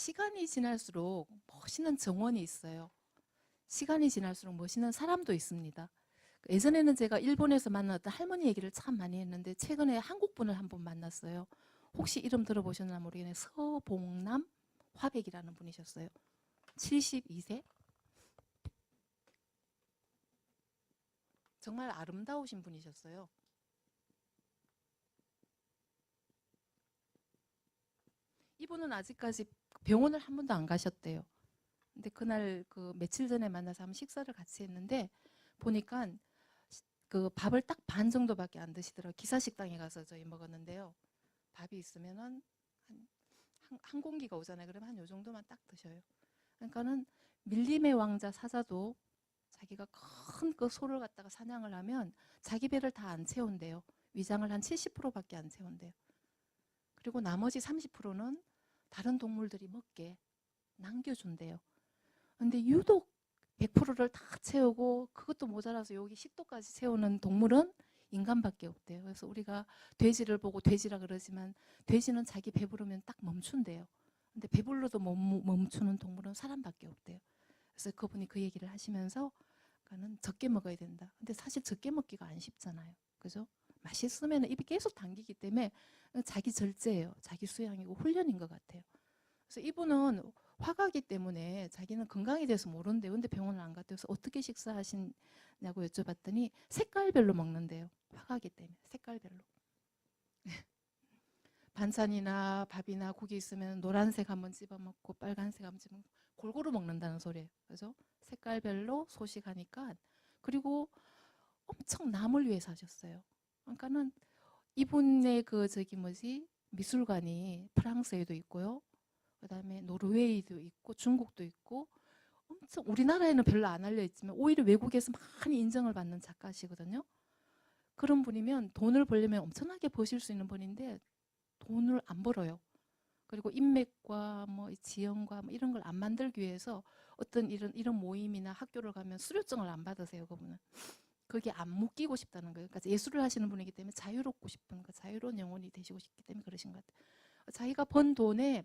시간이 지날수록 멋있는 정원이 있어요. 시간이 지날수록 멋있는 사람도 있습니다. 예전에는 제가 일본에서 만났던 할머니 얘기를 참 많이 했는데 최근에 한국 분을 한 분 만났어요. 혹시 이름 들어보셨나 모르겠네요. 서봉남 화백이라는 분이셨어요. 72세? 정말 아름다우신 분이셨어요. 이분은 아직까지 병원을 한 번도 안 가셨대요. 근데 그날 그 며칠 전에 만나서 한번 식사를 같이 했는데 보니까 그 밥을 딱 반 정도밖에 안 드시더라고요. 기사식당에 가서 저희 먹었는데요. 밥이 있으면은 한 공기가 오잖아요. 그러면 한 요 정도만 딱 드셔요. 그러니까는 밀림의 왕자 사자도 자기가 큰 그 소를 갖다가 사냥을 하면 자기 배를 다 안 채운대요. 위장을 한 70%밖에 안 채운대요. 그리고 나머지 30%는 다른 동물들이 먹게 남겨준대요. 근데 유독 100%를 다 채우고 그것도 모자라서 여기 식도까지 채우는 동물은 인간밖에 없대요. 그래서 우리가 돼지를 보고 돼지라 그러지만 돼지는 자기 배부르면 딱 멈춘대요. 근데 배불러도 못 멈추는 동물은 사람밖에 없대요. 그래서 그분이 그 얘기를 하시면서 그러니까는 적게 먹어야 된다. 근데 사실 적게 먹기가 안 쉽잖아요. 그죠? 맛있으면 입이 계속 당기기 때문에 자기 절제예요. 자기 수양이고 훈련인 것 같아요. 그래서 이분은 화가기 때문에 자기는 건강에 대해서 모르는데 근데 병원을 안 갔대요. 그래서 어떻게 식사하시냐고 여쭤봤더니 색깔별로 먹는데요. 화가기 때문에 색깔별로. 반찬이나 밥이나 고기 있으면 노란색 한번 집어 먹고 빨간색 한번 집어 먹고 골고루 먹는다는 소리예요. 그죠? 색깔별로 소식하니까 그리고 엄청 남을 위해 사셨어요. 그러니까는 이분의 그 저기 뭐지 미술관이 프랑스에도 있고요. 그다음에 노르웨이도 있고 중국도 있고 엄청 우리나라에는 별로 안 알려 있지만 오히려 외국에서 많이 인정을 받는 작가시거든요. 그런 분이면 돈을 벌려면 엄청나게 버실 수 있는 분인데 돈을 안 벌어요. 그리고 인맥과 뭐 지형과 뭐 이런 걸 안 만들기 위해서 어떤 이런 모임이나 학교를 가면 수료증을 안 받으세요. 그분은 그게 안 묶이고 싶다는 거예요. 그러니까 예술을 하시는 분이기 때문에 자유롭고 싶은 그 자유로운 영혼이 되시고 싶기 때문에 그러신 것 같아요. 자기가 번 돈에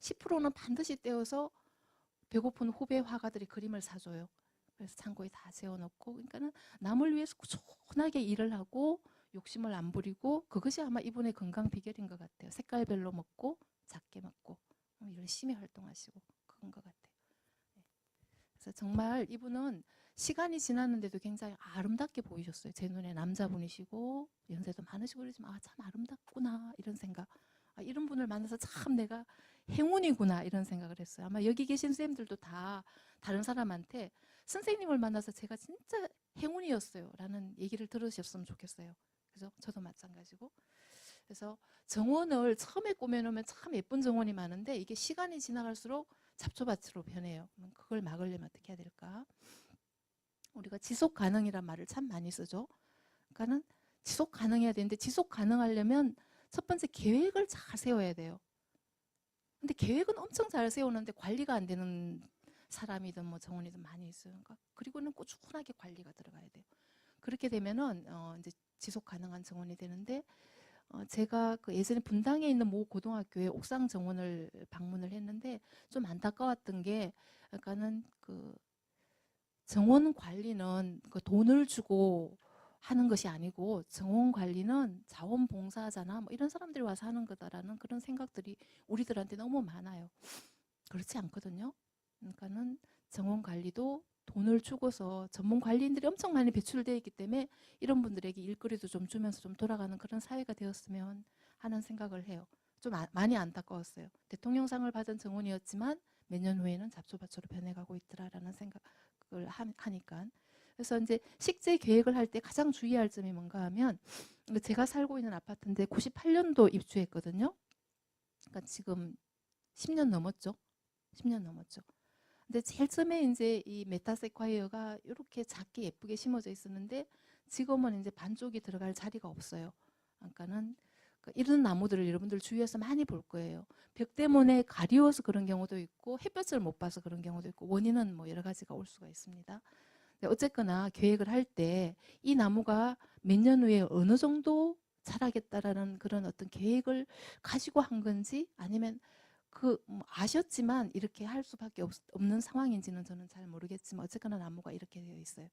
10%는 반드시 떼어서 배고픈 후배 화가들이 그림을 사줘요. 그래서 창고에 다 세워놓고 그러니까는 남을 위해서 꾸준하게 일을 하고 욕심을 안 부리고 그것이 아마 이분의 건강 비결인 것 같아요. 색깔별로 먹고 작게 먹고 열심히 활동하시고 그런 것 같아요. 그래서 정말 이분은 시간이 지났는데도 굉장히 아름답게 보이셨어요. 제 눈에 남자분이시고 연세도 많으시고 그러지만 아, 참 아름답구나 이런 생각. 아, 이런 분을 만나서 참 내가 행운이구나 이런 생각을 했어요. 아마 여기 계신 선생님들도 다 다른 사람한테 선생님을 만나서 제가 진짜 행운이었어요 라는 얘기를 들으셨으면 좋겠어요. 그래서 저도 마찬가지고. 그래서 정원을 처음에 꾸며놓으면 참 예쁜 정원이 많은데 이게 시간이 지나갈수록 잡초밭으로 변해요. 그걸 막으려면 어떻게 해야 될까? 우리가 지속 가능이란 말을 참 많이 쓰죠. 그러니까는 지속 가능해야 되는데 지속 가능하려면 첫 번째 계획을 잘 세워야 돼요. 근데 계획은 엄청 잘 세우는데 관리가 안 되는 사람이든 뭐 정원이든 많이 있어요. 그러니까 그리고는 꾸준하게 관리가 들어가야 돼요. 그렇게 되면은 이제 지속 가능한 정원이 되는데 제가 그 예전에 분당에 있는 모 고등학교의 옥상 정원을 방문을 했는데 좀 안타까웠던 게 그러니까는 그 정원 관리는 그 돈을 주고 하는 것이 아니고 정원 관리는 자원봉사자나 뭐 이런 사람들이 와서 하는 거다라는 그런 생각들이 우리들한테 너무 많아요. 그렇지 않거든요. 그러니까는 정원 관리도 돈을 주고서 전문 관리인들이 엄청 많이 배출되어 있기 때문에 이런 분들에게 일거리도 좀 주면서 좀 돌아가는 그런 사회가 되었으면 하는 생각을 해요. 좀 많이 안타까웠어요. 대통령상을 받은 정원이었지만 몇 년 후에는 잡초밭으로 변해가고 있더라라는 생각을 하니까. 그래서 이제 식재 계획을 할 때 가장 주의할 점이 뭔가 하면 제가 살고 있는 아파트인데 98년도 입주했거든요. 그러니까 지금 10년 넘었죠. 10년 넘었죠. 근데 제일 처음에 이제 이 메타세콰이어가 이렇게 작게 예쁘게 심어져 있었는데 지금은 이제 반쪽이 들어갈 자리가 없어요. 그러니까는 이런 나무들을 여러분들 주위에서 많이 볼 거예요. 벽 때문에 가리워서 그런 경우도 있고 햇볕을 못 봐서 그런 경우도 있고 원인은 뭐 여러 가지가 올 수가 있습니다. 어쨌거나 계획을 할 때 이 나무가 몇 년 후에 어느 정도 자라겠다라는 그런 어떤 계획을 가지고 한 건지 아니면 아셨지만 이렇게 할 수밖에 없는 상황인지는 저는 잘 모르겠지만 어쨌거나 나무가 이렇게 되어 있어요.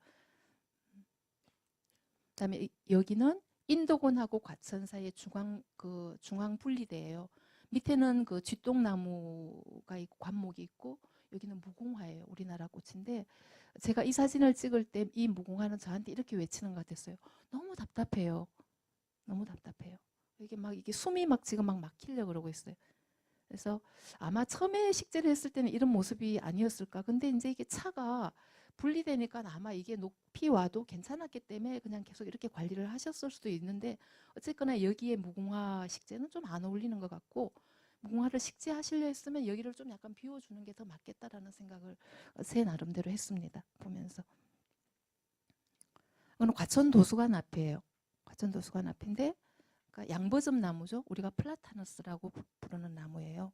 그다음에 여기는 인도곤하고 과천 사이의 중앙 분리대예요. 밑에는 그 쥐똥나무가 있고 관목이 있고 여기는 무궁화예요. 우리나라 꽃인데 제가 이 사진을 찍을 때 이 무궁화는 저한테 이렇게 외치는 것 같았어요. 너무 답답해요. 너무 답답해요. 이게 숨이 지금 막히려고 그러고 있어요. 그래서 아마 처음에 식재를 했을 때는 이런 모습이 아니었을까. 근데 이제 이게 차가 분리되니까 아마 이게 높이 와도 괜찮았기 때문에 그냥 계속 이렇게 관리를 하셨을 수도 있는데 어쨌거나 여기에 무궁화 식재는 좀 안 어울리는 것 같고 무궁화를 식재하시려 했으면 여기를 좀 약간 비워주는 게 더 맞겠다라는 생각을 제 나름대로 했습니다. 보면서. 이거는 과천 도서관 앞이에요. 과천 도서관 앞인데 그러니까 양버점 나무죠. 우리가 플라타너스라고 부르는 나무예요.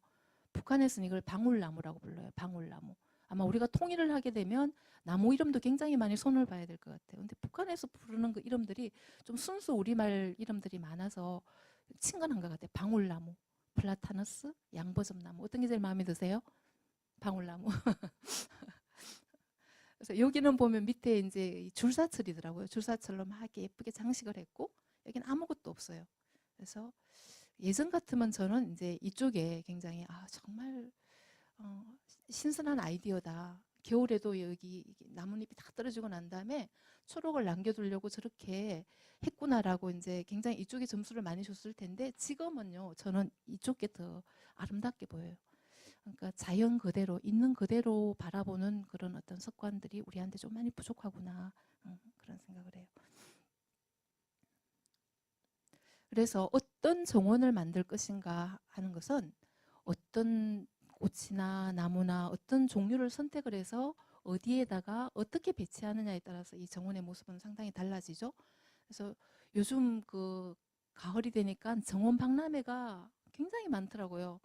북한에서는 이걸 방울나무라고 불러요. 방울나무. 아마 우리가 통일을 하게 되면 나무 이름도 굉장히 많이 손을 봐야 될 것 같아요. 근데 북한에서 부르는 그 이름들이 좀 순수 우리말 이름들이 많아서 친근한 것 같아요. 방울나무, 플라타너스, 양버점 나무. 어떤 게 제일 마음에 드세요? 방울나무. 그래서 여기는 보면 밑에 이제 줄사철이더라고요. 줄사철로 막 이렇게 예쁘게 장식을 했고 여기는 아무것도 없어요. 그래서 예전 같으면 저는 이제 이쪽에 굉장히 정말 신선한 아이디어다. 겨울에도 여기 나뭇잎이 다 떨어지고 난 다음에 초록을 남겨두려고 저렇게 했구나라고 이제 굉장히 이쪽에 점수를 많이 줬을 텐데 지금은요 저는 이쪽게 더 아름답게 보여요. 그러니까 자연 그대로 있는 그대로 바라보는 그런 어떤 습관들이 우리한테 좀 많이 부족하구나 그런 생각을 해요. 그래서 어떤 정원을 만들 것인가 하는 것은 어떤 꽃이나 나무나 어떤 종류를 선택을 해서 어디에다가 어떻게 배치하느냐에 따라서 이 정원의 모습은 상당히 달라지죠. 그래서 요즘 가을이 되니까 정원 박람회가 굉장히 많더라고요.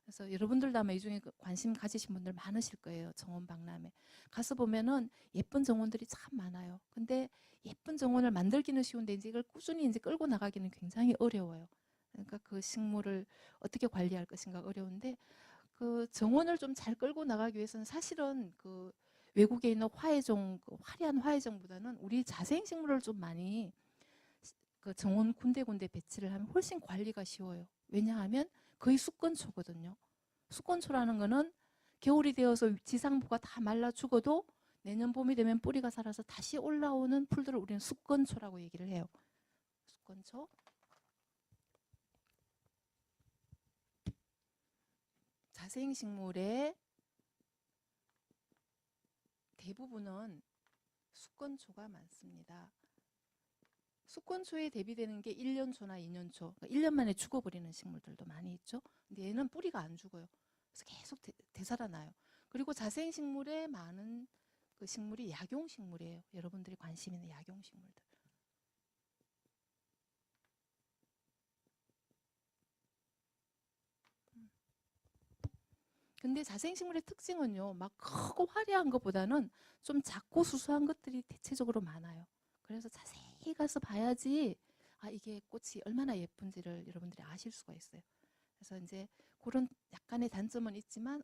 그래서 여러분들도 아마 이 중에 관심 가지신 분들 많으실 거예요. 정원 박람회. 가서 보면은 예쁜 정원들이 참 많아요. 근데 예쁜 정원을 만들기는 쉬운데 이걸 꾸준히 끌고 나가기는 굉장히 어려워요. 그러니까 그 식물을 어떻게 관리할 것인가 어려운데 그 정원을 좀 잘 끌고 나가기 위해서는 사실은 그 외국에 있는 화훼종, 화려한 화훼종보다는 우리 자생식물을 좀 많이 그 정원 군데군데 배치를 하면 훨씬 관리가 쉬워요. 왜냐하면 거의 수건초거든요. 수건초라는 거는 겨울이 되어서 지상부가 다 말라 죽어도 내년 봄이 되면 뿌리가 살아서 다시 올라오는 풀들을 우리는 수건초라고 얘기를 해요. 수건초. 자생식물의 대부분은 수건초가 많습니다. 수건초에 대비되는 게 1년초나 2년초, 그러니까 1년 만에 죽어버리는 식물들도 많이 있죠. 근데 얘는 뿌리가 안 죽어요. 그래서 계속 되살아나요. 그리고 자생식물에 많은 그 식물이 약용식물이에요. 여러분들이 관심 있는 약용식물들. 근데 자생식물의 특징은요, 막 크고 화려한 것보다는 좀 작고 수수한 것들이 대체적으로 많아요. 그래서 자세히 가서 봐야지 이게 꽃이 얼마나 예쁜지를 여러분들이 아실 수가 있어요. 그래서 이제 그런 약간의 단점은 있지만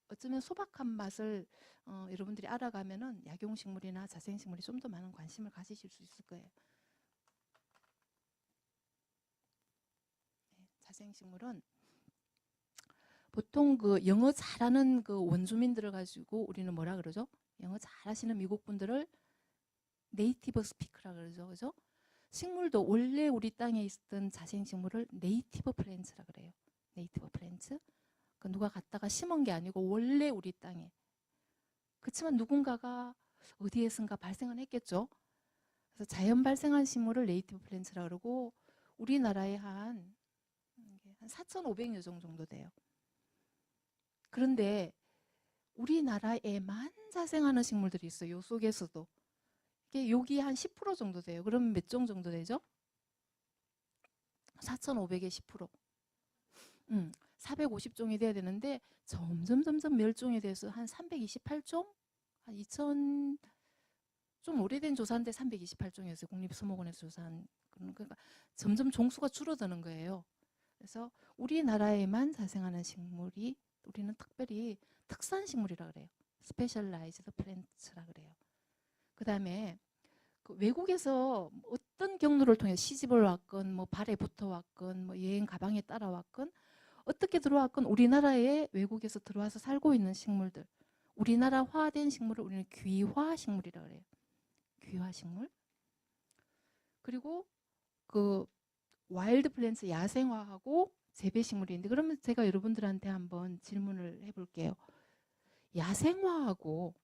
어쩌면 소박한 맛을 여러분들이 알아가면은 약용식물이나 자생식물이 좀 더 많은 관심을 가지실 수 있을 거예요. 네, 자생식물은 보통 그 영어 잘하는 그 원주민들을 가지고 우리는 뭐라 그러죠? 영어 잘하시는 미국 분들을 네이티브 스피커라 그러죠, 그죠? 식물도 원래 우리 땅에 있었던 자생식물을 네이티브 플랜츠라 그래요. 네이티브 플랜츠. 그 누가 갖다가 심은 게 아니고 원래 우리 땅에. 그렇지만 누군가가 어디에선가 발생을 했겠죠. 그래서 자연 발생한 식물을 네이티브 플랜츠라 그러고 우리나라에 한 4,500여 종 정도 돼요. 그런데 우리나라에만 자생하는 식물들이 있어요. 요 속에서도. 이게 여기 한 10% 정도 돼요. 그러면 몇 종 정도 되죠? 4,500에 10%. 450종이 돼야 되는데 점점 멸종이 돼서 한 328종? 한 2000, 좀 오래된 조사인데 328종이었어요. 국립수목원에서 조사한. 그러니까 점점 종수가 줄어드는 거예요. 그래서 우리나라에만 자생하는 식물이 우리는 특별히 특산식물이라 그래요. 스페셜라이즈드 플랜트라 그래요. 그 다음에 그 외국에서 어떤 경로를 통해 시집을 왔건 뭐 발에 붙어왔건 뭐 여행 가방에 따라왔건 어떻게 들어왔건 우리나라에 외국에서 들어와서 살고 있는 식물들, 우리나라화된 식물을 우리는 귀화식물이라 그래요. 귀화식물. 그리고 그 와일드 플랜트 야생화하고 재배식물인데, 그러면 제가 여러분들한테 한번 질문을 해볼게요. 야생화하고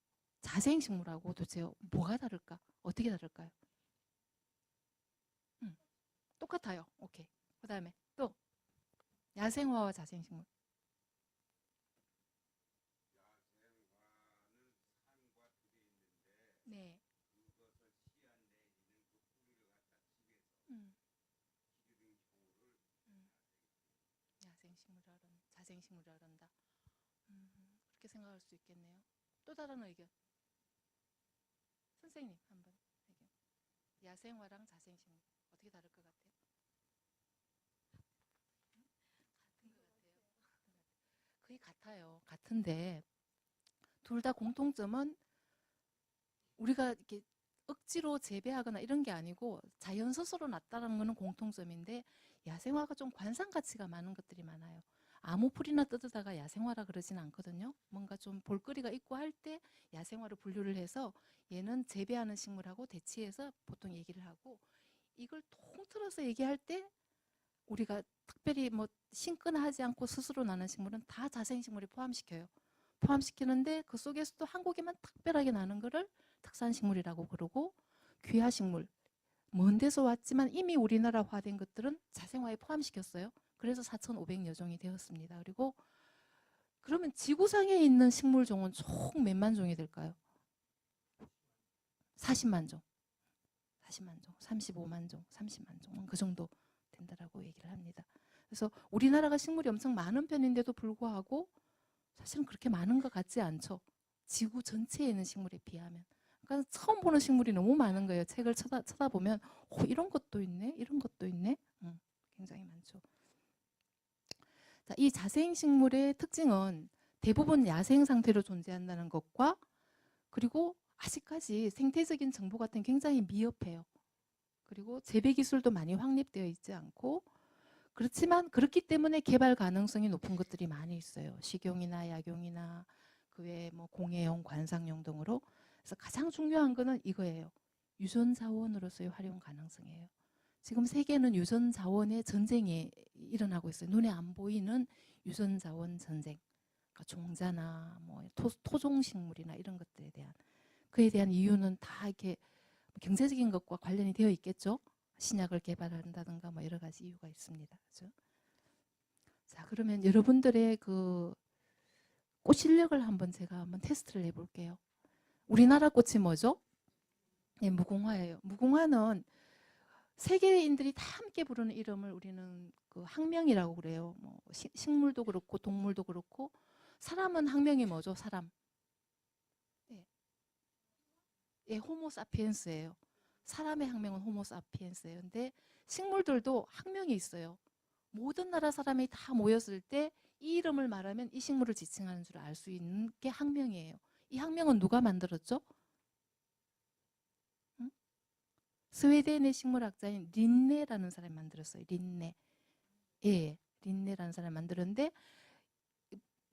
자생식물하고 도대체 뭐가 다를까? 어떻게 다를까요? 똑같아요. 오케이. 그 다음에 또 야생화와 자생식물. 네. 음, 음. 자생식물이라 그런다. 그렇게 생각할 수 있겠네요. 또 다른 의견. 선생님 한번 의견. 야생화랑 자생식물 어떻게 다를 것 같아요? 같은 것 같아요. 거의 같아요. 같은데 둘 다 공통점은 우리가 이렇게 억지로 재배하거나 이런 게 아니고 자연 스스로 났다는 거는 공통점인데, 야생화가 좀 관상 가치가 많은 것들이 많아요. 아무 풀이나 뜯어다가 야생화라 그러진 않거든요. 뭔가 좀 볼거리가 있고 할 때 야생화로 분류를 해서 얘는 재배하는 식물하고 대치해서 보통 얘기를 하고, 이걸 통틀어서 얘기할 때 우리가 특별히 뭐 심거나 하지 않고 스스로 나는 식물은 다 자생식물에 포함시켜요. 포함시키는데 그 속에서도 한국에만 특별하게 나는 거를 특산식물이라고 그러고, 귀화식물, 먼 데서 왔지만 이미 우리나라화된 것들은 자생화에 포함시켰어요. 그래서 4,500여 종이 되었습니다. 그리고 그러면 지구상에 있는 식물종은 총 몇만 종이 될까요? 40만 종, 40만 종, 35만 종, 30만 종, 그 정도 된다라고 얘기를 합니다. 그래서 우리나라가 식물이 엄청 많은 편인데도 불구하고 사실은 그렇게 많은 것 같지 않죠. 지구 전체에 있는 식물에 비하면. 그러니까 처음 보는 식물이 너무 많은 거예요. 책을 쳐다보면 이런 것도 있네, 이런 것도 있네. 굉장히 많죠. 자, 이 자생식물의 특징은 대부분 야생 상태로 존재한다는 것과, 그리고 아직까지 생태적인 정보 같은 굉장히 미흡해요. 그리고 재배 기술도 많이 확립되어 있지 않고, 그렇지만 그렇기 때문에 개발 가능성이 높은 것들이 많이 있어요. 식용이나 약용이나 그 외에 뭐 공예용, 관상용 등으로. 그래서 가장 중요한 거는 이거예요. 유전 자원으로서의 활용 가능성이에요. 지금 세계는 유전 자원의 전쟁이 일어나고 있어요. 눈에 안 보이는 유전 자원 전쟁. 그러니까 종자나 뭐 토종식물이나 이런 것들에 대한, 그에 대한 이유는 다 이렇게 경제적인 것과 관련이 되어 있겠죠. 신약을 개발한다든가 뭐 여러 가지 이유가 있습니다. 그렇죠? 자, 그러면 여러분들의 그 꽃 실력을 제가 한번 테스트를 해볼게요. 우리나라 꽃이 뭐죠? 네, 무궁화예요. 무궁화는 세계인들이 다 함께 부르는 이름을 우리는 그 학명이라고 그래요. 뭐 식물도 그렇고 동물도 그렇고. 사람은 학명이 뭐죠? 사람. 예, 예, 호모사피엔스예요. 사람의 학명은 호모사피엔스예요. 근데 식물들도 학명이 있어요. 모든 나라 사람이 다 모였을 때 이 이름을 말하면 이 식물을 지칭하는 줄 알 수 있는 게 학명이에요. 이 학명은 누가 만들었죠? 응? 스웨덴의 식물학자인 린네라는 사람이 만들었어요. 린네. 예, 린네라는 사람이 만들었는데,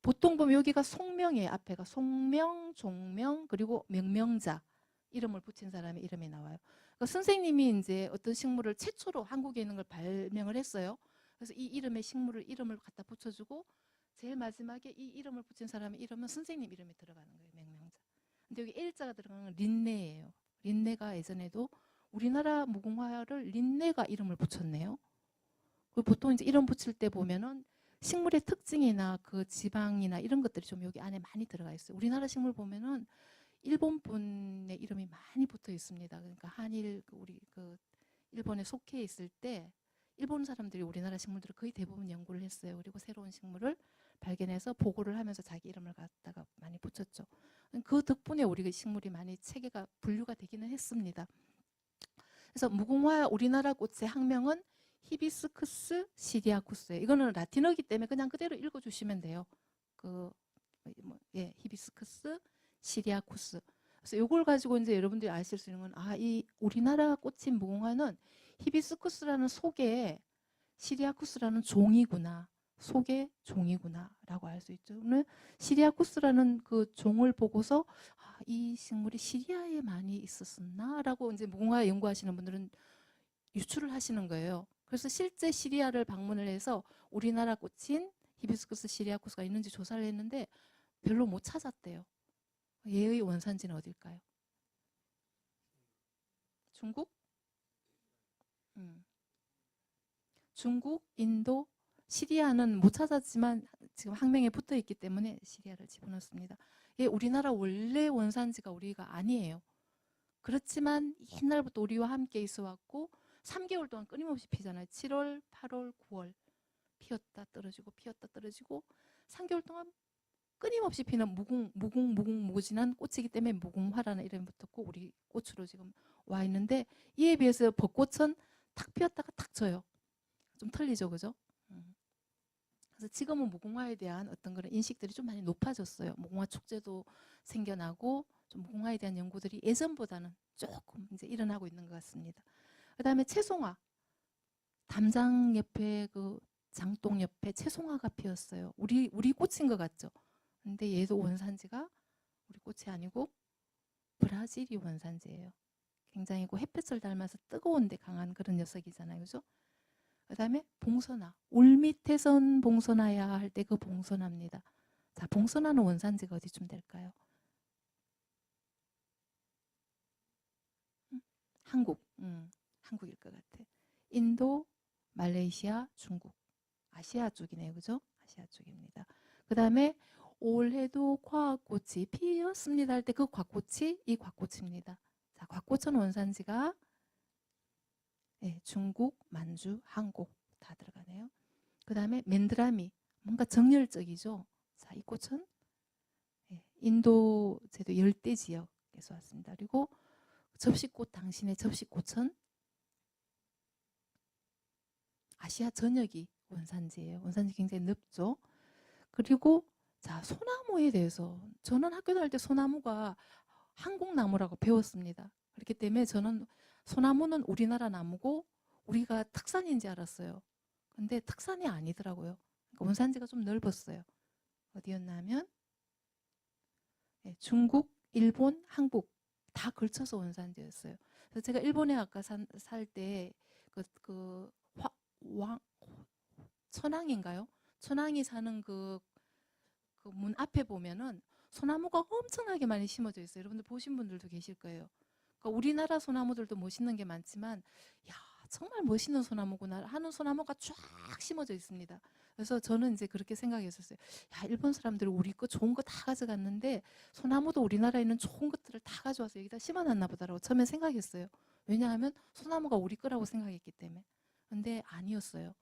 보통 보면 여기가 속명이에요. 앞에가 속명, 종명, 그리고 명명자, 이름을 붙인 사람의 이름이 나와요. 그러니까 선생님이 이제 어떤 식물을 최초로 한국에 있는 걸 발명을 했어요. 그래서 이 이름의 식물을 이름을 갖다 붙여주고, 제일 마지막에 이 이름을 붙인 사람의 이름은 선생님 이름이 들어가는 거예요. 명명자. 근데 여기 L자가 들어가는 건 린네예요. 린네가 예전에도 우리나라 무궁화를 린네가 이름을 붙였네요. 보통 이제 이름 붙일 때 보면은 식물의 특징이나 그 지방이나 이런 것들이 좀 여기 안에 많이 들어가 있어요. 우리나라 식물 보면은 일본 분의 이름이 많이 붙어 있습니다. 그러니까 한일 우리 그 일본에 속해 있을 때 일본 사람들이 우리나라 식물들을 거의 대부분 연구를 했어요. 그리고 새로운 식물을 발견해서 보고를 하면서 자기 이름을 갖다가 많이 붙였죠. 그 덕분에 우리 식물이 많이 체계가 분류가 되기는 했습니다. 그래서 무궁화 우리나라 꽃의 학명은 히비스쿠스 시리아쿠스예요. 이거는 라틴어기 때문에 그냥 그대로 읽어주시면 돼요. 히비스커스 시리아쿠스. 그래서 이걸 가지고 이제 여러분들이 아실 수 있는 건 이 우리나라 꽃인 무궁화는 히비스커스라는 속에 시리아쿠스라는 종이구나. 속의 종이구나라고 알 수 있죠. 오늘 시리아쿠스라는 그 종을 보고서 이 식물이 시리아에 많이 있었었나라고 이제 무궁화 연구하시는 분들은 유추를 하시는 거예요. 그래서 실제 시리아를 방문을 해서 우리나라 꽃인 히비스커스 시리아쿠스가 있는지 조사를 했는데 별로 못 찾았대요. 얘의 원산지는 어딜까요? 중국? 중국, 인도, 시리아는 못 찾았지만 지금 항명에 붙어 있기 때문에 시리아를 집어넣습니다. 우리나라 원래 원산지가 우리가 아니에요. 그렇지만 옛날부터 우리와 함께 있어 왔고 3개월 동안 끊임없이 피잖아요. 7월, 8월, 9월 피었다 떨어지고 피었다 떨어지고 3개월 동안 끊임없이 피는 무궁무진한 꽃이기 때문에 무궁화라는 이름이 붙었고 우리 꽃으로 지금 와 있는데 이에 비해서 벚꽃은 탁 피었다가 탁 져요. 좀 틀리죠, 그죠? 그래서 지금은 무궁화에 대한 어떤 그런 인식들이 좀 많이 높아졌어요. 무궁화 축제도 생겨나고 좀 무궁화에 대한 연구들이 예전보다는 조금 이제 일어나고 있는 것 같습니다. 그다음에 채송화, 담장 옆에 그 장동 옆에 채송화가 피었어요. 우리 꽃인 것 같죠? 근데 얘도 원산지가 우리 꽃이 아니고 브라질이 원산지예요. 굉장히 그 햇볕을 닮아서 뜨거운데 강한 그런 녀석이잖아요, 그죠? 그다음에 봉선화, 올밑에선 봉선화야 할 때 그 봉선화입니다. 자, 봉선화는 원산지가 어디쯤 될까요? 한국, 한국일 것 같아. 인도, 말레이시아, 중국, 아시아 쪽이네요, 그죠? 아시아 쪽입니다. 그 다음에 올해도 곽꽃이 피었습니다 할 때 그 곽꽃이 이 곽꽃입니다. 자, 곽꽃은 원산지가 중국, 만주, 한국 다 들어가네요. 그 다음에 맨드라미, 뭔가 정열적이죠. 자, 이 꽃은 인도 제도 열대 지역에서 왔습니다. 그리고 접시꽃, 당신의 접시꽃은 아시아 전역이 원산지예요. 원산지 굉장히 넓죠. 그리고 자, 소나무에 대해서 저는 학교 다닐 때 소나무가 한국 나무라고 배웠습니다. 그렇기 때문에 저는 소나무는 우리나라 나무고 우리가 특산인지 알았어요. 근데 특산이 아니더라고요. 그러니까 원산지가 좀 넓었어요. 어디였냐면 중국, 일본, 한국 다 걸쳐서 원산지였어요. 그래서 제가 일본에 아까 살 때 천황인가요? 천황이 사는 그 문 앞에 보면은 소나무가 엄청나게 많이 심어져 있어요. 여러분들 보신 분들도 계실 거예요. 그러니까 우리나라 소나무들도 멋있는 게 많지만 야, 정말 멋있는 소나무구나 하는 소나무가 쫙 심어져 있습니다. 그래서 저는 이제 그렇게 생각했었어요. 야, 일본 사람들은 우리 거 좋은 거 다 가져갔는데 소나무도 우리나라에 있는 좋은 것들을 다 가져와서 여기다 심어놨나 보다라고 처음에 생각했어요. 왜냐하면 소나무가 우리 거라고 생각했기 때문에. 근데 아니었어요.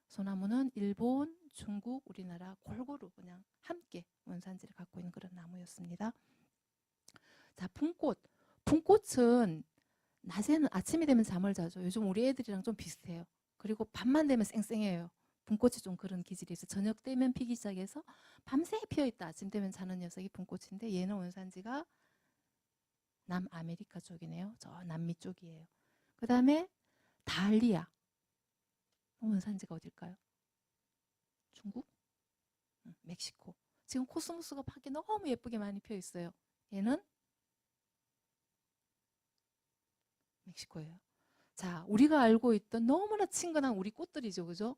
소나무는 일본, 중국, 우리나라 골고루 그냥 함께 원산지를 갖고 있는 그런 나무였습니다. 자, 분꽃. 분꽃은 낮에는 아침이 되면 잠을 자죠. 요즘 우리 애들이랑 좀 비슷해요. 그리고 밤만 되면 쌩쌩해요. 분꽃이 좀 그런 기질이 있어요. 저녁 되면 피기 시작해서 밤새 피어있다 아침 되면 자는 녀석이 분꽃인데 얘는 원산지가 남아메리카 쪽이네요. 저 남미 쪽이에요. 그 다음에 달리아. 원산지가 어딜까요? 중국? 멕시코. 지금 코스모스가 밖에 너무 예쁘게 많이 피어 있어요. 얘는 멕시코예요. 자, 우리가 알고 있던 너무나 친근한 우리 꽃들이죠, 그죠?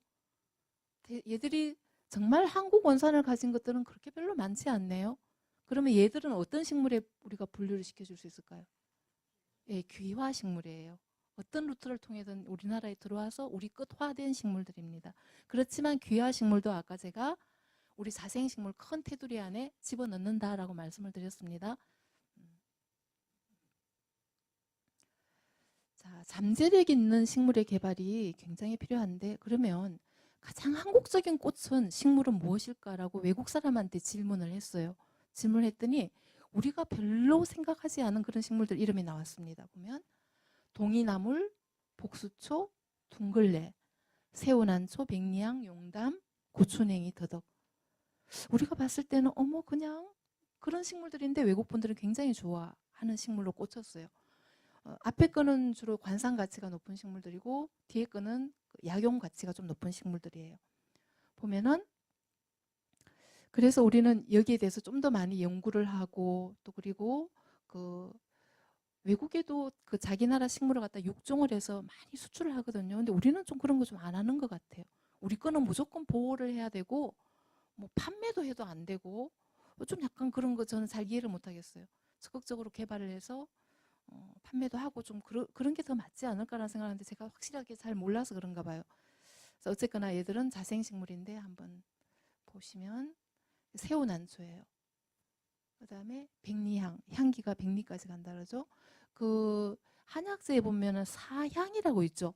얘들이 정말 한국 원산을 가진 것들은 그렇게 별로 많지 않네요. 그러면 얘들은 어떤 식물에 우리가 분류를 시켜줄 수 있을까요? 귀화 식물이에요. 어떤 루트를 통해든 우리나라에 들어와서 우리 끝화된 식물들입니다. 그렇지만 귀화 식물도 아까 제가 우리 자생식물 큰 테두리 안에 집어넣는다라고 말씀을 드렸습니다. 자, 잠재력 있는 식물의 개발이 굉장히 필요한데 그러면 가장 한국적인 꽃은 식물은 무엇일까라고 외국 사람한테 질문을 했어요. 질문을 했더니 우리가 별로 생각하지 않은 그런 식물들 이름이 나왔습니다. 보면 동이나물, 복수초, 둥글레, 새우난초, 백리향, 용담, 고추냉이, 더덕. 우리가 봤을 때는 어머 그냥 그런 식물들인데 외국 분들은 굉장히 좋아하는 식물로 꽂혔어요. 앞에 거는 주로 관상 가치가 높은 식물들이고 뒤에 거는 약용 가치가 좀 높은 식물들이에요. 보면은 그래서 우리는 여기에 대해서 좀 더 많이 연구를 하고 또 그리고 그 외국에도 그 자기 나라 식물을 갖다 육종을 해서 많이 수출을 하거든요. 근데 우리는 좀 그런 거 좀 안 하는 것 같아요. 우리 거는 무조건 보호를 해야 되고 뭐 판매도 해도 안 되고 좀 약간 그런 거 저는 잘 이해를 못 하겠어요. 적극적으로 개발을 해서 판매도 하고 좀 그런 게 더 맞지 않을까라는 생각하는데 제가 확실하게 잘 몰라서 그런가 봐요. 그래서 어쨌거나 얘들은 자생식물인데 한번 보시면 새우난초예요. 그 다음에 백리향, 향기가 백리까지 간다 그러죠. 그 한약재에 보면은 사향이라고 있죠.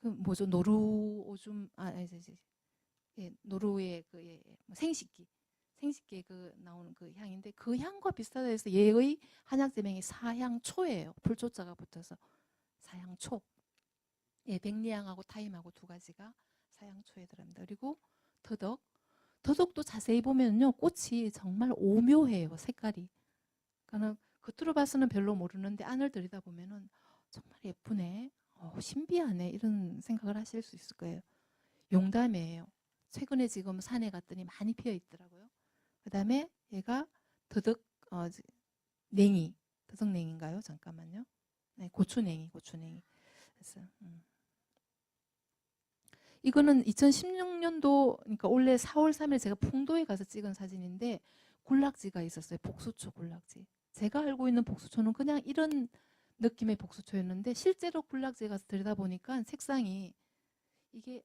그 뭐죠? 노루오줌 예, 노르웨이 그 예, 뭐 생식기 그 나오는 그 향인데 그 향과 비슷하다 해서 얘의 한약 제명이 사향초예요. 불초자가 붙어서 사향초. 예, 백리향하고 타임하고 두 가지가 사향초에 들어갑니다. 그리고 더덕. 더덕도 자세히 보면요, 꽃이 정말 오묘해요, 색깔이. 그러니까 겉으로 봐서는 별로 모르는데 안을 들여다 보면은 정말 예쁘네, 신비하네 이런 생각을 하실 수 있을 거예요. 용담이에요. 최근에 지금 산에 갔더니 많이 피어 있더라고요. 그 다음에 얘가 더덕 냉이, 더덕냉인가요? 잠깐만요. 네, 고추냉이. 그래서 이거는 2016년도, 그러니까 올해 4월 3일 제가 풍도에 가서 찍은 사진인데 군락지가 있었어요. 복수초 군락지. 제가 알고 있는 복수초는 그냥 이런 느낌의 복수초였는데 실제로 군락지에 가서 들여다보니까 색상이 이게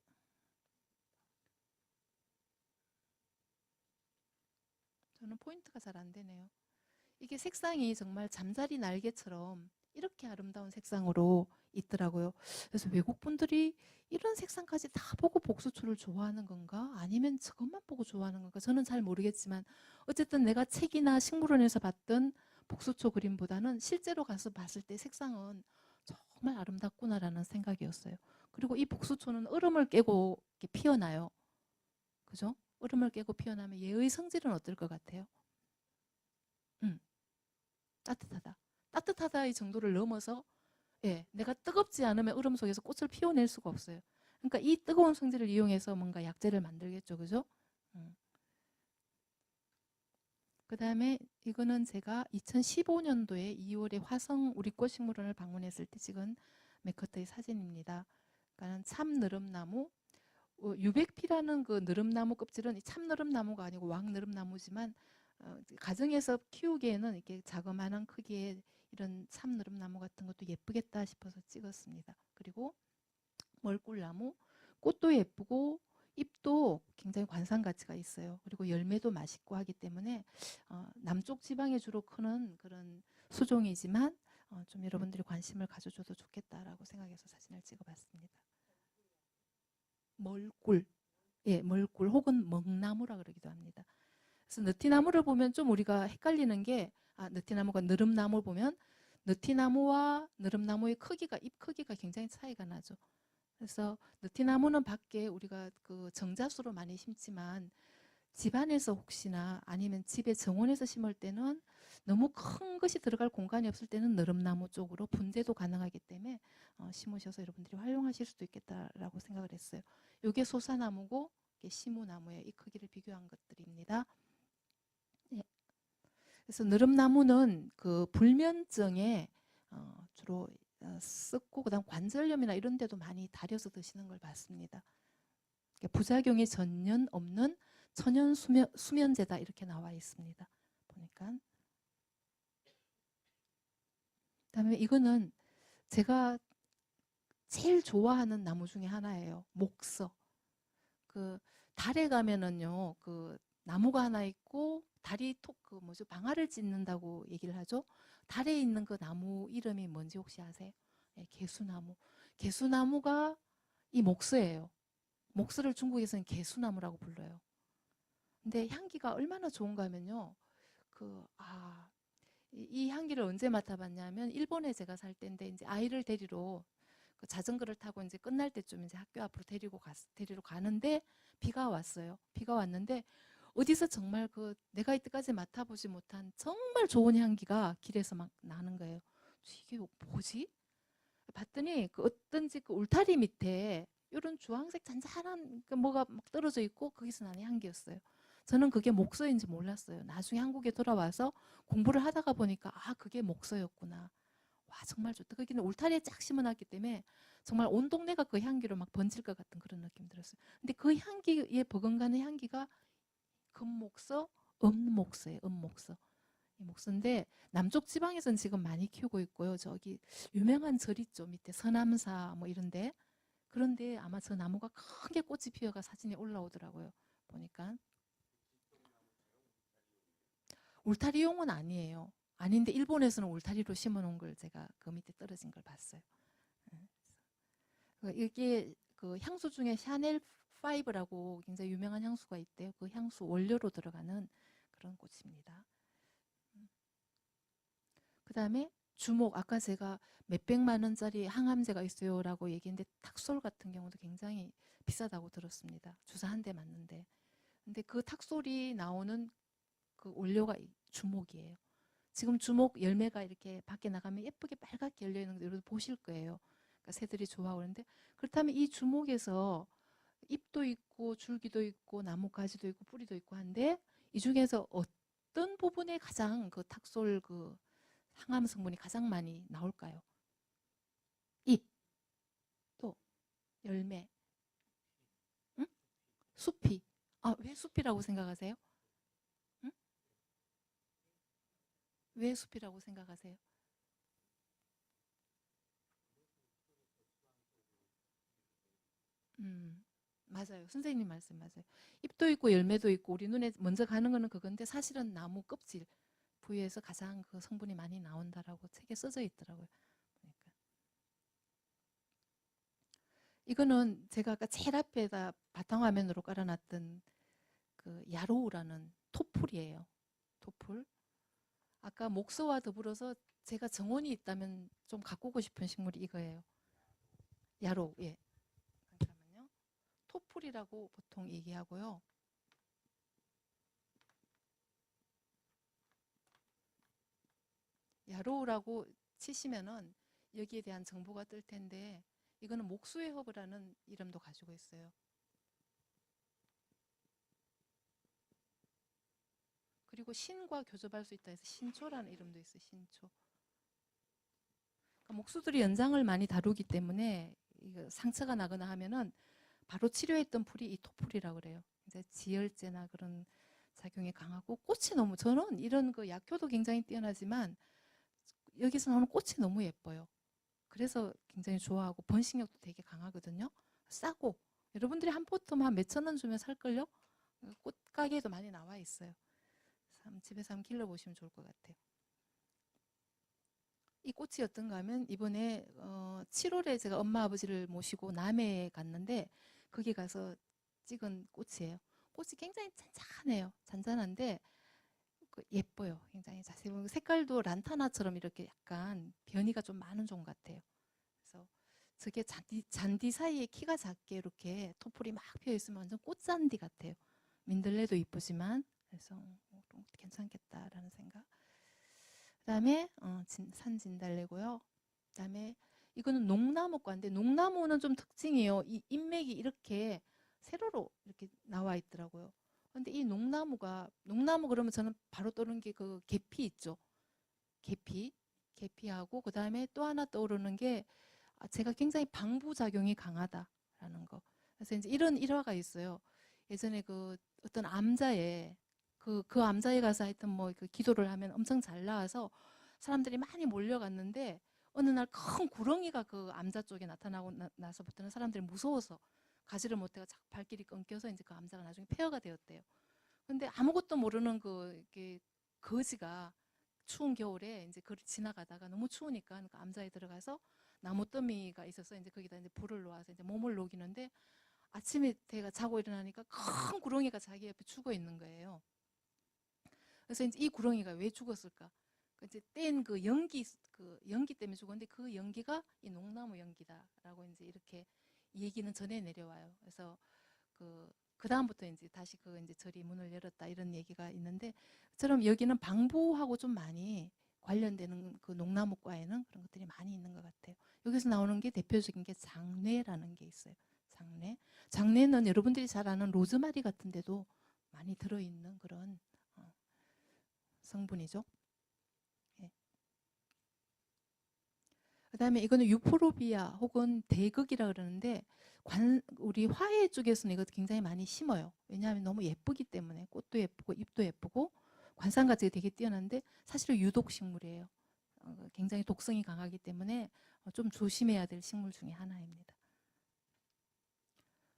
저는 포인트가 잘 안 되네요. 이게 색상이 정말 잠자리 날개처럼 이렇게 아름다운 색상으로 있더라고요. 그래서 외국 분들이 이런 색상까지 다 보고 복수초를 좋아하는 건가? 아니면 저것만 보고 좋아하는 건가? 저는 잘 모르겠지만 어쨌든 내가 책이나 식물원에서 봤던 복수초 그림보다는 실제로 가서 봤을 때 색상은 정말 아름답구나라는 생각이었어요. 그리고 이 복수초는 얼음을 깨고 이렇게 피어나요. 그죠? 얼음을 깨고 피어나면 얘의 성질은 어떨 것 같아요? 음. 따뜻하다. 따뜻하다의 정도를 넘어서 예, 내가 뜨겁지 않으면 얼음 속에서 꽃을 피워낼 수가 없어요. 그러니까 이 뜨거운 성질을 이용해서 뭔가 약재를 만들겠죠. 그죠? 음. 그 다음에 이거는 제가 2015년도에 2월에 화성 우리꽃식물원을 방문했을 때 찍은 맥커트의 사진입니다. 그러니까 참느릅나무, 유백피라는 그 느릅나무 껍질은 참느릅나무가 아니고 왕느릅나무지만 가정에서 키우기에는 이렇게 자그마한 크기의 이런 참느릅나무 같은 것도 예쁘겠다 싶어서 찍었습니다. 그리고 멀꿀나무, 꽃도 예쁘고 잎도 굉장히 관상 가치가 있어요. 그리고 열매도 맛있고 하기 때문에 남쪽 지방에 주로 크는 그런 수종이지만 좀 여러분들이 관심을 가져줘도 좋겠다라고 생각해서 사진을 찍어봤습니다. 멀꿀, 예, 멀꿀 혹은 멍나무라 그러기도 합니다. 그래서 느티나무를 보면 좀 우리가 헷갈리는 게 느티나무가 느릅나무를 보면 느티나무와 느릅나무의 크기가 잎 크기가 굉장히 차이가 나죠. 그래서 느티나무는 밖에 우리가 그 정자수로 많이 심지만 집안에서 혹시나 아니면 집에 정원에서 심을 때는 너무 큰 것이 들어갈 공간이 없을 때는 느릅나무 쪽으로 분재도 가능하기 때문에 심으셔서 여러분들이 활용하실 수도 있겠다라고 생각을 했어요. 이게 소사나무고 이게 시무나무예요. 이 크기를 비교한 것들입니다. 예. 그래서 느릅나무는 그 불면증에 주로 쓰고 그다음 관절염이나 이런 데도 많이 달여서 드시는 걸 봤습니다. 부작용이 전혀 없는 천연 수면제다 이렇게 나와 있습니다. 보니까. 그다음에 이거는 제가 제일 좋아하는 나무 중에 하나예요. 목서. 그 달에 가면은요, 그 나무가 하나 있고 달이 그 뭐죠, 방아를 찧는다고 얘기를 하죠. 달에 있는 그 나무 이름이 뭔지 혹시 아세요? 네, 개수나무. 개수나무가 이 목서예요. 목서를 중국에서는 개수나무라고 불러요. 근데 향기가 얼마나 좋은가 하면요. 이 향기를 언제 맡아봤냐면 일본에 제가 살 때인데 이제 아이를 데리러 그 자전거를 타고 이제 끝날 때쯤 이제 학교 앞으로 데리러 가는데 비가 왔어요. 비가 왔는데 어디서 정말 그 내가 이때까지 맡아보지 못한 정말 좋은 향기가 길에서 막 나는 거예요. 이게 뭐지? 봤더니 그 어떤지 그 울타리 밑에 이런 주황색 잔잔한 그 뭐가 막 떨어져 있고 거기서 나는 향기였어요. 저는 그게 목서인지 몰랐어요. 나중에 한국에 돌아와서 공부를 하다가 보니까 아 그게 목서였구나. 와 정말 좋다. 거기는 울타리에 쫙 심어놨기 때문에 정말 온 동네가 그 향기로 막 번질 것 같은 그런 느낌 들었어요. 근데 그 향기에 버금가는 향기가 금목서, 은목서예요. 은목서. 이 목서인데 남쪽 지방에서는 지금 많이 키우고 있고요. 저기 유명한 절 있죠. 밑에 서남사 뭐 이런데 그런데 아마 저 나무가 크게 꽃이 피어가 사진이 올라오더라고요. 보니까 울타리용은 아니에요. 아닌데 일본에서는 울타리로 심어놓은 걸 제가 그 밑에 떨어진 걸 봤어요. 이게 그 향수 중에 샤넬 5라고 굉장히 유명한 향수가 있대요. 그 향수 원료로 들어가는 그런 꽃입니다. 그 다음에 주목, 아까 제가 몇백만 원짜리 항암제가 있어요 라고 얘기했는데 탁솔 같은 경우도 굉장히 비싸다고 들었습니다. 주사 한 대 맞는데. 근데 그 탁솔이 나오는 그 원료가 주목이에요. 지금 주목 열매가 이렇게 밖에 나가면 예쁘게 빨갛게 열려있는 거 여러분 보실 거예요. 그러니까 새들이 좋아하는데 그렇다면 이 주목에서 잎도 있고 줄기도 있고 나무 가지도 있고 뿌리도 있고 한데 이 중에서 어떤 부분에 가장 그 탁솔 그 항암 성분이 가장 많이 나올까요? 잎, 또 열매, 응? 숲이. 아, 왜 숲이라고 생각하세요? 응? 왜 숲이라고 생각하세요? 맞아요. 선생님 말씀 맞아요. 잎도 있고 열매도 있고 우리 눈에 먼저 가는 거는 그건데 사실은 나무 껍질 부위에서 가장 그 성분이 많이 나온다라고 책에 써져 있더라고요. 그러니까. 이거는 제가 아까 제일 앞에다 바탕화면으로 깔아놨던 그 야로우라는 토풀이에요. 토풀. 아까 목서와 더불어서 제가 정원이 있다면 좀 가꾸고 싶은 식물이 이거예요. 야로우. 예. 잠깐만요. 토풀이라고 보통 얘기하고요. 야로우라고 치시면은 여기에 대한 정보가 뜰 텐데 이거는 목수의 허브라는 이름도 가지고 있어요. 그리고 신과 교접할 수 있다 해서 신초라는 이름도 있어요. 신초. 그러니까 목수들이 연장을 많이 다루기 때문에 이거 상처가 나거나 하면은 바로 치료했던 풀이 이 토풀이라고 그래요. 이제 지혈제나 그런 작용이 강하고 꽃이 너무 저는 이런 그 약효도 굉장히 뛰어나지만 여기서 나오는 꽃이 너무 예뻐요. 그래서 굉장히 좋아하고 번식력도 되게 강하거든요. 싸고 여러분들이 한 포트만 몇천 원 주면 살걸요? 꽃가게에도 많이 나와 있어요. 집에서 한번 길러보시면 좋을 것 같아요. 이 꽃이 어떤가 하면 이번에 7월에 제가 엄마 아버지를 모시고 남해에 갔는데 거기 가서 찍은 꽃이에요. 꽃이 굉장히 잔잔해요. 잔잔한데 예뻐요. 굉장히 자세히 보면 색깔도 란타나처럼 이렇게 약간 변이가 좀 많은 종 같아요. 그래서 저게 잔디 사이에 키가 작게 이렇게 토풀이 막 피어 있으면 완전 꽃잔디 같아요. 민들레도 이쁘지만 그래서 괜찮겠다라는 생각. 그다음에 산진달래고요. 그다음에 이거는 농나무과인데 농나무는 좀 특징이에요. 이 잎맥이 이렇게 세로로 이렇게 나와 있더라고요. 근데 이 농나무 그러면 저는 바로 떠오르는 게 그 계피 있죠. 계피하고 그다음에 또 하나 떠오르는 게 제가 굉장히 방부작용이 강하다라는 거. 그래서 이제 이런 일화가 있어요. 예전에 그 어떤 암자에 그 암자에 가서 하여튼 뭐 그 기도를 하면 엄청 잘 나와서 사람들이 많이 몰려갔는데 어느 날 큰 구렁이가 그 암자 쪽에 나타나고 나서부터는 사람들이 무서워서 가지를 못해가 자꾸 발길이 끊겨서 이제 그 암자가 나중에 폐허가 되었대요. 근데 아무것도 모르는 그 이게 거지가 추운 겨울에 이제 그를 지나가다가 너무 추우니까 그 암자에 들어가서 나무 더미가 있어서 이제 거기다 이제 불을 놓아서 이제 몸을 녹이는데 아침에 걔가 자고 일어나니까 큰 구렁이가 자기 옆에 죽어 있는 거예요. 그래서 이제 이 구렁이가 왜 죽었을까? 이제 뗀 그 연기 때문에 죽었는데 그 연기가 이 농나무 연기다라고 이제 이렇게 얘기는 전해 내려와요. 그래서 그 그 다음부터 이제 다시 그 이제 절이 문을 열었다 이런 얘기가 있는데, 저럼 여기는 방부하고 좀 많이 관련되는 그 농나무과에는 그런 것들이 많이 있는 것 같아요. 여기서 나오는 게 대표적인 게 장뇌라는 게 있어요. 장뇌. 장뇌는 여러분들이 잘 아는 로즈마리 같은 데도 많이 들어있는 그런 성분이죠. 예. 그 다음에 이거는 유포로비아 혹은 대극이라 그러는데, 우리 화훼 쪽에서는 이거 굉장히 많이 심어요. 왜냐하면 너무 예쁘기 때문에. 꽃도 예쁘고 잎도 예쁘고 관상 가치가 되게 뛰어난데 사실은 유독 식물이에요. 굉장히 독성이 강하기 때문에 좀 조심해야 될 식물 중에 하나입니다.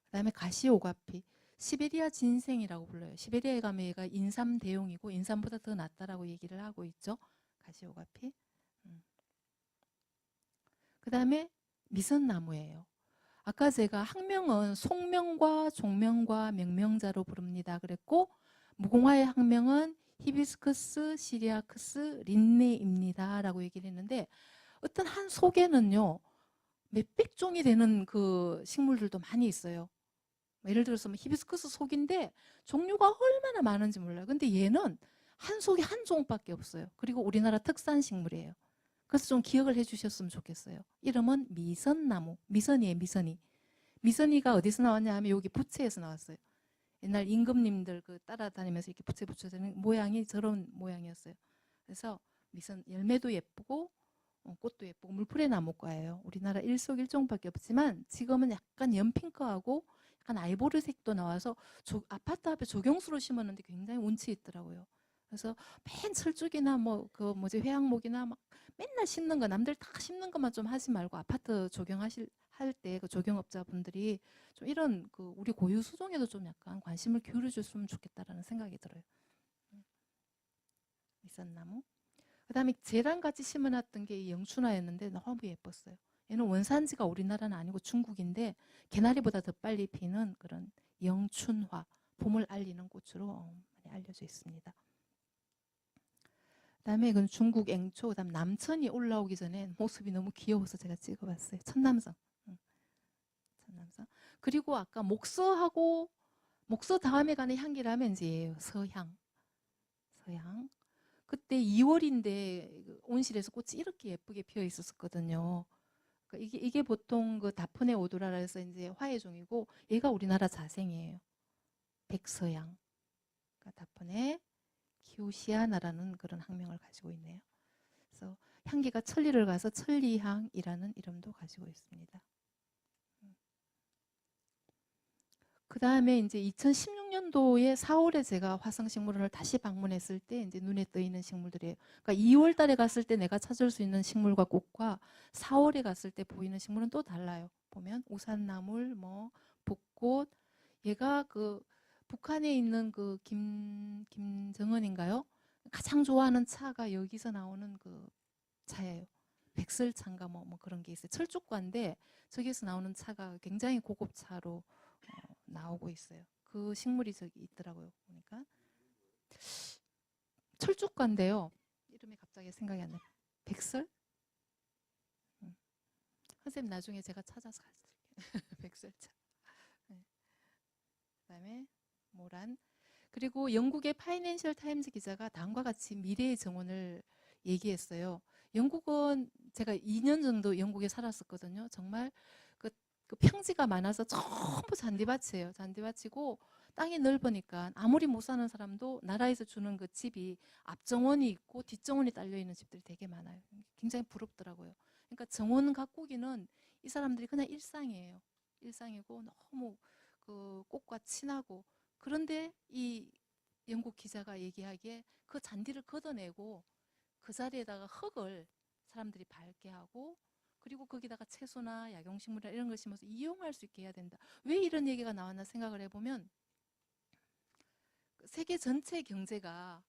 그 다음에 가시오가피. 시베리아 진생이라고 불러요. 시베리아에 가면 얘가 인삼 대용이고 인삼보다 더 낫다라고 얘기를 하고 있죠. 가시오가피. 그 다음에 미선나무예요. 아까 제가 학명은 속명과 종명과 명명자로 부릅니다 그랬고, 무공화의 학명은 히비스커스 시리아크스 린네입니다 라고 얘기를 했는데, 어떤 한 속에는요 몇백 종이 되는 그 식물들도 많이 있어요. 예를 들어서 히비스커스 속인데 종류가 얼마나 많은지 몰라요. 근데 얘는 한 속에 한 종밖에 없어요. 그리고 우리나라 특산 식물이에요. 그래서 좀 기억을 해주셨으면 좋겠어요. 이름은 미선나무. 미선이에요, 미선이. 미선이가 어디서 나왔냐 하면 여기 부채에서 나왔어요. 옛날 임금님들 그 따라다니면서 이렇게 부채 붙여주는 모양이 저런 모양이었어요. 그래서 미선 열매도 예쁘고 꽃도 예쁘고 물풀의 나무과예요. 우리나라 일석일종밖에 없지만 지금은 약간 연핑크하고 약간 아이보리색도 나와서 아파트 앞에 조경수로 심었는데 굉장히 운치 있더라고요. 그래서 맨 철쭉이나 뭐 그 뭐지 회양목이나 막 맨날 심는 거, 남들 다 심는 것만 좀 하지 말고 아파트 조경하실 할 때 그 조경업자분들이 좀 이런 그 우리 고유 수종에도 좀 약간 관심을 기울여 줬으면 좋겠다라는 생각이 들어요. 미선나무. 그 다음에 쟤랑 같이 심어놨던 게 이 영춘화였는데 너무 예뻤어요. 얘는 원산지가 우리나라는 아니고 중국인데 개나리보다 더 빨리 피는 그런 영춘화, 봄을 알리는 꽃으로 많이 알려져 있습니다. 그 다음에 이건 중국 앵초, 그 다음 남천이 올라오기 전에 모습이 너무 귀여워서 제가 찍어봤어요. 천남성. 천남성. 그리고 아까 목서하고 목서 다음에 가는 향기라면 이제 서향. 서향. 그때 2월인데 온실에서 꽃이 이렇게 예쁘게 피어 있었거든요. 그러니까 이게 보통 그 다프네 오도라라 해서 이제 화훼종이고, 얘가 우리나라 자생이에요. 백서향. 그러니까 다프네 키우시아나라는 그런 학명을 가지고 있네요. 그래서 향기가 천리를 가서 천리향이라는 이름도 가지고 있습니다. 그 다음에 이제 2016년도에 4월에 제가 화성식물원을 다시 방문했을 때 이제 눈에 떠있는 식물들이에요. 그러니까 2월 달에 갔을 때 내가 찾을 수 있는 식물과 꽃과 4월에 갔을 때 보이는 식물은 또 달라요. 보면 우산나물, 뭐 벚꽃, 얘가 그 북한에 있는 그 김정은인가요? 가장 좋아하는 차가 여기서 나오는 그 차예요. 백설차인가 뭐 그런 게 있어요. 철쭉과인데 저기서 나오는 차가 굉장히 고급차로 나오고 있어요. 그 식물이 저기 있더라고요. 보니까 철쭉과인데요. 이름이 갑자기 생각이 안 나요. 백설? 선생님 나중에 제가 찾아서 가르쳐드릴게요. 백설차. 네. 그다음에 모란. 그리고 영국의 파이낸셜 타임즈 기자가 다음과 같이 미래의 정원을 얘기했어요. 영국은 제가 2년 정도 영국에 살았었거든요. 정말 그 평지가 많아서 전부 잔디밭이에요. 잔디밭이고 땅이 넓으니까 아무리 못 사는 사람도 나라에서 주는 그 집이 앞정원이 있고 뒷정원이 딸려 있는 집들이 되게 많아요. 굉장히 부럽더라고요. 그러니까 정원 가꾸기는 이 사람들이 그냥 일상이에요. 일상이고 너무 그 꽃과 친하고, 그런데 이 영국 기자가 얘기하기에 그 잔디를 걷어내고 그 자리에다가 흙을 사람들이 밟게 하고, 그리고 거기다가 채소나 약용식물이나 이런 걸 심어서 이용할 수 있게 해야 된다. 왜 이런 얘기가 나왔나 생각을 해보면, 세계 전체 경제가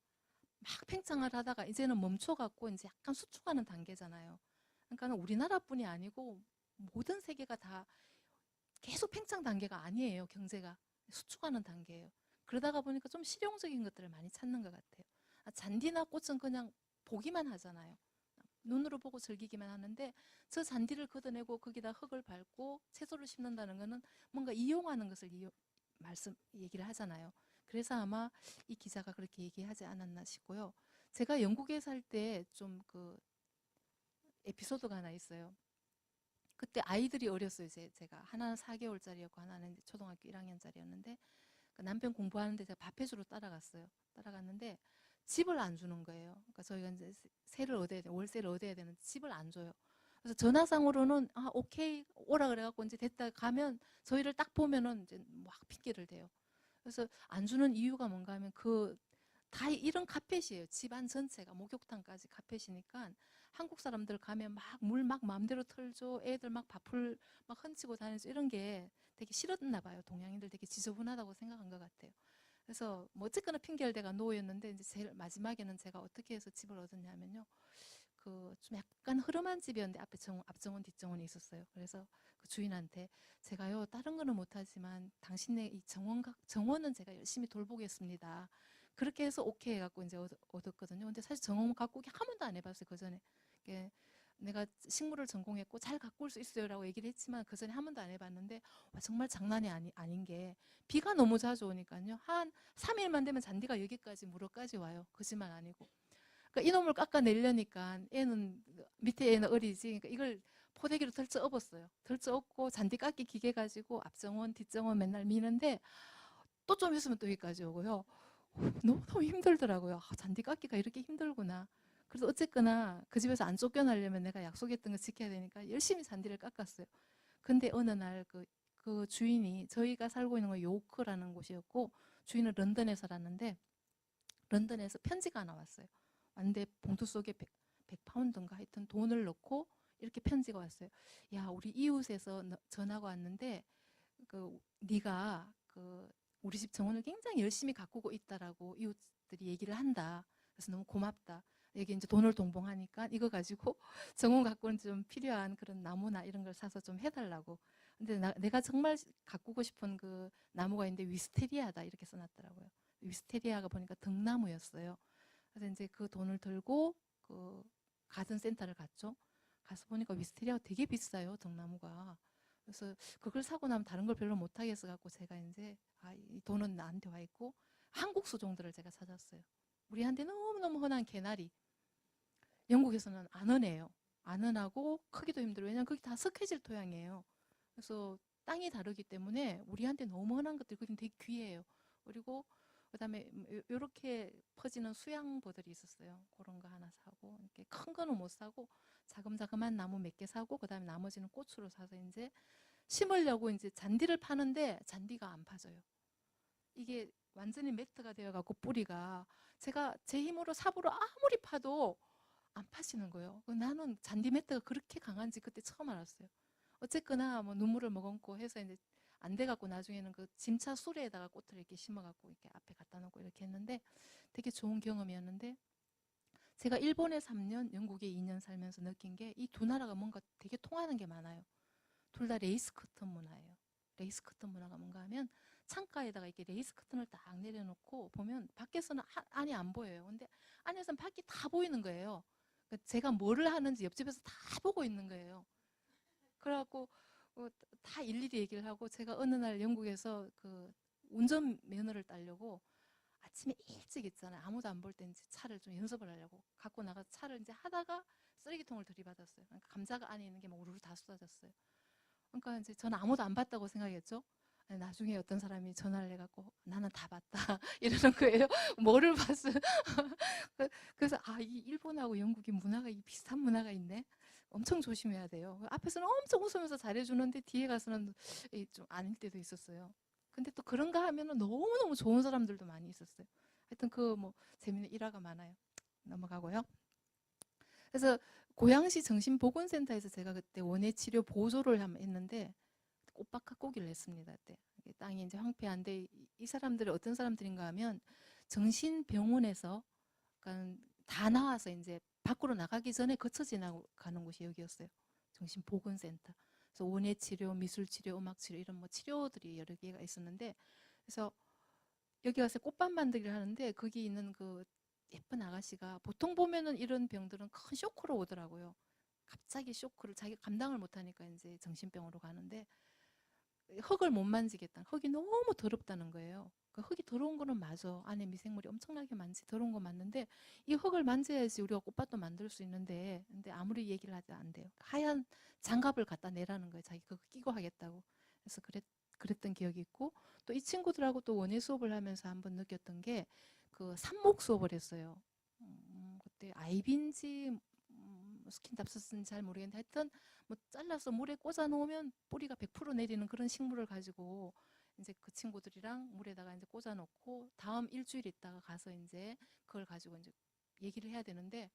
막 팽창을 하다가 이제는 멈춰갖고 이제 약간 수축하는 단계잖아요. 그러니까 우리나라뿐이 아니고 모든 세계가 다 계속 팽창 단계가 아니에요. 경제가 수축하는 단계예요. 그러다가 보니까 좀 실용적인 것들을 많이 찾는 것 같아요. 잔디나 꽃은 그냥 보기만 하잖아요. 눈으로 보고 즐기기만 하는데 저 잔디를 걷어내고 거기다 흙을 밟고 채소를 심는다는 거는 뭔가 이용하는 것을 말씀 얘기를 하잖아요. 그래서 아마 이 기자가 그렇게 얘기하지 않았나 싶고요. 제가 영국에 살 때 좀 그 에피소드가 하나 있어요. 그때 아이들이 어렸어요. 제가 하나는 4개월짜리였고 하나는 이제 초등학교 1학년짜리였는데 그 남편 공부하는데 제가 밥 해주러 따라갔어요. 따라갔는데 집을 안 주는 거예요. 그러니까 저희가 이제 세를 얻어야 돼, 월세를 얻어야 되는데 집을 안 줘요. 그래서 전화상으로는 아 오케이 오라 그래갖고 이제 됐다 가면 저희를 딱 보면은 이제 막 핑계를 대요. 그래서 안 주는 이유가 뭔가 하면 그 다 이런 카펫이에요. 집안 전체가 목욕탕까지 카펫이니까 한국 사람들 가면 막 물 막 마음대로 털죠. 애들 막 밥풀 막 훔치고 다니죠. 이런 게 되게 싫었나 봐요. 동양인들 되게 지저분하다고 생각한 것 같아요. 그래서 뭐 어쨌거나 핑계를 대가 노였는데 이제 제일 마지막에는 제가 어떻게 해서 집을 얻었냐면요. 그 좀 약간 흐름한 집이었는데 앞에 앞정원 뒷정원이 있었어요. 그래서 그 주인한테 제가요 다른 거는 못하지만 당신네 이 정원은 제가 열심히 돌보겠습니다. 그렇게 해서 오케이 해갖고 이제 얻었거든요. 근데 사실 정원 가꾸기 한 번도 안 해봤어요. 그 전에 내가 식물을 전공했고 잘 가꿀 수 있어요라고 얘기를 했지만 그 전에 한 번도 안 해봤는데 와, 정말 장난이 아닌 게 비가 너무 자주 오니까요. 한 3일만 되면 잔디가 여기까지 무릎까지 와요. 거짓말 아니고. 그러니까 이놈을 깎아내려니까 애는 밑에 애는 어리지. 그러니까 이걸 포대기로 덜쩍 업었어요. 덜쩍 업고 잔디 깎기 기계 가지고 앞정원 뒷정원 맨날 미는데 또 좀 있으면 또 여기까지 오고요. 너무 힘들더라고요. 아, 잔디 깎기가 이렇게 힘들구나. 그래서 어쨌거나 그 집에서 안 쫓겨나려면 내가 약속했던 거 지켜야 되니까 열심히 잔디를 깎았어요. 근데 어느 날 그 주인이 저희가 살고 있는 건 요크라는 곳이었고 주인은 런던에 살았는데 런던에서 편지가 하나 왔어요. 왔는데 봉투 속에 100파운드인가 하여튼 돈을 넣고 이렇게 편지가 왔어요. 야, 우리 이웃에서 전화가 왔는데 그 네가 그 우리 집 정원을 굉장히 열심히 가꾸고 있다라고 이웃들이 얘기를 한다. 그래서 너무 고맙다. 여기 이제 돈을 동봉하니까 이거 가지고 정원 가꾸는 좀 필요한 그런 나무나 이런 걸 사서 좀 해달라고. 근데 내가 정말 가꾸고 싶은 그 나무가 있는데 위스테리아다 이렇게 써놨더라고요. 위스테리아가 보니까 등나무였어요. 그래서 이제 그 돈을 들고 그 가든 센터를 갔죠. 가서 보니까 위스테리아가 되게 비싸요, 등나무가. 그래서 그걸 사고 나면 다른 걸 별로 못 하겠어 갖고 제가 이제 이 돈은 나한테 와 있고 한국 수종들을 제가 찾았어요. 우리한테 너무너무 흔한 개나리. 영국에서는 안 흔해요. 안 흔하고 크기도 힘들어요. 왜냐면 그게 다 석회질 토양이에요. 그래서 땅이 다르기 때문에 우리한테 너무 흔한 것들이 그게 되게 귀해요. 그리고 그다음에 이렇게 퍼지는 수양버들이 있었어요. 그런 거 하나 사고 이렇게 큰 거는 못 사고 자금자금한 나무 몇 개 사고 그다음에 나머지는 꽃으로 사서 이제 심으려고 이제 잔디를 파는데 잔디가 안 파져요. 이게 완전히 매트가 되어갖고 뿌리가 제가 제 힘으로 삽으로 아무리 파도 안 파시는 거예요. 나는 잔디 매트가 그렇게 강한지 그때 처음 알았어요. 어쨌거나 뭐 눈물을 머금고 해서 이제 안 돼갖고 나중에는 그 짐차 수레에다가 꽃을 이렇게 심어갖고 이렇게 앞에 갖다 놓고 이렇게 했는데 되게 좋은 경험이었는데 제가 일본에 3년, 영국에 2년 살면서 느낀 게 이 두 나라가 뭔가 되게 통하는 게 많아요. 둘 다 레이스 커튼 문화예요. 레이스 커튼 문화가 뭔가 하면 창가에다가 이렇게 레이스 커튼을 딱 내려놓고 보면 밖에서는 안이 안 보여요. 근데 안에서는 밖이 다 보이는 거예요. 그러니까 제가 뭐를 하는지 옆집에서 다 보고 있는 거예요. 그래갖고 다 일일이 얘기를 하고 제가 어느 날 영국에서 그 운전면허를 따려고 아침에 일찍 있잖아요. 아무도 안 볼 때 이제 차를 좀 연습을 하려고 갖고 나가서 차를 이제 하다가 쓰레기통을 들이받았어요. 그러니까 감자가 안에 있는 게 막 우르르 다 쏟아졌어요. 그러니까 이제 저는 아무도 안 봤다고 생각했죠. 나중에 어떤 사람이 전화를 해갖고 나는 다 봤다 이러는 거예요. 뭐를 봤어요? 그래서 이 일본하고 영국이 문화가 비슷한 문화가 있네. 엄청 조심해야 돼요. 앞에서는 엄청 웃으면서 잘해주는데 뒤에 가서는 좀 아닐 때도 있었어요. 근데 또 그런가 하면은 너무너무 좋은 사람들도 많이 있었어요. 하여튼 그 뭐 재밌는 일화가 많아요. 넘어가고요. 그래서 고양시 정신보건센터에서 제가 그때 원예 치료 보조를 했는데 꽃박학고기를 했습니다. 그때 땅이 이제 황폐한데 이 사람들이 어떤 사람들인가 하면 정신병원에서 그러니까 다 나와서 이제 밖으로 나가기 전에 거쳐 지나가는 곳이 여기였어요. 정신보건센터. 그래서 원예치료, 미술치료, 음악치료 이런 뭐 치료들이 여러 개가 있었는데 그래서 여기 가서 꽃밭 만들기를 하는데 거기 있는 그 예쁜 아가씨가 보통 보면은 이런 병들은 큰 쇼크로 오더라고요. 갑자기 쇼크를 자기가 감당을 못하니까 이제 정신병으로 가는데 흙을 못 만지겠다. 흙이 너무 더럽다는 거예요. 그 흙이 더러운 거는 맞아. 안에 미생물이 엄청나게 많지. 더러운 거 맞는데 이 흙을 만져야지 우리가 꽃밭도 만들 수 있는데 근데 아무리 얘기를 하지 안 돼요. 하얀 장갑을 갖다 내라는 거예요. 자기 그거 끼고 하겠다고. 그래서 그랬던 기억이 있고 또 이 친구들하고 또 원예 수업을 하면서 한번 느꼈던 게 그 삽목 수업을 했어요. 그때 아이비인지 스킨답스인지 잘 모르겠는데 하여튼 뭐 잘라서 물에 꽂아 놓으면 뿌리가 100% 내리는 그런 식물을 가지고 이제 그 친구들이랑 물에다가 이제 꽂아 놓고 다음 일주일 있다가 가서 이제 그걸 가지고 이제 얘기를 해야 되는데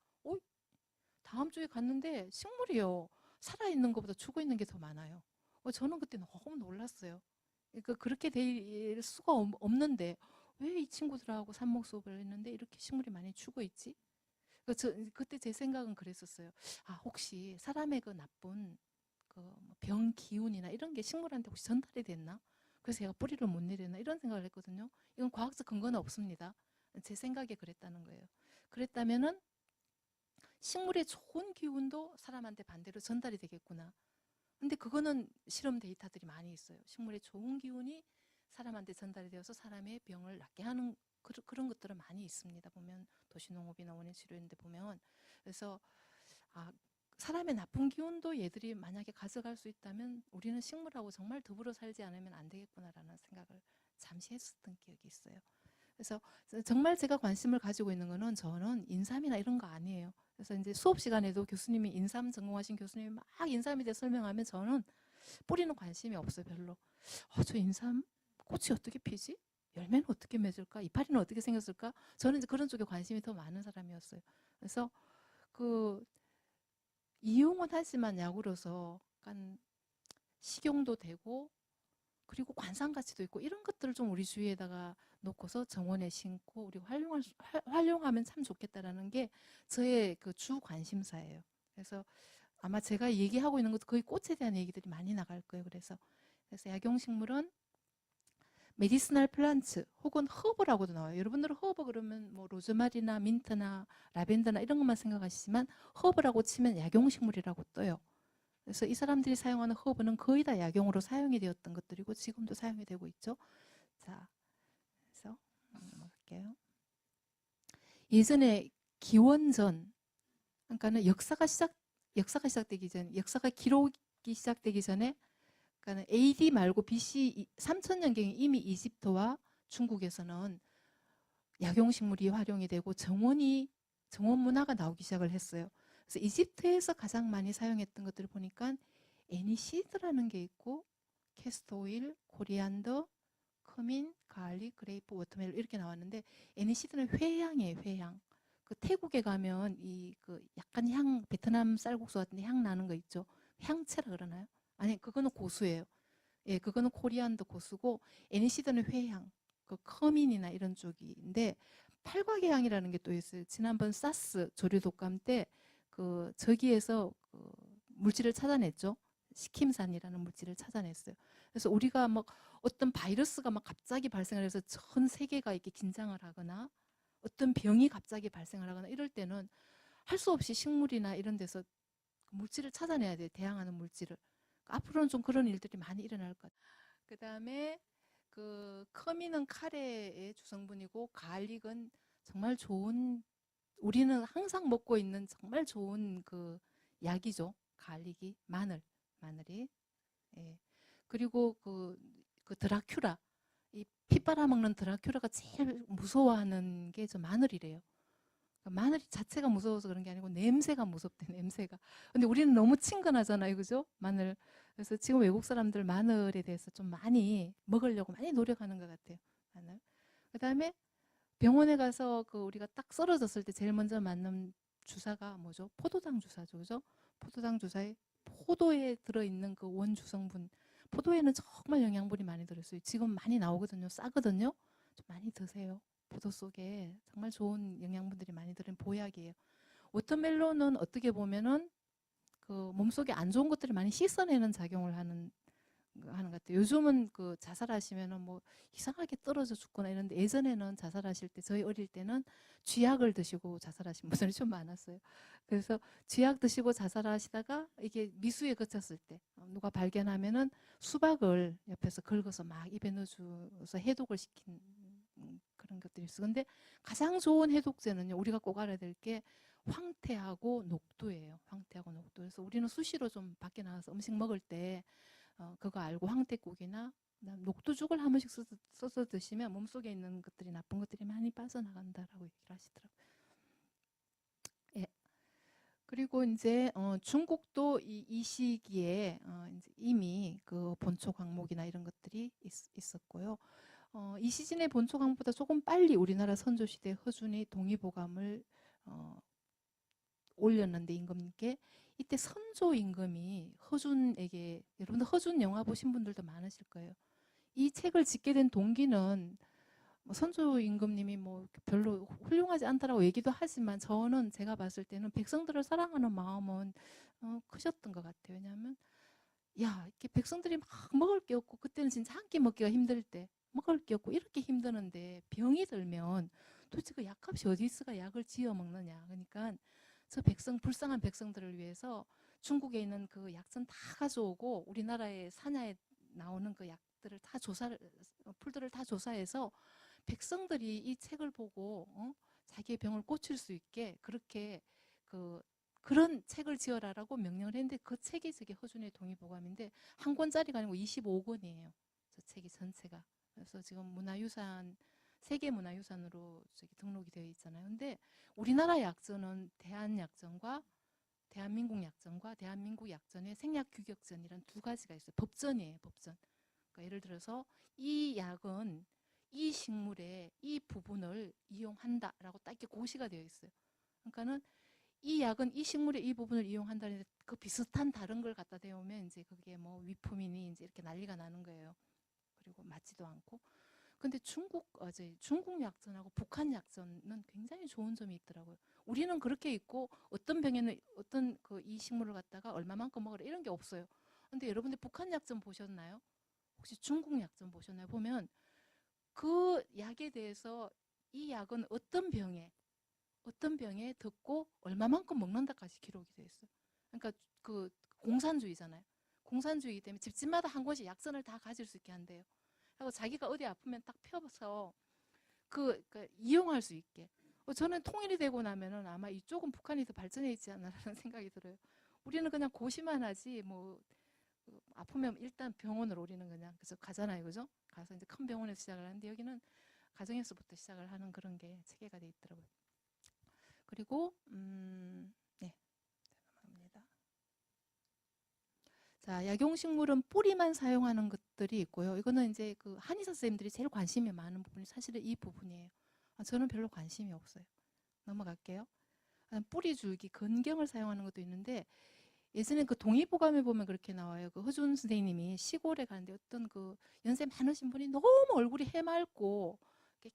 다음 주에 갔는데 식물이요. 살아있는 것보다 죽어있는 게 더 많아요. 저는 그때 너무 놀랐어요. 그렇게 될 수가 없는데 왜 이 친구들하고 삽목 수업을 했는데 이렇게 식물이 많이 죽어있지? 그때 제 생각은 그랬었어요. 아, 혹시 사람의 그 나쁜 그병 기운이나 이런 게 식물한테 혹시 전달이 됐나? 그래서 얘가 뿌리를 못 내렸나? 이런 생각을 했거든요. 이건 과학적 근거는 없습니다. 제 생각에 그랬다는 거예요. 그랬다면은 식물의 좋은 기운도 사람한테 반대로 전달이 되겠구나. 근데 그거는 실험 데이터들이 많이 있어요. 식물의 좋은 기운이 사람한테 전달이 되어서 사람의 병을 낫게 하는 그런 것들은 많이 있습니다. 보면 도시농업이나 원예치료인데 보면 그래서 사람의 나쁜 기운도 얘들이 만약에 가져갈 수 있다면 우리는 식물하고 정말 더불어 살지 않으면 안 되겠구나라는 생각을 잠시 했었던 기억이 있어요. 그래서 정말 제가 관심을 가지고 있는 거는 저는 인삼이나 이런 거 아니에요. 그래서 이제 수업 시간에도 교수님이 인삼 전공하신 교수님이 막 인삼에 대해 설명하면 저는 뿌리는 관심이 없어요, 별로. 저 인삼 꽃이 어떻게 피지? 열매는 어떻게 맺을까? 이파리는 어떻게 생겼을까? 저는 이제 그런 쪽에 관심이 더 많은 사람이었어요. 그래서 이용은 하지만 약으로서 약간 식용도 되고 그리고 관상 가치도 있고 이런 것들을 좀 우리 주위에다가 놓고서 정원에 심고 우리 활용하면 참 좋겠다라는 게 저의 그 주 관심사예요. 그래서 아마 제가 얘기하고 있는 것도 거의 꽃에 대한 얘기들이 많이 나갈 거예요. 그래서 약용식물은 메디스널 플란츠 혹은 허브라고도 나와요. 여러분들은 허브 그러면 뭐 로즈마리나 민트나 라벤더나 이런 것만 생각하시지만 허브라고 치면 약용식물이라고 떠요. 그래서 이 사람들이 사용하는 허브는 거의 다 약용으로 사용이 되었던 것들이고 지금도 사용이 되고 있죠. 자, 그래서 넘어갈게요. 예전에 기원전, 그러니까는 역사가 시작되기 전, 역사가 기록이 시작되기 전에, 그러니까 AD 말고 BC 3000년경에 이미 이집트와 중국에서는 약용식물이 활용이 되고 정원 문화가 나오기 시작을 했어요. 그래서 이집트에서 가장 많이 사용했던 것들을 보니까 애니시드라는 게 있고 캐스터 오일, 코리안더, 커민, 가을릭, 그레이프, 워터멜론 이렇게 나왔는데 애니시드는 회향이에요. 회향. 그 태국에 가면 약간 향 베트남 쌀국수 같은데 향 나는 거 있죠. 향채라 그러나요? 아니 그거는 고수예요. 예, 그거는 코리안더 고수고 애니시드는 회향. 그 커민이나 이런 쪽인데 팔각의 향이라는 게 또 있어요. 지난번 사스 조류 독감 때 저기에서 물질을 찾아냈죠. 시킴산이라는 물질을 찾아냈어요. 그래서 우리가 막 어떤 바이러스가 막 갑자기 발생을 해서 전 세계가 이렇게 긴장을 하거나 어떤 병이 갑자기 발생을 하거나 이럴 때는 할 수 없이 식물이나 이런 데서 물질을 찾아내야 돼요. 대항하는 물질을. 앞으로는 좀 그런 일들이 많이 일어날 것 같아요. 그 다음에 커민은 카레의 주성분이고 가을릭은 정말 좋은 우리는 항상 먹고 있는 정말 좋은 약이죠. 가을릭이 마늘이 예. 그리고 그 드라큘라 피 빨아먹는 드라큘라가 제일 무서워하는 게 저 마늘이래요. 마늘 자체가 무서워서 그런 게 아니고 냄새가 무섭대 냄새가. 근데 우리는 너무 친근하잖아요, 그죠? 마늘. 그래서 지금 외국 사람들 마늘에 대해서 좀 많이 먹으려고 많이 노력하는 것 같아요. 마늘. 그다음에 병원에 가서 우리가 딱 쓰러졌을 때 제일 먼저 맞는 주사가 뭐죠? 포도당 주사죠, 그죠? 포도당 주사에 포도에 들어있는 그 원주성분. 포도에는 정말 영양분이 많이 들어있어요. 지금 많이 나오거든요. 싸거든요. 좀 많이 드세요. 포도 속에 정말 좋은 영양분들이 많이 들은 보약이에요. 워터멜론은 어떻게 보면은 몸속에 안 좋은 것들을 많이 씻어내는 작용을 하는 것 같아요. 요즘은 자살하시면은 뭐 이상하게 떨어져 죽거나 이런데 예전에는 자살하실 때 저희 어릴 때는 쥐약을 드시고 자살하신 분들이 좀 많았어요. 그래서 쥐약 드시고 자살하시다가 이게 미수에 그쳤을 때 누가 발견하면은 수박을 옆에서 긁어서 막 입에 넣어줘서 해독을 시킨 그런 것들이 있어. 근데 가장 좋은 해독제는요, 우리가 꼭 알아야 될 게 황태하고 녹두예요. 황태하고 녹두. 그래서 우리는 수시로 좀 밖에 나가서 음식 먹을 때 그거 알고 황태국이나 녹두죽을 한 번씩 써서 드시면 몸속에 있는 것들이 나쁜 것들이 많이 빠져나간다라고 얘기를 하시더라고요. 예. 그리고 이제 중국도 이 시기에 이제 이미 그 본초 광목이나 이런 것들이 있었고요. 이 시즌의 본초 광목보다 조금 빨리 우리나라 선조 시대 허준이 동의보감을 올렸는데 임금님께 이때 선조 임금이 허준에게, 여러분들 허준 영화 보신 분들도 많으실 거예요. 이 책을 짓게 된 동기는 뭐 선조 임금님이 뭐 별로 훌륭하지 않다라고 얘기도 하지만 저는 제가 봤을 때는 백성들을 사랑하는 마음은 크셨던 것 같아요. 왜냐하면 야, 이렇게 백성들이 막 먹을 게 없고 그때는 진짜 한 끼 먹기가 힘들 때 먹을 게 없고 이렇게 힘드는데 병이 들면 도대체 그 약값이 어디 있어가 약을 지어 먹느냐. 그러니까 저 백성, 불쌍한 백성들을 위해서 중국에 있는 그 약선 다 가져오고 우리나라의 산야에 나오는 그 약들을 다 풀들을 다 조사해서 백성들이 이 책을 보고 자기의 병을 고칠 수 있게 그렇게 그런 책을 지어라라고 명령을 했는데 그 책이 저게 허준의 동의보감인데 한 권짜리가 아니고 25권이에요. 저 책이 전체가. 그래서 지금 문화유산, 세계문화유산으로 저기 등록이 되어 있잖아요. 근데 우리나라 약전은 대한약전과 대한민국 약전과 대한민국 약전의 생약규격전이란 두 가지가 있어요. 법전이에요, 법전. 그러니까 예를 들어서 이 약은 이 식물의 이 부분을 이용한다라고 딱 이렇게 고시가 되어 있어요. 그러니까는 이 약은 이 식물의 이 부분을 이용한다는데 그 비슷한 다른 걸 갖다 대오면 이제 그게 뭐 위품이니 이제 이렇게 난리가 나는 거예요. 그리고 맞지도 않고. 근데 중국 약전하고 북한 약전은 굉장히 좋은 점이 있더라고요. 우리는 그렇게 있고 어떤 병에는 어떤 그 이 식물을 갖다가 얼마만큼 먹으라 이런 게 없어요. 근데 여러분들 북한 약전 보셨나요? 혹시 중국 약전 보셨나요? 보면 그 약에 대해서 이 약은 어떤 병에 듣고 얼마만큼 먹는다까지 기록이 돼 있어요. 그러니까 그 공산주의잖아요. 공산주의 때문에 집집마다 한 권씩 약선을 다 가질 수 있게 한대요. 하고 자기가 어디 아프면 딱 펴서 그러니까 이용할 수 있게. 저는 통일이 되고 나면은 아마 이쪽은 북한이 더 발전해 있지 않나라는 생각이 들어요. 우리는 그냥 고시만 하지 뭐 아프면 일단 병원으로 우리는 그냥 그래서 가잖아요, 그죠? 가서 이제 큰 병원에서 시작을 하는데 여기는 가정에서부터 시작을 하는 그런 게 체계가 돼 있더라고요. 그리고 네, 죄송합니다. 자, 약용식물은 뿌리만 사용하는 것들이 있고요. 이거는 이제 그 한의사 선생님들이 제일 관심이 많은 부분이 사실은 이 부분이에요. 저는 별로 관심이 없어요. 넘어갈게요. 뿌리 줄기, 건경을 사용하는 것도 있는데 예전에 그 동의보감에 보면 그렇게 나와요. 그 허준 선생님이 시골에 가는데 어떤 그 연세 많으신 분이 너무 얼굴이 해맑고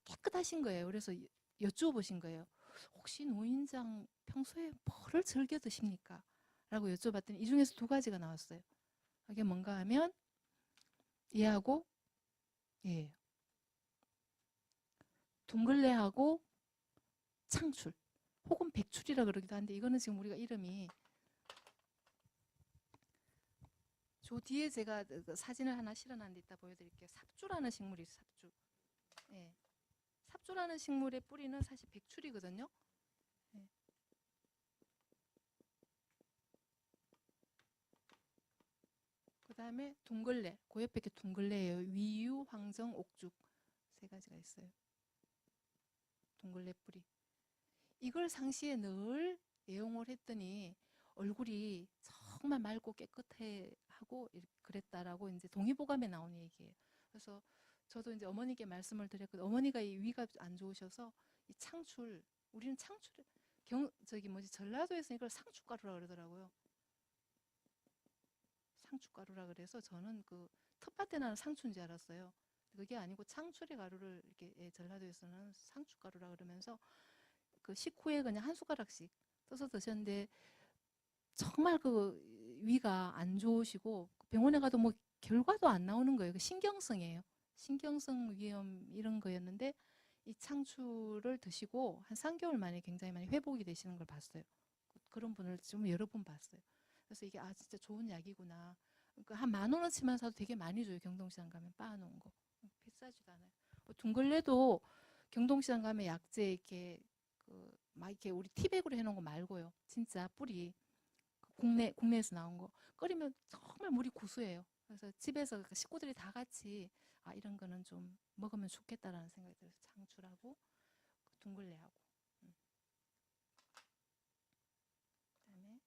깨끗하신 거예요. 그래서 여쭈어보신 거예요. 혹시 노인장 평소에 뭐를 즐겨 드십니까? 라고 여쭤봤더니 이 중에서 두 가지가 나왔어요. 이게 뭔가 하면 얘하고 예, 둥글레하고 창출 혹은 백출이라 그러기도 한데 이거는 지금 우리가 이름이 저 뒤에 제가 그 사진을 하나 실어놨는 데 이따 보여드릴게요. 삽주라는 식물이 있어요. 삽주. 예. 삽주라는 식물의 뿌리는 사실 백출이거든요. 예. 그 다음에 둥글레. 그 옆에 게 둥글레예요. 위유, 황정, 옥죽 세 가지가 있어요. 둥글레 뿌리. 이걸 상시에 늘 애용을 했더니 얼굴이 정말 맑고 깨끗해 하고 그랬다라고 이제 동의보감에 나오는 얘기예요. 그래서 저도 이제 어머니께 말씀을 드렸거든요. 어머니가 이 위가 안 좋으셔서 이 창출, 우리는 창출 저기 뭐지 전라도에서 이걸 상추가루라 그러더라고요. 상추가루라 그래서 저는 그 텃밭에 나는 상추인 줄 알았어요. 그게 아니고 창출의 가루를 이렇게 전라도에서는 상추가루라 그러면서 그 식후에 그냥 한 숟가락씩 떠서 드셨는데 정말 그 위가 안 좋으시고 병원에 가도 뭐 결과도 안 나오는 거예요. 그 신경성이에요. 신경성 위염 이런 거였는데 이 창추를 드시고 한 3개월 만에 굉장히 많이 회복이 되시는 걸 봤어요. 그런 분을 좀 여러 번 봤어요. 그래서 이게 진짜 좋은 약이구나. 그러니까 한 10,000원어치만 사도 되게 많이 줘요. 경동시장 가면 빻아놓은 거. 비싸지도 않아요. 둥글레도 경동시장 가면 약재 이렇게 막 이렇게 우리 티백으로 해놓은 거 말고요. 진짜 뿌리 국내에서 나온 거 끓이면 정말 물이 고소해요. 그래서 집에서 식구들이 다 같이 이런 거는 좀 먹으면 좋겠다라는 생각이 들어서 창출하고 둥글레하고. 그다음에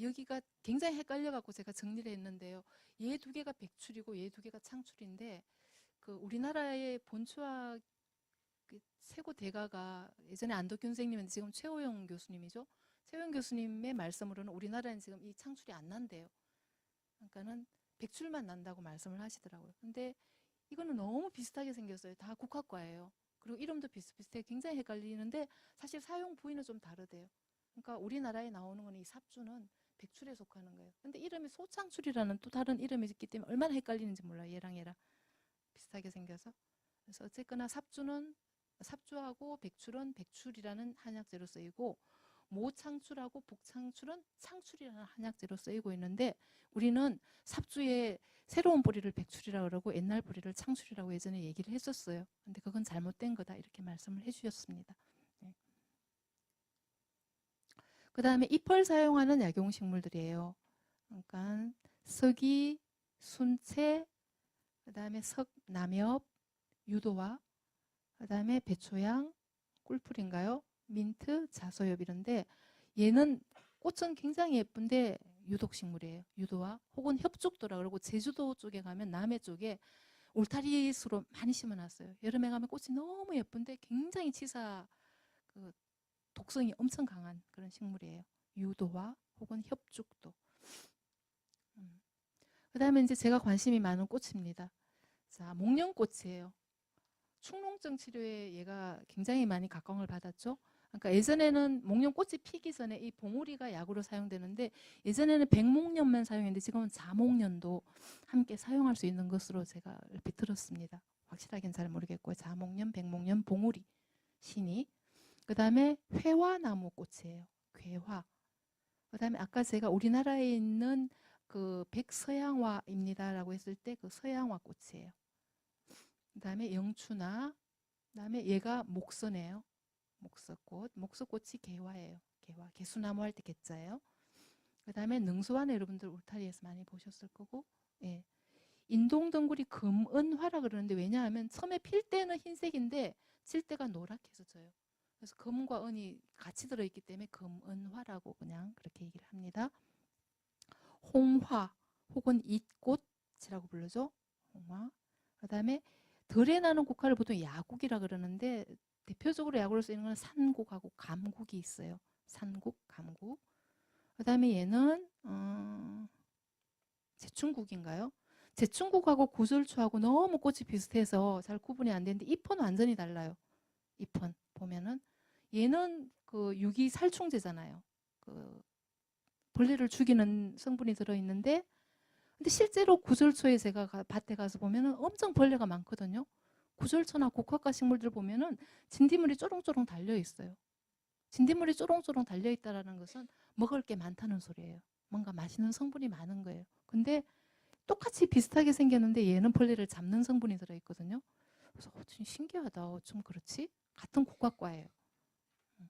여기가 굉장히 헷갈려갖고 제가 정리를 했는데요. 얘 두 개가 백출이고 얘 두 개가 창출인데 그 우리나라의 본초학 그 최고 대가가 예전에 안덕균 선생님은 지금 최호영 교수님이죠. 최호영 교수님의 말씀으로는 우리나라는 지금 이 창출이 안 난대요. 그러니까는 백출만 난다고 말씀을 하시더라고요. 근데 이거는 너무 비슷하게 생겼어요. 다 국화과예요. 그리고 이름도 비슷비슷해 굉장히 헷갈리는데 사실 사용 부위는 좀 다르대요. 그러니까 우리나라에 나오는 거는 이 삽주는 백출에 속하는 거예요. 근데 이름이 소창출이라는 또 다른 이름이 있기 때문에 얼마나 헷갈리는지 몰라요. 얘랑 얘랑 비슷하게 생겨서. 그래서 어쨌거나 삽주하고 백출은 백출이라는 한약재로 쓰이고 모창출하고 복창출은 창출이라는 한약재로 쓰이고 있는데 우리는 삽주의 새로운 뿌리를 백출이라고 그러고 옛날 뿌리를 창출이라고 예전에 얘기를 했었어요. 근데 그건 잘못된 거다 이렇게 말씀을 해주셨습니다. 네. 그 다음에 잎을 사용하는 약용식물들이에요. 그러니까 석이, 순채, 그 다음에 석남엽, 유도화, 그 다음에 배초향, 꿀풀인가요? 민트, 자소엽 이런데 얘는 꽃은 굉장히 예쁜데 유독식물이에요. 유도화 혹은 협죽도라 그러고 제주도 쪽에 가면 남해 쪽에 울타리수로 많이 심어놨어요. 여름에 가면 꽃이 너무 예쁜데 굉장히 치사 그 독성이 엄청 강한 그런 식물이에요. 유도화 혹은 협죽도. 그 다음에 이제 제가 관심이 많은 꽃입니다. 자, 목련꽃이에요. 축농증 치료에 얘가 굉장히 많이 각광을 받았죠. 그러니까 예전에는 목련꽃이 피기 전에 이 봉우리가 약으로 사용되는데 예전에는 백목련만 사용했는데 지금은 자목련도 함께 사용할 수 있는 것으로 제가 얼핏 들었습니다. 확실하게는 잘 모르겠고요. 자목련, 백목련, 봉우리, 신이. 그 다음에 회화나무 꽃이에요. 괴화. 그 다음에 아까 제가 우리나라에 있는 그 백서양화입니다라고 했을 때 그 서양화 꽃이에요. 그 다음에 영추나, 그 다음에 얘가 목서네요. 목서꽃. 목서꽃이 개화예요. 개화. 개수나무 할 때 개자예요. 그 다음에 능소화는 여러분들 울타리에서 많이 보셨을 거고, 예. 인동덩굴이 금은화라 그러는데 왜냐하면 처음에 필 때는 흰색인데 칠 때가 노랗게 져요. 그래서 금과 은이 같이 들어있기 때문에 금은화라고 그냥 그렇게 얘기를 합니다. 홍화 혹은 잇꽃이라고 부르죠. 홍화. 그 다음에 덜에 나는 국화를 보통 야국이라 그러는데 대표적으로 약으로 쓰이는 건 산국하고 감국이 있어요. 산국, 감국. 그 다음에 얘는 제춘국인가요? 제춘국하고 구절초하고 너무 꽃이 비슷해서 잘 구분이 안 되는데 잎은 완전히 달라요. 잎은 보면은 얘는 그 유기살충제잖아요. 그 벌레를 죽이는 성분이 들어있는데 근데 실제로 구절초에 제가 밭에 가서 보면은 엄청 벌레가 많거든요. 구절초나 국화과 식물들 보면은 진딧물이 쪼롱쪼롱 달려 있어요. 진딧물이 쪼롱쪼롱 달려 있다라는 것은 먹을 게 많다는 소리예요. 뭔가 맛있는 성분이 많은 거예요. 근데 똑같이 비슷하게 생겼는데 얘는 벌레를 잡는 성분이 들어있거든요. 그래서 좀 신기하다. 좀 그렇지? 같은 국화과예요.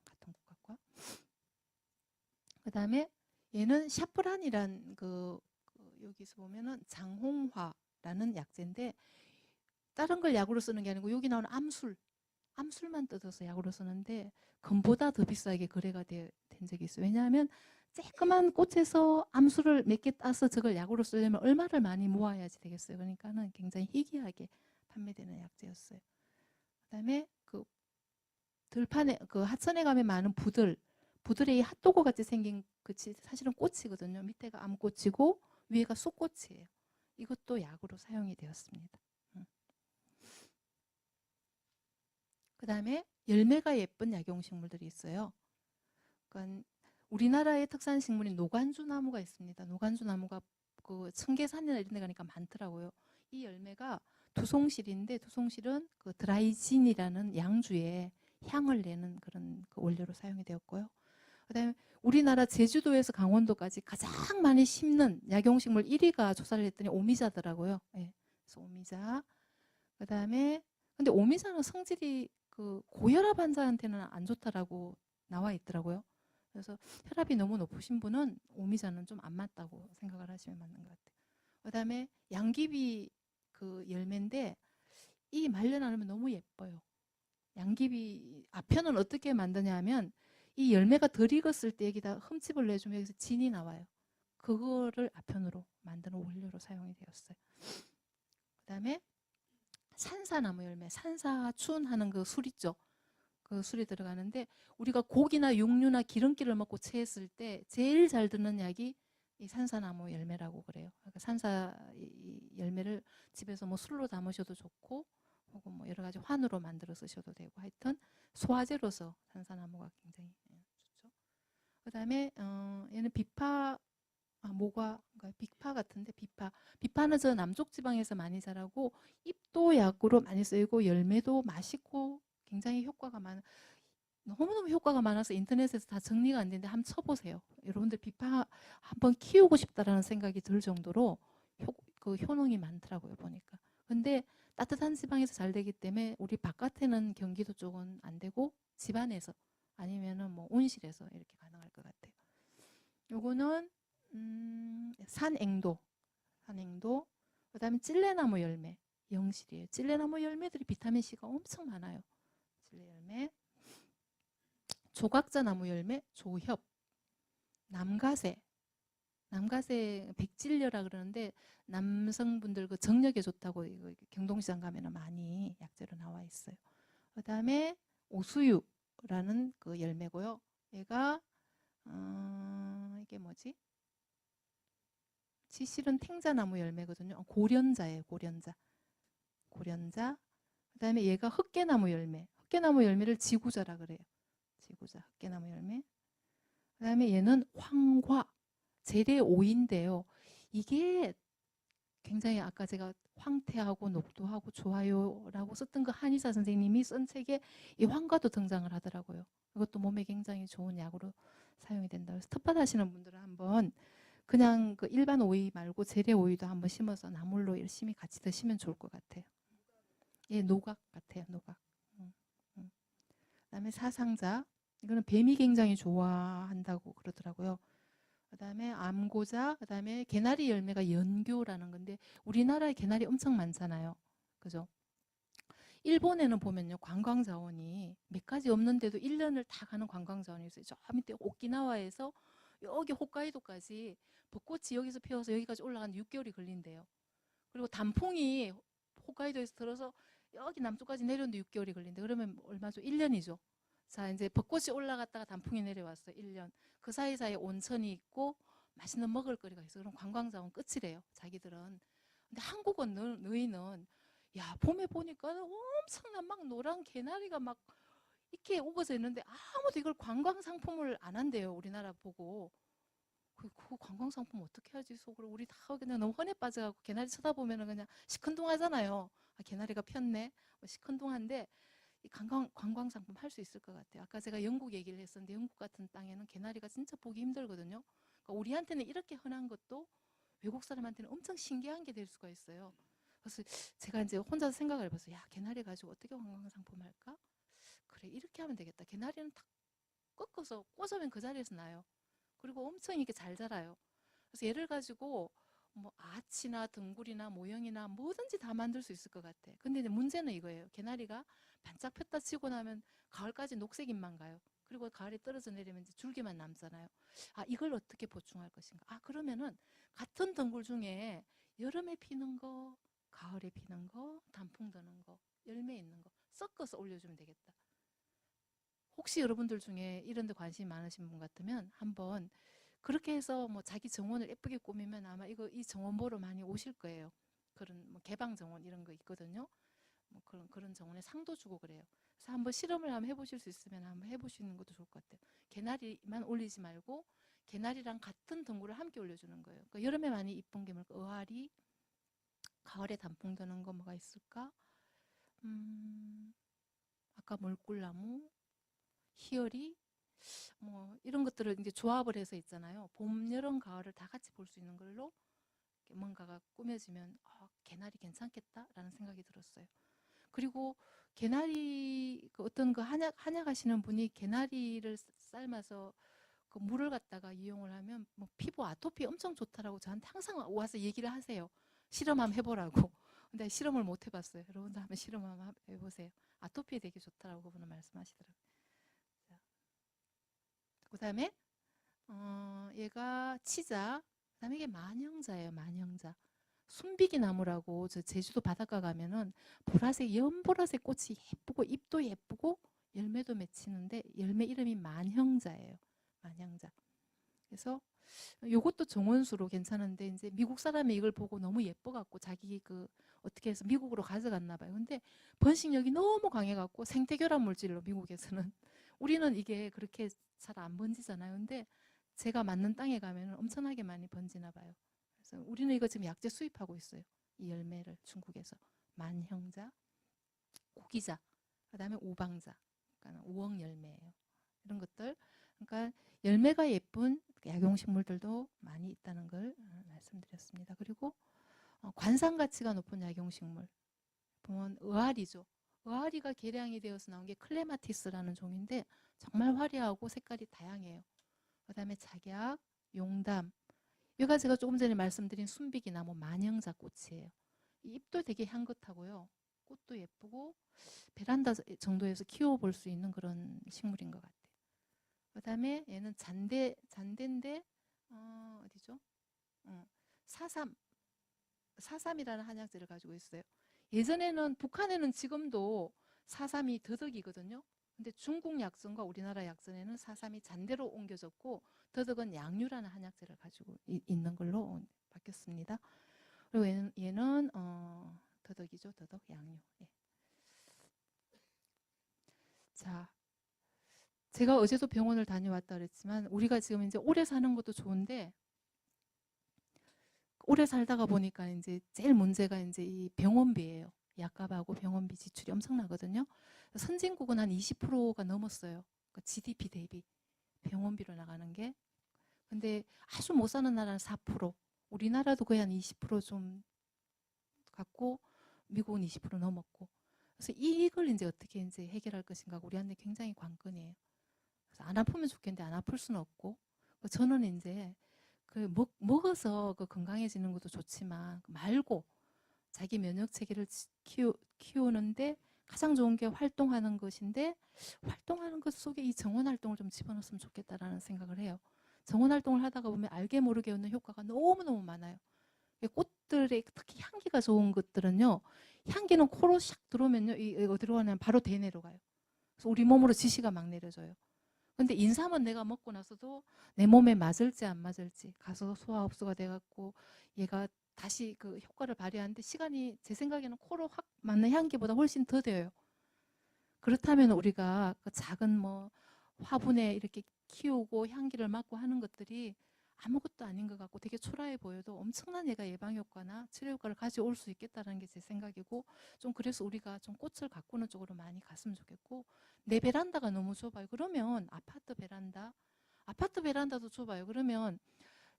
같은 국화과. 그 다음에 얘는 샤프란이란 여기서 보면은 장홍화라는 약재인데 다른 걸 약으로 쓰는 게 아니고 여기 나오는 암술만 뜯어서 약으로 쓰는데 금보다 더 비싸게 거래가 된 적이 있어요. 왜냐하면 쬐끄만 꽃에서 암술을 몇 개 따서 저걸 약으로 쓰려면 얼마를 많이 모아야지 되겠어요. 그러니까는 굉장히 희귀하게 판매되는 약재였어요. 그다음에 그 들판에 그 하천에 가면 많은 부들의 이 핫도그 같이 생긴 그치 사실은 꽃이거든요. 밑에가 암꽃이고 위에가 쑥꽃이에요. 이것도 약으로 사용이 되었습니다. 그 다음에 열매가 예쁜 약용식물들이 있어요. 그러니까 우리나라의 특산 식물인 노간주나무가 있습니다. 노간주나무가 그 청계산이나 이런 데 가니까 많더라고요. 이 열매가 두송실인데 두송실은 그 드라이진이라는 양주에 향을 내는 그런 그 원료로 사용이 되었고요. 그다음에 우리나라 제주도에서 강원도까지 가장 많이 심는 약용식물 1위가 조사를 했더니 오미자더라고요. 예. 그래서 오미자. 그다음에 근데 오미자는 성질이 그 고혈압 환자한테는 안 좋다라고 나와 있더라고요. 그래서 혈압이 너무 높으신 분은 오미자는 좀 안 맞다고 생각을 하시면 맞는 것 같아요. 그다음에 양귀비 그 열매인데 이 말려 나르면 너무 예뻐요. 양귀비 아편은 어떻게 만드냐 하면 이 열매가 덜 익었을 때 여기다 흠집을 내주면 여기서 진이 나와요. 그거를 아편으로 만드는 원료로 사용이 되었어요. 그다음에 산사나무 열매, 산사춘 하는 그 술 있죠. 그 술이 들어가는데 우리가 고기나 육류나 기름기를 먹고 체했을 때 제일 잘 드는 약이 이 산사나무 열매라고 그래요. 그러니까 산사 열매를 집에서 뭐 술로 담으셔도 좋고 혹은 뭐 여러 가지 환으로 만들어 쓰셔도 되고 하여튼 소화제로서 산사나무가 굉장히 좋죠. 그다음에 얘는 비파 모과 그러니까 비파 같은데 비파는 저 남쪽 지방에서 많이 자라고 잎도 약으로 많이 쓰이고 열매도 맛있고 굉장히 효과가 많은 너무너무 효과가 많아서 인터넷에서 다 정리가 안 되는데 한번 쳐보세요. 여러분들 비파 한번 키우고 싶다라는 생각이 들 정도로 그 효능이 많더라고요 보니까. 근데 따뜻한 지방에서 잘 되기 때문에 우리 바깥에는 경기도 쪽은 안 되고 집안에서 아니면은 뭐 온실에서 이렇게 가능할 것 같아요. 요거는 산앵도, 산앵도. 그다음에 찔레나무 열매, 영실이에요. 찔레나무 열매들이 비타민 C가 엄청 많아요. 찔레 열매. 조각자 나무 열매, 조협, 남가세, 남가세 백질려라 그러는데 남성분들 그 정력에 좋다고 이거 경동시장 가면은 많이 약재로 나와 있어요. 그다음에 오수유라는 그 열매고요. 얘가 이게 뭐지? 지실은 탱자나무 열매거든요. 고련자예요, 고련자. 고련자. 그다음에 얘가 흑개나무 열매. 흑개나무 열매를 지구자라 그래요. 지구자, 흑개나무 열매. 그다음에 얘는 황과 재래오인데요. 이게 굉장히 아까 제가 황태하고 녹두하고 좋아요라고 썼던 그 한의사 선생님이 쓴 책에 이 황과도 등장을 하더라고요. 이것도 몸에 굉장히 좋은 약으로 사용이 된다. 그래서 텃밭 하시는 분들은 한번 그냥 그 일반 오이 말고 재래오이도 한번 심어서 나물로 열심히 같이 드시면 좋을 것 같아요. 예, 노각 같아요, 노각. 그다음에 사상자. 이거는 뱀이 굉장히 좋아한다고 그러더라고요. 그다음에 암고자, 그다음에 개나리 열매가 연교라는 건데 우리나라에 개나리 엄청 많잖아요. 그죠? 일본에는 보면요. 관광 자원이 몇 가지 없는데도 1년을 다 가는 관광 자원이 있어요. 저 밑에 오키나와에서 여기 홋카이도까지 벚꽃이 여기서 피어서 여기까지 올라가는데 6개월이 걸린대요. 그리고 단풍이 홋카이도에서 들어서 여기 남쪽까지 내려오는데 6개월이 걸린대. 그러면 얼마죠? 1년이죠. 자, 이제 벚꽃이 올라갔다가 단풍이 내려왔어. 1년. 그 사이사이에 온천이 있고 맛있는 먹을거리가 있어. 그럼 관광자원 끝이래요. 자기들은. 근데 한국은 너희는 야, 봄에 보니까 엄청난 막 노란 개나리가 막 이렇게 우거져 있는데 아무도 이걸 관광 상품을 안 한대요. 우리나라 보고. 그 관광 상품 어떻게 하지 속으로 우리 다 그냥 너무 헌에 빠져갖고 개나리 쳐다보면은 그냥 시큰둥하잖아요. 아, 개나리가 폈네. 뭐 시큰둥한데 이 관광 상품 할 수 있을 것 같아요. 아까 제가 영국 얘기를 했었는데 영국 같은 땅에는 개나리가 진짜 보기 힘들거든요. 그러니까 우리한테는 이렇게 흔한 것도 외국 사람한테는 엄청 신기한 게 될 수가 있어요. 그래서 제가 이제 혼자 생각을 해봤어요. 야, 개나리 가지고 어떻게 관광 상품 할까? 그래, 이렇게 하면 되겠다. 개나리는 탁 꺾어서 꽂으면 그 자리에서 나요. 그리고 엄청 이렇게 잘 자라요. 그래서 얘를 가지고 뭐 아치나 등굴이나 모형이나 뭐든지 다 만들 수 있을 것 같아. 근데 이제 문제는 이거예요. 개나리가 반짝 폈다 치고 나면 가을까지 녹색잎만 가요. 그리고 가을에 떨어져 내리면 이제 줄기만 남잖아요. 아, 이걸 어떻게 보충할 것인가? 아, 그러면은 같은 등굴 중에 여름에 피는 거, 가을에 피는 거, 단풍 드는 거, 열매 있는 거 섞어서 올려주면 되겠다. 혹시 여러분들 중에 이런 데 관심이 많으신 분 같으면 한번 그렇게 해서 뭐 자기 정원을 예쁘게 꾸미면 아마 이 정원 보러 많이 오실 거예요. 그런 뭐 개방 정원 이런 거 있거든요. 뭐 그런 정원에 상도 주고 그래요. 그래서 한번 실험을 한번 해보실 수 있으면 한번 해보시는 것도 좋을 것 같아요. 개나리만 올리지 말고 개나리랑 같은 동굴을 함께 올려주는 거예요. 그러니까 여름에 많이 이쁜 게 뭘까? 의아리, 가을에 단풍 드는 거 뭐가 있을까? 음, 아까 멀꿀나무, 희열이 뭐 이런 것들을 이제 조합을 해서 있잖아요. 봄, 여름, 가을을 다 같이 볼 수 있는 걸로 뭔가가 꾸며지면 개나리 괜찮겠다라는 생각이 들었어요. 그리고 개나리 어떤 그 한약 하시는 분이 개나리를 삶아서 그 물을 갖다가 이용을 하면 뭐 피부 아토피 엄청 좋다라고 저한테 항상 와서 얘기를 하세요. 실험 한번 해보라고. 근데 실험을 못 해봤어요. 여러분도 한번 실험 한번 해보세요. 아토피에 되게 좋다라고 그분은 말씀하시더라고요. 그 다음에 얘가 치자. 그 다음에 이게 만형자예요. 만형자. 순비기 나무라고 저 제주도 바닷가 가면은 보라색 연보라색 꽃이 예쁘고 잎도 예쁘고 열매도 맺히는데 열매 이름이 만형자예요. 만형자. 그래서 요것도 정원수로 괜찮은데 이제 미국 사람이 이걸 보고 너무 예뻐갖고 자기 그 어떻게 해서 미국으로 가져갔나 봐요. 근데 번식력이 너무 강해갖고 생태결합 물질로 미국에서는 우리는 이게 그렇게 잘 안 번지잖아요. 근데 제가 맞는 땅에 가면 엄청나게 많이 번지나 봐요. 그래서 우리는 이거 지금 약재 수입하고 있어요. 이 열매를 중국에서. 만형자, 고기자, 그 다음에 오방자, 그러니까 우엉 열매예요. 이런 것들. 그러니까 열매가 예쁜 약용식물들도 많이 있다는 걸 말씀드렸습니다. 그리고 관상 가치가 높은 약용식물 보면 의아리죠. 의아리가 개량이 되어서 나온 게 클레마티스라는 종인데 정말 화려하고 색깔이 다양해요. 그 다음에 작약, 용담, 얘가 제가 조금 전에 말씀드린 순비기 나무 만형자 꽃이에요. 이 잎도 되게 향긋하고요. 꽃도 예쁘고 베란다 정도에서 키워볼 수 있는 그런 식물인 것 같아요. 그 다음에 얘는 잔대인데 어디죠? 사삼, 사삼이라는 한약재를 가지고 있어요. 예전에는 북한에는 지금도 사삼이 더덕이거든요. 근데 중국 약전과 우리나라 약전에는 사삼이 잔대로 옮겨졌고 더덕은 양류라는 한약재를 가지고 있는 걸로 바뀌었습니다. 그리고 얘는 더덕이죠. 더덕, 양류. 예. 자, 제가 어제도 병원을 다녀왔다 그랬지만 우리가 지금 이제 오래 사는 것도 좋은데 오래 살다가 보니까 이제 제일 문제가 이제 이 병원비예요. 약값하고 병원비 지출이 엄청나거든요. 선진국은 한 20%가 넘었어요. 그러니까 GDP 대비 병원비로 나가는 게. 근데 아주 못 사는 나라는 4%. 우리나라도 거의 한 20%좀 갖고 미국은 20% 넘었고. 그래서 이걸 이제 어떻게 이제 해결할 것인가 우리한테 굉장히 관건이에요. 그래서 안 아프면 좋겠는데 안 아플 수는 없고. 저는 이제 그 먹어서 그 건강해지는 것도 좋지만 말고 자기 면역 체계를 키우는데 가장 좋은 게 활동하는 것인데 활동하는 것 속에 이 정원 활동을 좀 집어넣었으면 좋겠다라는 생각을 해요. 정원 활동을 하다가 보면 알게 모르게 얻는 효과가 너무너무 많아요. 꽃들의 특히 향기가 좋은 것들은요. 향기는 코로 샥 들어오면요. 이거 들어가면 바로 대 내려가요. 그래서 우리 몸으로 지시가 막 내려져요. 근데 인삼은 내가 먹고 나서도 내 몸에 맞을지 안 맞을지 가서 소화 흡수가 돼갖고 얘가 다시 그 효과를 발휘하는데 시간이 제 생각에는 코로 확 맞는 향기보다 훨씬 더 돼요. 그렇다면 우리가 그 작은 뭐 화분에 이렇게 키우고 향기를 맡고 하는 것들이 아무것도 아닌 것 같고 되게 초라해 보여도 엄청난 얘가 예방 효과나 치료 효과를 가져올 수 있겠다는 게 제 생각이고 좀 그래서 우리가 좀 꽃을 가꾸는 쪽으로 많이 갔으면 좋겠고 내 베란다가 너무 좁아요. 그러면 아파트 베란다도 좁아요. 그러면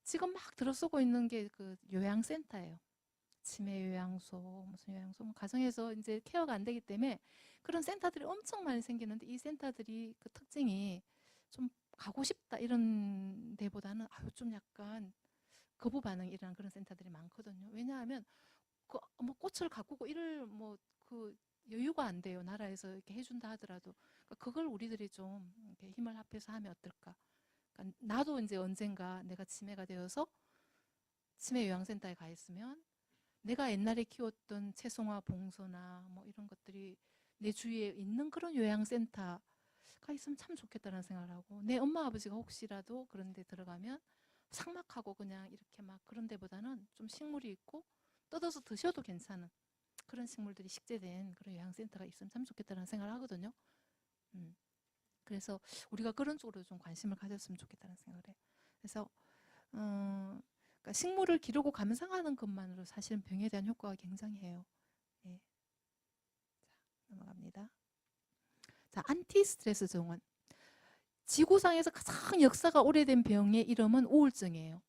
지금 막 들어서고 있는 게 그 요양센터예요. 치매 요양소, 무슨 요양소, 뭐 가정에서 이제 케어가 안 되기 때문에 그런 센터들이 엄청 많이 생기는데 이 센터들이 그 특징이 좀 가고 싶다 이런 데보다는 아유 좀 약간 거부 반응이 일어나는 그런 센터들이 많거든요. 왜냐하면 그 뭐 꽃을 가꾸고 이럴 뭐 그 여유가 안 돼요. 나라에서 이렇게 해준다 하더라도 그러니까 그걸 우리들이 좀 이렇게 힘을 합해서 하면 어떨까? 그러니까 나도 이제 언젠가 내가 치매가 되어서 치매 요양센터에 가 있으면 내가 옛날에 키웠던 채송화 봉소나 뭐 이런 것들이 내 주위에 있는 그런 요양센터가 있으면 참 좋겠다는 생각을 하고 내 엄마 아버지가 혹시라도 그런 데 들어가면 삭막하고 그냥 이렇게 막 그런 데보다는 좀 식물이 있고 뜯어서 드셔도 괜찮은 그런 식물들이 식재된 그런 요양센터가 있으면 참 좋겠다는 생각을 하거든요. 그래서 우리가 그런 쪽으로 좀 관심을 가졌으면 좋겠다는 생각을 해요. 그래서 그러니까 식물을 기르고 감상하는 것만으로 사실은 병에 대한 효과가 굉장해요. 예. 자, 넘어갑니다. 자, 안티스트레스 증후군. 지구상에서 가장 역사가 오래된 병의 이름은 우울증이에요.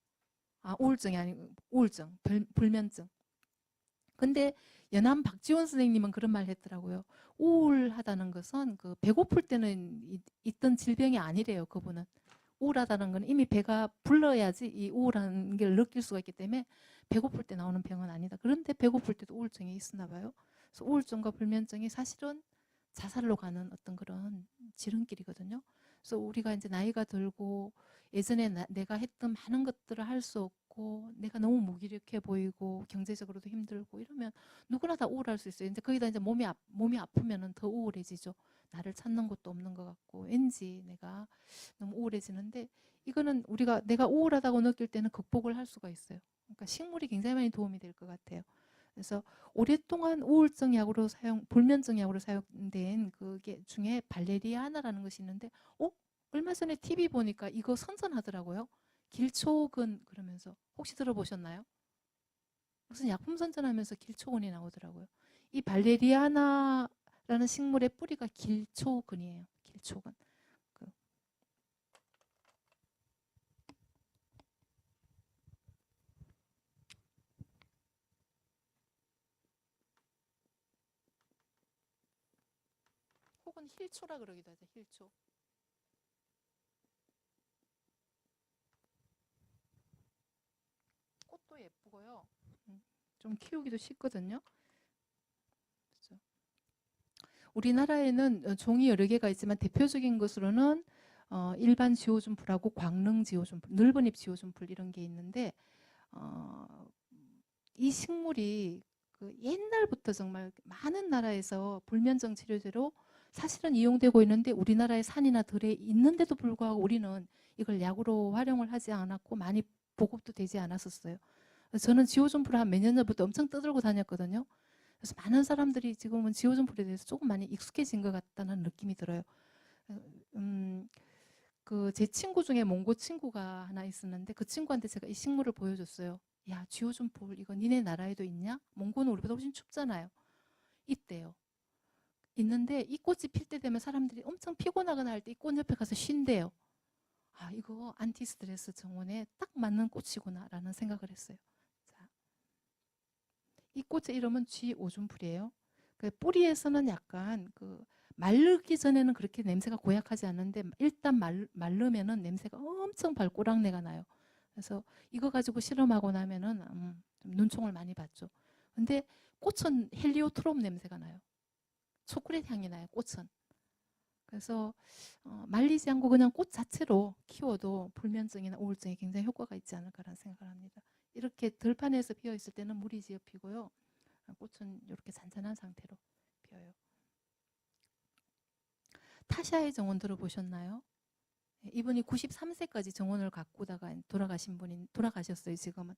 아, 우울증이 아니고 우울증, 불면증. 근데 연암 박지원 선생님은 그런 말 했더라고요. 우울하다는 것은 그 배고플 때는 있던 질병이 아니래요. 그분은. 우울하다는 건 이미 배가 불러야지 이 우울한 걸 느낄 수가 있기 때문에 배고플 때 나오는 병은 아니다. 그런데 배고플 때도 우울증이 있었나 봐요. 그래서 우울증과 불면증이 사실은 자살로 가는 어떤 그런 지름길이거든요. 그래서 우리가 이제 나이가 들고 예전에 내가 했던 많은 것들을 할 수 없고 내가 너무 무기력해 보이고 경제적으로도 힘들고 이러면 누구나 다 우울할 수 있어요. 이제 거기다 이제 몸이 아프면은 더 우울해지죠. 나를 찾는 것도 없는 것 같고 왠지 내가 너무 우울해지는데 이거는 우리가 내가 우울하다고 느낄 때는 극복을 할 수가 있어요. 그러니까 식물이 굉장히 많이 도움이 될 것 같아요. 그래서 오랫동안 우울증 약으로 불면증 약으로 사용된 그게 중에 발레리아나라는 것이 있는데, 얼마 전에 TV 보니까 이거 선전하더라고요. 길초근 그러면서 혹시 들어보셨나요? 무슨 약품 선전하면서 길초근이 나오더라고요. 이 발레리아나라는 식물의 뿌리가 길초근이에요. 길초근. 그 혹은 힐초라 그러기도 하죠. 힐초. 꽃도 예쁘고요. 좀 키우기도 쉽거든요. 그렇죠? 우리나라에는 종이 여러 개가 있지만 대표적인 것으로는 일반 지오준풀하고 광릉 지오준풀, 넓은 잎 지오준풀 이런 게 있는데 어, 이 식물이 그 옛날부터 정말 많은 나라에서 불면증 치료제로 사실은 이용되고 있는데 우리나라의 산이나 들에 있는데도 불구하고 우리는 이걸 약으로 활용을 하지 않았고 많이 보급도 되지 않았었어요. 저는 지오준풀을 한 몇 년 전부터 엄청 떠들고 다녔거든요. 그래서 많은 사람들이 지금은 지오준풀에 대해서 조금 많이 익숙해진 것 같다는 느낌이 들어요. 그 제 친구 중에 몽고 친구가 하나 있었는데 그 친구한테 제가 이 식물을 보여줬어요. 야, 지오준풀 이거 니네 나라에도 있냐? 몽고는 우리보다 훨씬 춥잖아요. 있대요. 있는데 이 꽃이 필 때 되면 사람들이 엄청 피곤하거나 할 때 이 꽃 옆에 가서 쉰대요. 아, 이거 안티스트레스 정원에 딱 맞는 꽃이구나라는 생각을 했어요. 자, 이 꽃의 이름은 쥐오줌풀이에요. 그 뿌리에서는 약간 그 마르기 전에는 그렇게 냄새가 고약하지 않은데 일단 마르면은 냄새가 엄청 발꼬락내가 나요. 그래서 이거 가지고 실험하고 나면은 좀 눈총을 많이 받죠. 근데 꽃은 헬리오트롭 냄새가 나요. 초콜릿 향이 나요. 꽃은. 그래서 말리지 않고 그냥 꽃 자체로 키워도 불면증이나 우울증에 굉장히 효과가 있지 않을까라는 생각을 합니다. 이렇게 들판에서 피어 있을 때는 무리지어 피고요. 꽃은 이렇게 잔잔한 상태로 피어요. 타샤의 정원 들어보셨나요? 이분이 93세까지 정원을 가꾸다가 돌아가셨어요, 지금은.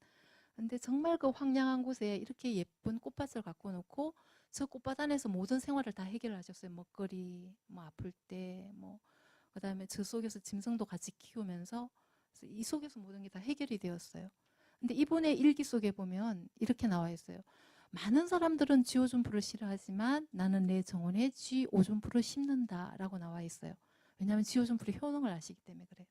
근데 정말 그 황량한 곳에 이렇게 예쁜 꽃밭을 갖고 놓고 저 꽃밭 안에서 모든 생활을 다 해결하셨어요. 먹거리, 뭐 아플 때, 뭐 그다음에 저 속에서 짐승도 같이 키우면서 이 속에서 모든 게 다 해결이 되었어요. 근데 이분의 일기 속에 보면 이렇게 나와 있어요. 많은 사람들은 쥐오줌풀을 싫어하지만 나는 내 정원에 쥐오줌풀을 심는다라고 나와 있어요. 왜냐하면 쥐오줌풀의 효능을 아시기 때문에 그래요.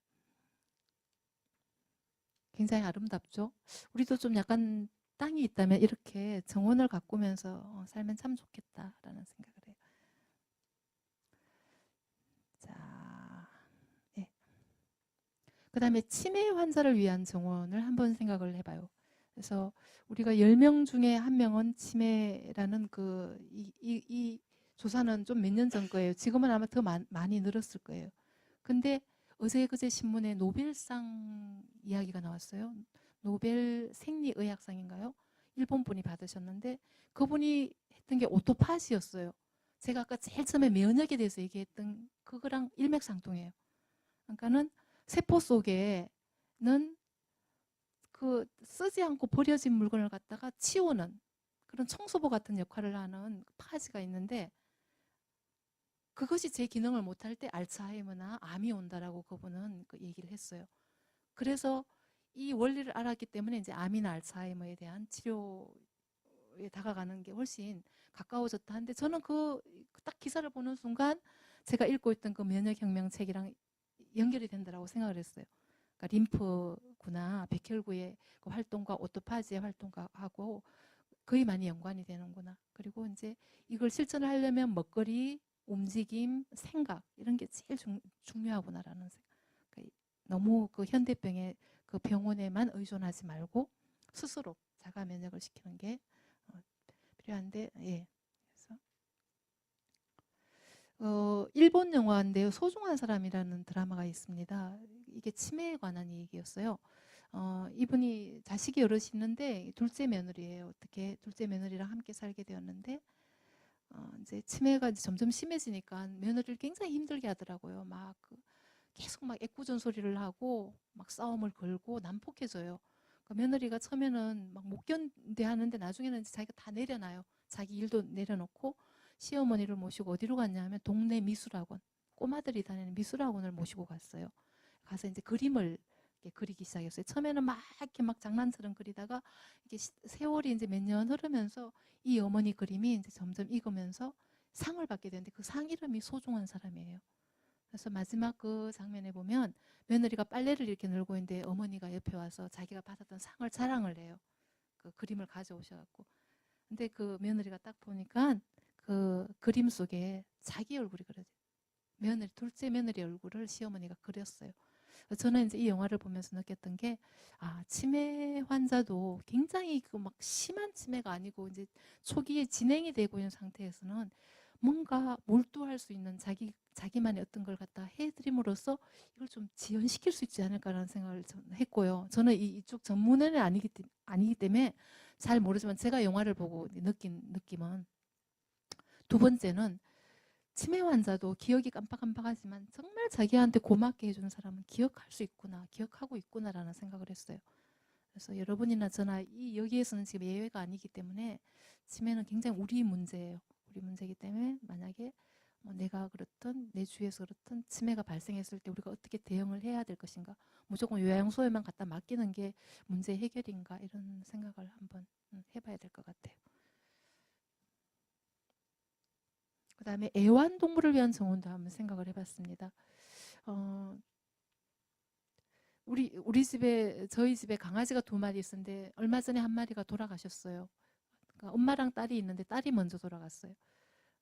굉장히 아름답죠. 우리도 좀 약간 땅이 있다면 이렇게 정원을 가꾸면서 살면 참 좋겠다라는 생각을 해요. 자, 네. 그다음에 치매 환자를 위한 정원을 한번 생각을 해봐요. 그래서 우리가 10명 중에 1명은 치매라는 이 조사는 좀 몇 년 전 거예요. 지금은 아마 더 많이 늘었을 거예요. 근데 어제 그제 신문에 노벨상 이야기가 나왔어요. 노벨 생리의학상인가요? 일본 분이 받으셨는데 그분이 했던 게 오토파시였어요. 제가 아까 제일 처음에 면역에 대해서 얘기했던 그거랑 일맥상통해요. 그러니까는 세포 속에는 그 쓰지 않고 버려진 물건을 갖다가 치우는 그런 청소부 같은 역할을 하는 파지가 있는데 그것이 제 기능을 못할 때 알츠하이머나 암이 온다라고 그분은 그 얘기를 했어요. 그래서 이 원리를 알았기 때문에 이제 암이나 알츠하이머에 대한 치료에 다가가는 게 훨씬 가까워졌다 한데 저는 그 딱 기사를 보는 순간 제가 읽고 있던 그 면역혁명 책이랑 연결이 된다고 생각을 했어요. 그러니까 림프구나, 백혈구의 그 활동과 오토파지의 활동하고 거의 많이 연관이 되는구나. 그리고 이제 이걸 실천을 하려면 먹거리, 움직임, 생각 이런 게 제일 중요하구나라는 생각. 그러니까 너무 그 현대병에 그 병원에만 의존하지 말고 스스로 자가 면역을 시키는 게 필요한데, 예. 그래서 일본 영화인데요. 소중한 사람이라는 드라마가 있습니다. 이게 치매에 관한 얘기였어요. 이분이 자식이 여럿이 있는데 둘째 며느리예요. 어떻게 둘째 며느리랑 함께 살게 되었는데 이제 치매가 이제 점점 심해지니까 며느리를 굉장히 힘들게 하더라고요. 계속 막 애꿎은 소리를 하고 막 싸움을 걸고 난폭해져요. 그 며느리가 처음에는 막 못 견뎌 하는데 나중에는 이제 자기가 다 내려놔요. 자기 일도 내려놓고 시어머니를 모시고 어디로 갔냐 하면 동네 미술학원, 꼬마들이 다니는 미술학원을 모시고 갔어요. 가서 이제 그림을 그리기 시작했어요. 처음에는 막 이렇게 막 장난처럼 그리다가 이게 세월이 이제 몇 년 흐르면서 이 어머니 그림이 이제 점점 익으면서 상을 받게 되는데 그 상 이름이 소중한 사람이에요. 그래서 마지막 그 장면에 보면 며느리가 빨래를 이렇게 널고 있는데 어머니가 옆에 와서 자기가 받았던 상을 자랑을 해요. 그 그림을 가져오셔갖고. 근데 그 며느리가 딱 보니까 그 그림 속에 자기 얼굴이 그려져. 둘째 며느리 얼굴을 시어머니가 그렸어요. 저는 이제 이 영화를 보면서 느꼈던 게, 치매 환자도 굉장히 그 막 심한 치매가 아니고 이제 초기에 진행이 되고 있는 상태에서는 뭔가 몰두할 수 있는 자기만의 어떤 걸 갖다 해드림으로써 이걸 좀 지연시킬 수 있지 않을까라는 생각을 했고요. 저는 이쪽 전문의는 아니기 때문에 잘 모르지만 제가 영화를 보고 느낀 느낌은, 두 번째는 치매 환자도 기억이 깜빡깜빡하지만 정말 자기한테 고맙게 해주는 사람은 기억할 수 있구나, 기억하고 있구나라는 생각을 했어요. 그래서 여러분이나 저나 여기에서는 지금 예외가 아니기 때문에 치매는 굉장히 우리 문제예요. 우리 문제이기 때문에 만약에 내가 그렇든 내 주위에서 그렇든 치매가 발생했을 때 우리가 어떻게 대응을 해야 될 것인가, 무조건 요양소에만 갖다 맡기는 게 문제 해결인가, 이런 생각을 한번 해봐야 될 것 같아요. 그 다음에 애완동물을 위한 정원도 한번 생각을 해봤습니다. 저희 집에 강아지가 2마리 있었는데 얼마 전에 한 마리가 돌아가셨어요. 그러니까 엄마랑 딸이 있는데 딸이 먼저 돌아갔어요.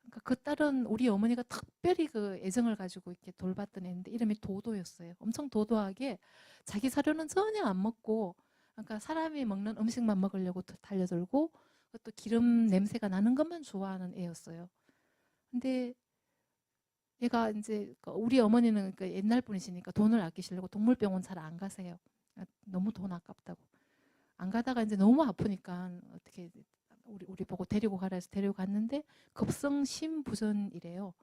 그러니까 그 딸은 우리 어머니가 특별히 그 애정을 가지고 이렇게 돌봤던 애인데 이름이 도도였어요. 엄청 도도하게 자기 사료는 전혀 안 먹고, 그러니까 사람이 먹는 음식만 먹으려고 달려들고, 또 기름 냄새가 나는 것만 좋아하는 애였어요. 근데 얘가 이제 우리 어머니는 옛날 분이시니까 돈을 아끼시려고 동물병원 잘 안 가세요. 너무 돈 아깝다고. 안 가다가 이제 너무 아프니까 어떻게 우리 보고 데리고 가라 해서 데리고 갔는데 급성 심부전이래요.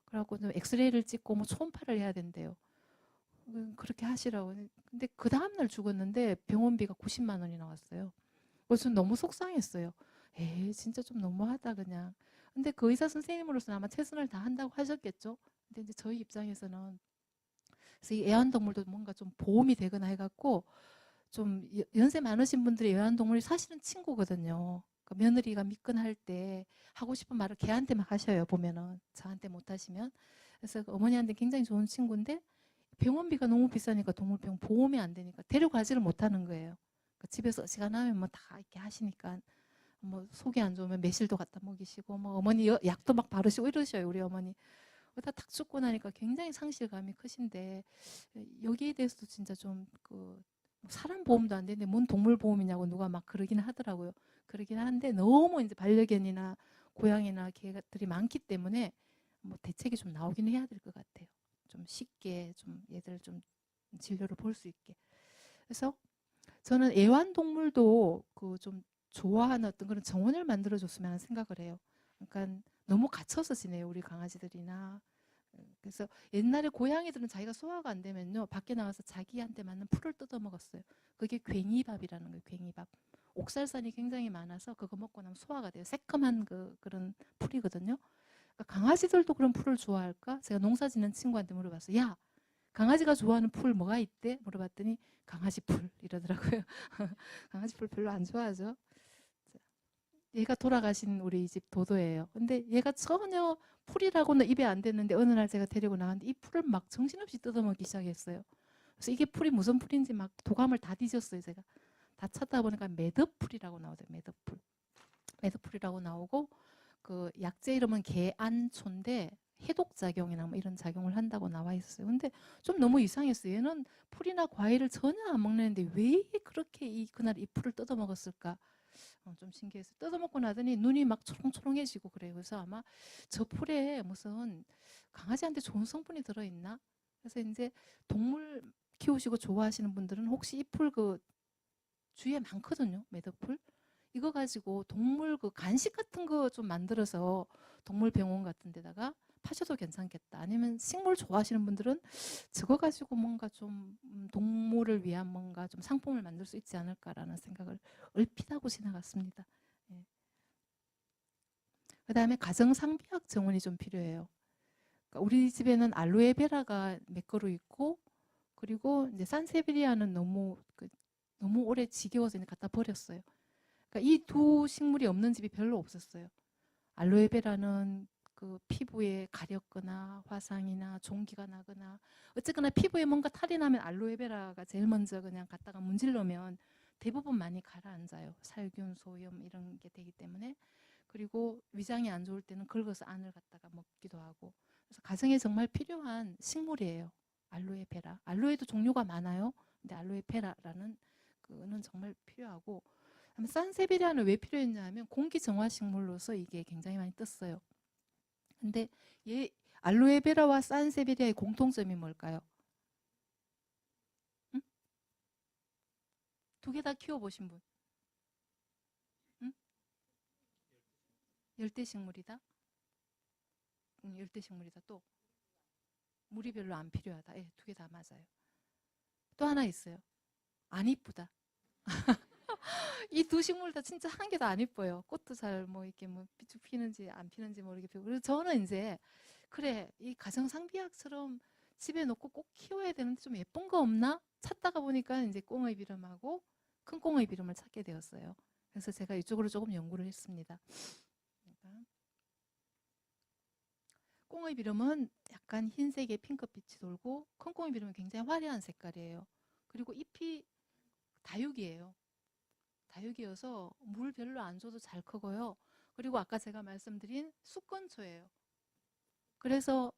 그래갖고 엑스레이를 찍고 뭐 초음파를 해야 된대요. 그렇게 하시라고. 근데 그 다음날 죽었는데 병원비가 90만 원이 나왔어요. 그래서 너무 속상했어요. 에이, 진짜 좀 너무하다 그냥. 근데 그 의사 선생님으로서는 아마 최선을 다한다고 하셨겠죠. 근데 이제 저희 입장에서는, 그래서 이 애완동물도 뭔가 좀 보험이 되거나 해갖고, 좀 연세 많으신 분들이 애완동물이 사실은 친구거든요. 그 며느리가 미끈할 때 하고 싶은 말을 걔한테 막 하셔요. 보면은 저한테 못 하시면. 그래서 그 어머니한테 굉장히 좋은 친구인데 병원비가 너무 비싸니까 동물병 보험이 안 되니까 데려가지를 못하는 거예요. 그 집에서 시간하면 뭐 다 이렇게 하시니까, 뭐 속이 안 좋으면 매실도 갖다 먹이시고, 뭐 어머니 약도 막 바르시고 이러셔요. 우리 어머니. 다 탁 죽고 나니까 굉장히 상실감이 크신데, 여기에 대해서도 진짜 좀 사람 보험도 안 되는데 뭔 동물 보험이냐고 누가 막 그러긴 하더라고요. 그러긴 하는데 너무 이제 반려견이나 고양이나 개들이 많기 때문에 뭐 대책이 좀 나오긴 해야 될 것 같아요. 좀 쉽게 좀 얘들 좀 진료를 볼 수 있게. 그래서 저는 애완동물도 좀 좋아하는 어떤 그런 정원을 만들어줬으면 하는 생각을 해요. 그러니까 너무 갇혀서 지내요, 우리 강아지들이나. 그래서 옛날에 고양이들은 자기가 소화가 안 되면요, 밖에 나와서 자기한테 맞는 풀을 뜯어 먹었어요. 그게 괭이밥이라는 거예요, 괭이밥. 옥살산이 굉장히 많아서 그거 먹고 나면 소화가 돼요. 새콤한 그런 풀이거든요. 그러니까 강아지들도 그런 풀을 좋아할까? 제가 농사 짓는 친구한테 물어봤어요. 야, 강아지가 좋아하는 풀 뭐가 있대? 물어봤더니 강아지 풀 이러더라고요. 강아지 풀 별로 안 좋아하죠. 얘가 돌아가신 우리 집 도도예요. 근데 얘가 전혀 풀이라고는 입에 안 댔는데 어느 날 제가 데리고 나갔는데 이 풀을 막 정신없이 뜯어먹기 시작했어요. 그래서 이게 풀이 무슨 풀인지 막 도감을 다 뒤졌어요. 제가 다 찾다 보니까 매듭풀이라고 나오죠. 매듭풀. 매듭풀이라고 나오고 그 약재 이름은 개안초인데 해독작용이나 뭐 이런 작용을 한다고 나와 있어요. 근데 좀 너무 이상했어요. 얘는 풀이나 과일을 전혀 안 먹는데 왜 그렇게 그날 이 풀을 뜯어먹었을까? 좀 신기해서 뜯어먹고 나더니 눈이 막 초롱초롱해지고 그래요. 그래서 아마 저 풀에 무슨 강아지한테 좋은 성분이 들어있나? 그래서 이제 동물 키우시고 좋아하시는 분들은 혹시 이 풀 그 주위에 많거든요. 매듭풀. 이거 가지고 동물 그 간식 같은 거 좀 만들어서 동물 병원 같은 데다가 파셔도 괜찮겠다. 아니면 식물 좋아하시는 분들은 저거 가지고 뭔가 좀 동물을 위한 뭔가 좀 상품을 만들 수 있지 않을까라는 생각을 얼핏 하고 지나갔습니다. 예. 그 다음에 가정상비학 정원이 좀 필요해요. 그러니까 우리 집에는 알로에베라가 몇 그루 있고 그리고 이제 산세베리아는 너무 오래 지겨워서 이제 갖다 버렸어요. 그러니까 이 두 식물이 없는 집이 별로 없었어요. 알로에베라는 그 피부에 가렵거나 화상이나 종기가 나거나 어쨌거나 피부에 뭔가 탈이 나면 알로에베라가 제일 먼저 그냥 갖다가 문질러면 대부분 많이 가라앉아요. 살균, 소염 이런 게 되기 때문에. 그리고 위장이 안 좋을 때는 긁어서 안을 갖다가 먹기도 하고. 그래서 가정에 정말 필요한 식물이에요. 알로에베라. 알로에도 종류가 많아요. 근데 알로에베라라는 그거는 정말 필요하고 산세베리아는 왜 필요했냐 하면 공기 정화 식물로서 이게 굉장히 많이 떴어요. 근데 알로에베라와 산세베리아의 공통점이 뭘까요? 응? 두 개 다 키워보신 분? 응? 열대식물이다? 열대식물이다. 또 물이 별로 안 필요하다. 예, 두 개 다 맞아요. 또 하나 있어요. 안 이쁘다. 이 두 식물 다 진짜 한 개도 안 이뻐요. 꽃도 잘 뭐 이렇게 뭐 비축 피는지 안 피는지 모르겠고. 그래서 저는 이제 그래 이 가정 상비약처럼 집에 놓고 꼭 키워야 되는데 좀 예쁜 거 없나? 찾다가 보니까 이제 꽁의 비름하고 큰 꽁의 비름을 찾게 되었어요. 그래서 제가 이쪽으로 조금 연구를 했습니다. 그러니까 꽁의 비름은 약간 흰색의 핑크빛이 돌고 큰 꽁의 비름은 굉장히 화려한 색깔이에요. 그리고 잎이 다육이에요. 다육이어서 물 별로 안 줘도 잘 크고요. 그리고 아까 제가 말씀드린 숲근초예요. 그래서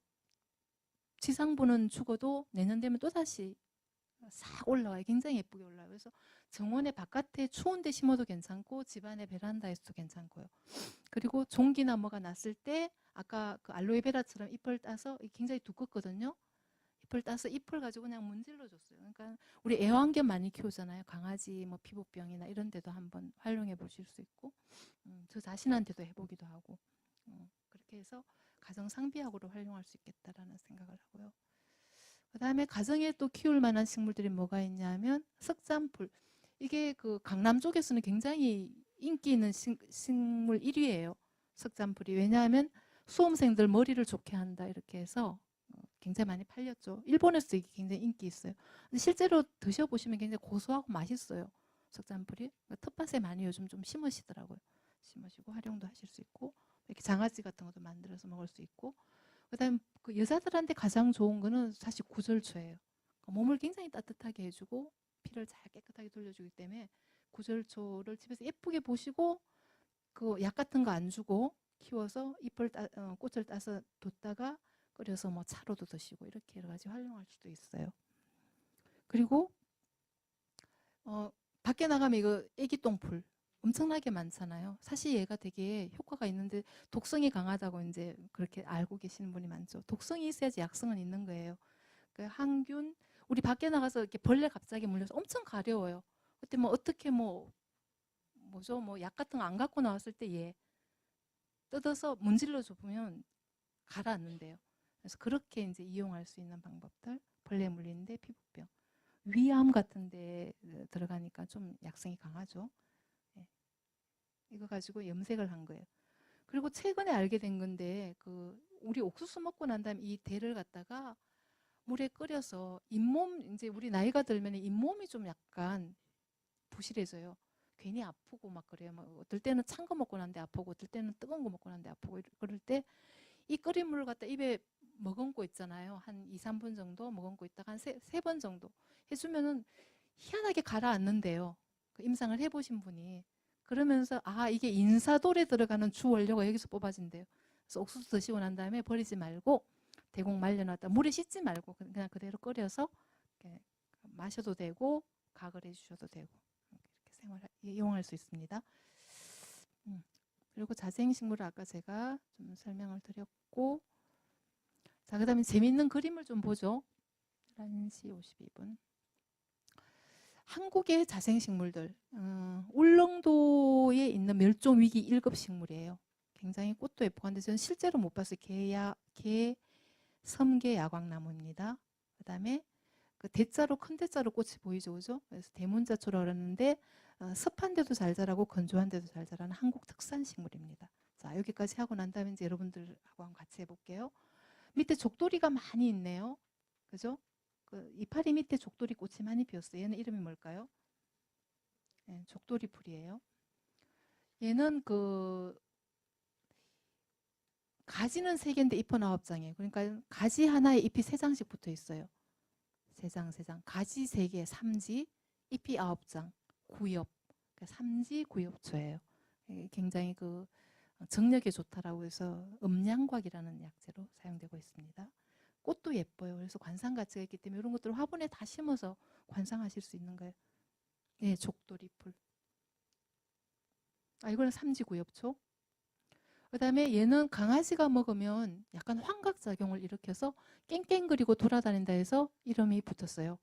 지상부는 죽어도 내년 되면 또다시 싹 올라와요. 굉장히 예쁘게 올라와요. 그래서 정원의 바깥에 추운 데 심어도 괜찮고 집안의 베란다에서도 괜찮고요. 그리고 종기나 뭐가 났을 때 아까 그 알로에베라처럼 잎을 따서 굉장히 두껍거든요. 잎을 따서 잎을 가지고 그냥 문질러 줬어요. 그러니까 우리 애완견 많이 키우잖아요. 강아지 뭐 피부병이나 이런 데도 한번 활용해 보실 수 있고 저 자신한테도 해보기도 하고 그렇게 해서 가정 상비약으로 활용할 수 있겠다라는 생각을 하고요. 그 다음에 가정에 또 키울 만한 식물들이 뭐가 있냐면 석잔풀. 이게 그 강남 쪽에서는 굉장히 인기 있는 식물 1위예요. 석잔풀이. 왜냐하면 수험생들 머리를 좋게 한다 이렇게 해서 굉장히 많이 팔렸죠. 일본에서도 이게 굉장히 인기 있어요. 근데 실제로 드셔보시면 굉장히 고소하고 맛있어요. 석잔풀이. 텃밭에 많이 요즘 좀 심으시더라고요. 심으시고 활용도 하실 수 있고 이렇게 장아찌 같은 것도 만들어서 먹을 수 있고 그다음 그 여자들한테 가장 좋은 거는 사실 구절초예요. 몸을 굉장히 따뜻하게 해주고 피를 잘 깨끗하게 돌려주기 때문에 구절초를 집에서 예쁘게 보시고 그 약 같은 거 안 주고 키워서 꽃을 따서 뒀다가 끓여서 뭐 차로도 드시고 이렇게 여러 가지 활용할 수도 있어요. 그리고 밖에 나가면 이거 애기똥풀 엄청나게 많잖아요. 사실 얘가 되게 효과가 있는데 독성이 강하다고 이제 그렇게 알고 계시는 분이 많죠. 독성이 있어야지 약성은 있는 거예요. 그 항균 우리 밖에 나가서 이렇게 벌레 갑자기 물려서 엄청 가려워요. 그때 뭐 어떻게 뭐죠 뭐 약 같은 거 안 갖고 나왔을 때 얘 뜯어서 문질러 줘보면 가라앉는데요. 그래서 그렇게 이제 이용할 수 있는 방법들 벌레 물리는데 피부병 위암 같은 데 들어가니까 좀 약성이 강하죠. 네. 이거 가지고 염색을 한 거예요. 그리고 최근에 알게 된 건데 그 우리 옥수수 먹고 난 다음에 이 대를 갖다가 물에 끓여서 잇몸 이제 우리 나이가 들면 잇몸이 좀 약간 부실해져요. 괜히 아프고 막 그래요. 막 어떨 때는 찬 거 먹고 난데 아프고 어떨 때는 뜨거운 거 먹고 난데 아프고 그럴 때 이 끓인 물을 갖다 입에 머금고 있잖아요. 한 2, 3분 정도 머금고 있다가 한 세 번 정도 해주면은 희한하게 가라앉는데요. 그 임상을 해보신 분이. 그러면서 아 이게 인사돌에 들어가는 주 원료가 여기서 뽑아진대요. 그래서 옥수수 드시고 난 다음에 버리지 말고 대공 말려놨다. 물에 씻지 말고 그냥 그대로 끓여서 이렇게 마셔도 되고 각을 해주셔도 되고 이렇게 이용할 수 있습니다. 그리고 자생식물을 아까 제가 좀 설명을 드렸고, 자 그다음에 재밌는 그림을 좀 보죠. 11시 52분. 한국의 자생식물들, 울릉도에 있는 멸종위기 1급 식물이에요. 굉장히 꽃도 예쁘고 한데 저는 실제로 못 봤어요. 섬계 야광나무입니다. 그 다음에 그 대자로 큰 대자로 꽃이 보이죠, 그죠? 그래서 대문자초라고 그러는데 습한 데도 잘 자라고 건조한 데도 잘 자라는 한국 특산 식물입니다. 자 여기까지 하고 난 다음에 이제 여러분들하고 한번 같이 해볼게요. 밑에 족도리가 많이 있네요, 그죠? 그 이파리 밑에 족도리 꽃이 많이 피었어요. 얘는 이름이 뭘까요? 네, 족도리 풀이에요. 얘는 그 가지는 3개인데 잎은 9장이에요. 그러니까 가지 하나에 잎이 3장씩 붙어 있어요. 3장. 가지 3개, 삼지, 잎이 9장, 구엽. 그러니까 삼지 구엽초예요. 굉장히 그 정력에 좋다라고 해서 음양곽이라는 약재로 사용되고 있습니다. 꽃도 예뻐요. 그래서 관상 가치가 있기 때문에 이런 것들을 화분에 다 심어서 관상하실 수 있는 거예요. 네, 족도리풀. 아, 이거는 삼지구엽초. 그 다음에 얘는 강아지가 먹으면 약간 환각작용을 일으켜서 깽깽거리고 돌아다닌다 해서 이름이 붙었어요.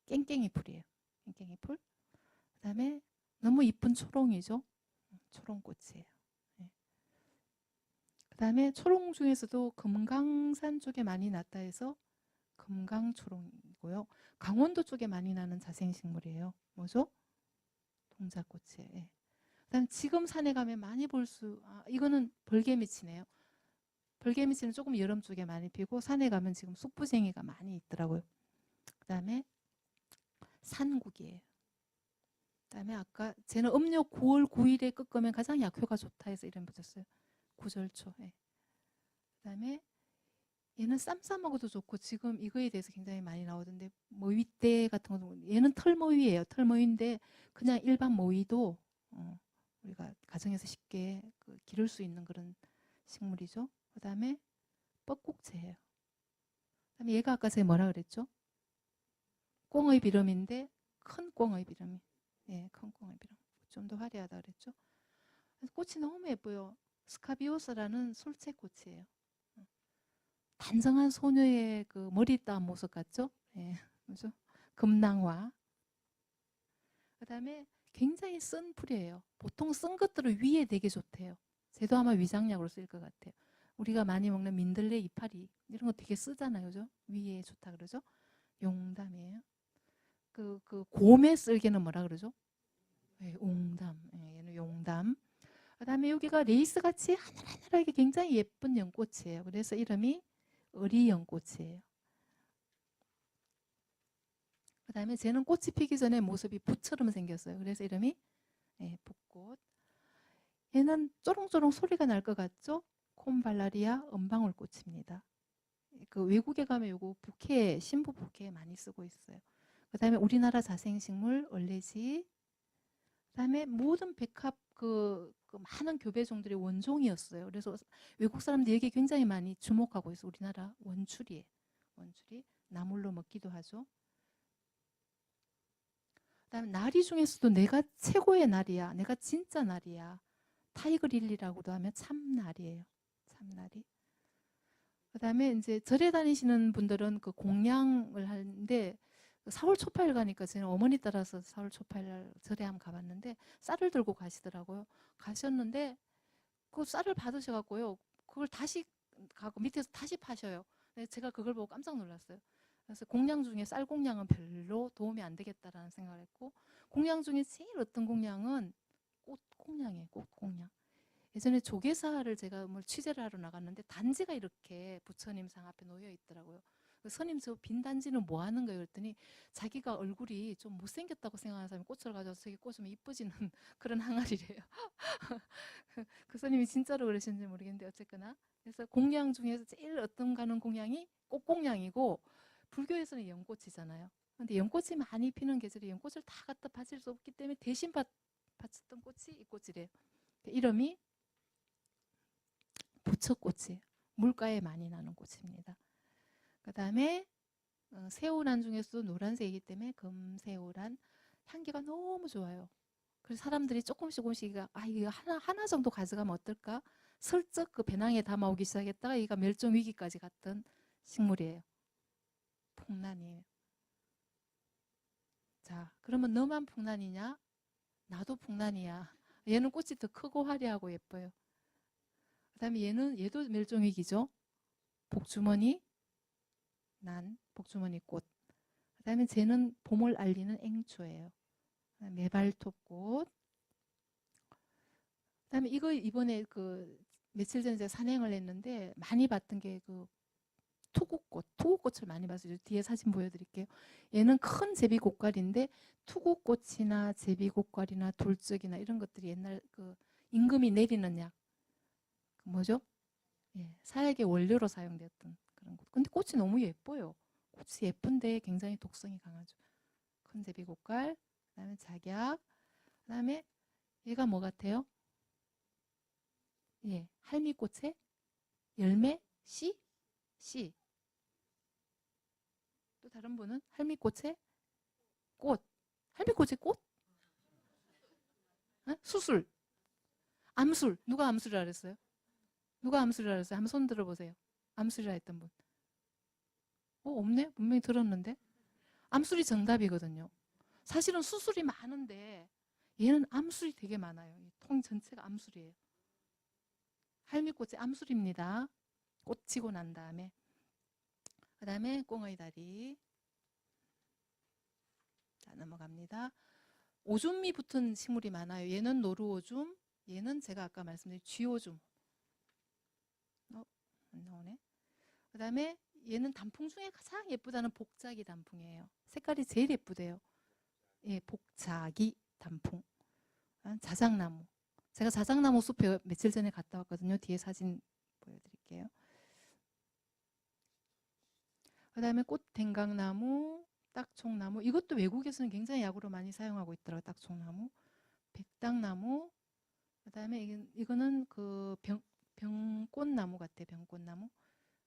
깽깽이 풀이에요. 깽깽이 풀. 그 다음에 너무 이쁜 초롱이죠. 초롱꽃이에요. 네. 그 다음에 초롱 중에서도 금강산 쪽에 많이 났다 해서 금강초롱이고요. 강원도 쪽에 많이 나는 자생식물이에요. 뭐죠? 동자꽃이에요. 네. 그다음 지금 산에 가면 많이 이거는 벌개미치네요. 벌개미치는 조금 여름 쪽에 많이 피고 산에 가면 지금 쑥부쟁이가 많이 있더라고요. 그다음에 산국이에요. 그다음에 아까 쟤는 음력 9월 9일에 꺾으면 가장 약효가 좋다 해서 이름 붙였어요. 구절초. 네. 그다음에 얘는 쌈 싸먹어도 좋고 지금 이거에 대해서 굉장히 많이 나오던데 모위대 같은 것도 얘는 털모위예요. 털모위인데 그냥 일반 모위도 우리가 가정에서 쉽게 기를 수 있는 그런 식물이죠. 그 다음에 뻐꾹채예요. 그다음에 얘가 아까 제가 뭐라 그랬죠? 꽁의 비름인데 큰 꽁의 비름이. 예, 큰 꽁의 비름. 좀 더 화려하다 그랬죠. 그래서 꽃이 너무 예뻐요. 스카비오스라는 솔채꽃이에요. 단정한 소녀의 그 머리 따은 모습 같죠? 예, 그죠? 금낭화. 그 다음에 굉장히 쓴 풀이에요. 보통 쓴 것들을 위에 되게 좋대요. 쟤도 아마 위장약으로 쓸 것 같아요. 우리가 많이 먹는 민들레 이파리 이런 거 되게 쓰잖아요, 그죠? 위에 좋다 그러죠? 용담이에요. 그 곰의 쓸개는 뭐라 그러죠? 네, 옹담. 네, 얘는 용담. 그다음에 여기가 레이스 같이 하늘하늘하게 굉장히 예쁜 연꽃이에요. 그래서 이름이 어리연꽃이에요. 그다음에 쟤는 꽃이 피기 전에 모습이 붓처럼 생겼어요. 그래서 이름이 붓꽃. 얘는 쪼롱쪼롱 소리가 날 것 같죠? 콤발라리아 은방울꽃입니다. 그 외국에 가면 요거 부케, 신부 부케에 많이 쓰고 있어요. 그 다음에 우리나라 자생식물 얼레지. 그 다음에 모든 백합 그 많은 교배종들의 원종이었어요. 그래서 외국 사람들이 여기 굉장히 많이 주목하고 있어요. 우리나라 원추리에. 원추리. 나물로 먹기도 하죠. 그 다음에 나리 중에서도 내가 최고의 나리야. 내가 진짜 나리야. 타이거 릴리라고도 하면 참나리예요. 참나리. 그다음에 이제 절에 다니시는 분들은 그 공양을 하는데 4월 초파일 가니까 저는 어머니 따라서 4월 초파일 절에 한번 가봤는데 쌀을 들고 가시더라고요. 가셨는데 그 쌀을 받으셔갖고요. 그걸 다시 가고 밑에서 다시 파셔요. 제가 그걸 보고 깜짝 놀랐어요. 그래서 공양 중에 쌀 공양은 별로 도움이 안 되겠다라는 생각을 했고 공양 중에 제일 어떤 공양은 꽃 공양이에요. 꽃 공양. 예전에 조계사를 제가 뭘 취재를 하러 나갔는데 단지가 이렇게 부처님 상 앞에 놓여 있더라고요. 스님 저 빈 단지는 뭐 하는 거예요? 그랬더니 자기가 얼굴이 좀 못생겼다고 생각하는 사람이 꽃을 가져와서 저기 꽂으면 이뻐지는 그런 항아리래요. 그 스님이 진짜로 그러시는지 모르겠는데 어쨌거나 그래서 공양 중에서 제일 어떤 가는 공양이 꽃공양이고 불교에서는 연꽃이잖아요. 근데 연꽃이 많이 피는 계절에 연꽃을 다 갖다 바칠 수 없기 때문에 대신 바쳤던 꽃이 이 꽃이래요. 이름이 부처꽃이에요. 물가에 많이 나는 꽃입니다. 그 다음에 새우란 중에서도 노란색이기 때문에 금새우란 향기가 너무 좋아요. 그래서 사람들이 조금씩 이거 하나 정도 가져가면 어떨까? 슬쩍 그 배낭에 담아오기 시작했다가 이가 멸종 위기까지 갔던 식물이에요. 풍란이에요. 자, 그러면 너만 풍란이냐? 나도 풍란이야. 얘는 꽃이 더 크고 화려하고 예뻐요. 그 다음에 얘도 멸종 위기죠. 복주머니 복주머니 꽃. 그 다음에 쟤는 봄을 알리는 앵초예요. 메발톱꽃. 그 다음에 이거 이번에 그 며칠 전에 제가 산행을 했는데 많이 봤던 게 그 투구꽃을 많이 봤어요. 뒤에 사진 보여드릴게요. 얘는 큰 제비꽃갈인데 투구꽃이나 제비꽃갈이나 돌적이나 이런 것들이 옛날 그 임금이 내리는 약 뭐죠? 예, 사약의 원료로 사용되었던 그런 꽃. 근데 꽃이 너무 예뻐요. 꽃이 예쁜데 굉장히 독성이 강하죠. 큰 제비꽃갈, 그다음에 작약, 그다음에 얘가 뭐 같아요? 예, 할미꽃의 열매, 씨. 또 다른 분은 할미꽃의 꽃. 할미꽃의 꽃? 어? 수술, 암술. 누가 암술이라 그랬어요? 누가 암술이라 그랬어요? 한번 손 들어보세요. 암술이라 했던 분. 없네? 분명히 들었는데. 암술이 정답이거든요. 사실은 수술이 많은데 얘는 암술이 되게 많아요. 통 전체가 암술이에요. 할미꽃의 암술입니다. 꽃치고 난 다음에. 그 다음에 꽁의 다리. 자, 넘어갑니다. 오줌이 붙은 식물이 많아요. 얘는 노루오줌, 얘는 제가 아까 말씀드린 쥐오줌. 안 나오네. 그 다음에 얘는 단풍 중에 가장 예쁘다는 복자기 단풍이에요. 색깔이 제일 예쁘대요. 예, 복자기 단풍. 자작나무. 제가 자작나무 숲에 며칠 전에 갔다 왔거든요. 뒤에 사진 보여드릴게요. 그 다음에 꽃댕강나무, 딱총나무. 이것도 외국에서는 굉장히 약으로 많이 사용하고 있더라고요. 딱총나무. 백당나무. 그 다음에 이거는 그 병꽃나무 같아요. 병꽃나무.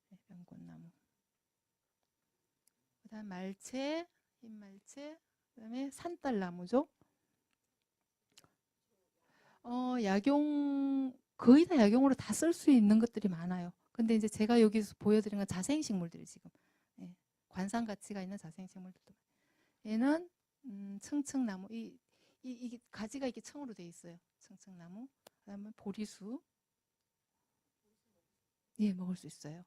네, 병꽃나무. 그 다음 말채, 흰말채. 그 다음에 산딸나무죠. 약용, 거의 다 약용으로 다 쓸 수 있는 것들이 많아요. 근데 이제 제가 여기서 보여드린 건 자생식물들이 지금. 예, 관상 가치가 있는 자생식물들도. 얘는 청청나무. 이게 가지가 이렇게 청으로 돼 있어요. 청청나무. 그다음에 보리수. 예, 먹을 수 있어요.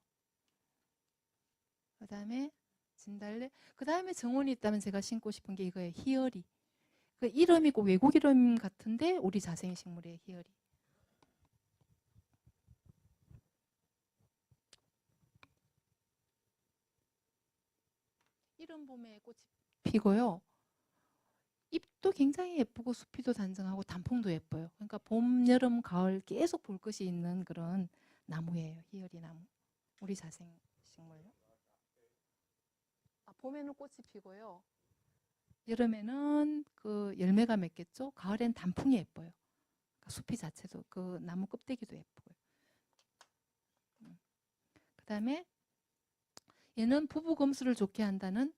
그다음에 진달래. 그다음에 정원이 있다면 제가 심고 싶은 게 이거예요. 희열이. 그 이름이 꼭 외국 이름 같은데 우리 자생식물이에요. 희열이. 이른 봄에 꽃이 피고요. 잎도 굉장히 예쁘고 수피도 단정하고 단풍도 예뻐요. 그러니까 봄, 여름, 가을 계속 볼 것이 있는 그런 나무예요. 희열이 나무. 우리 자생식물요. 봄에는 꽃이 피고요. 여름에는 그 열매가 맺겠죠. 가을엔 단풍이 예뻐요. 그러니까 수피 자체도 그 나무 껍데기도 예쁘고요. 그다음에 얘는 부부 검수를 좋게 한다는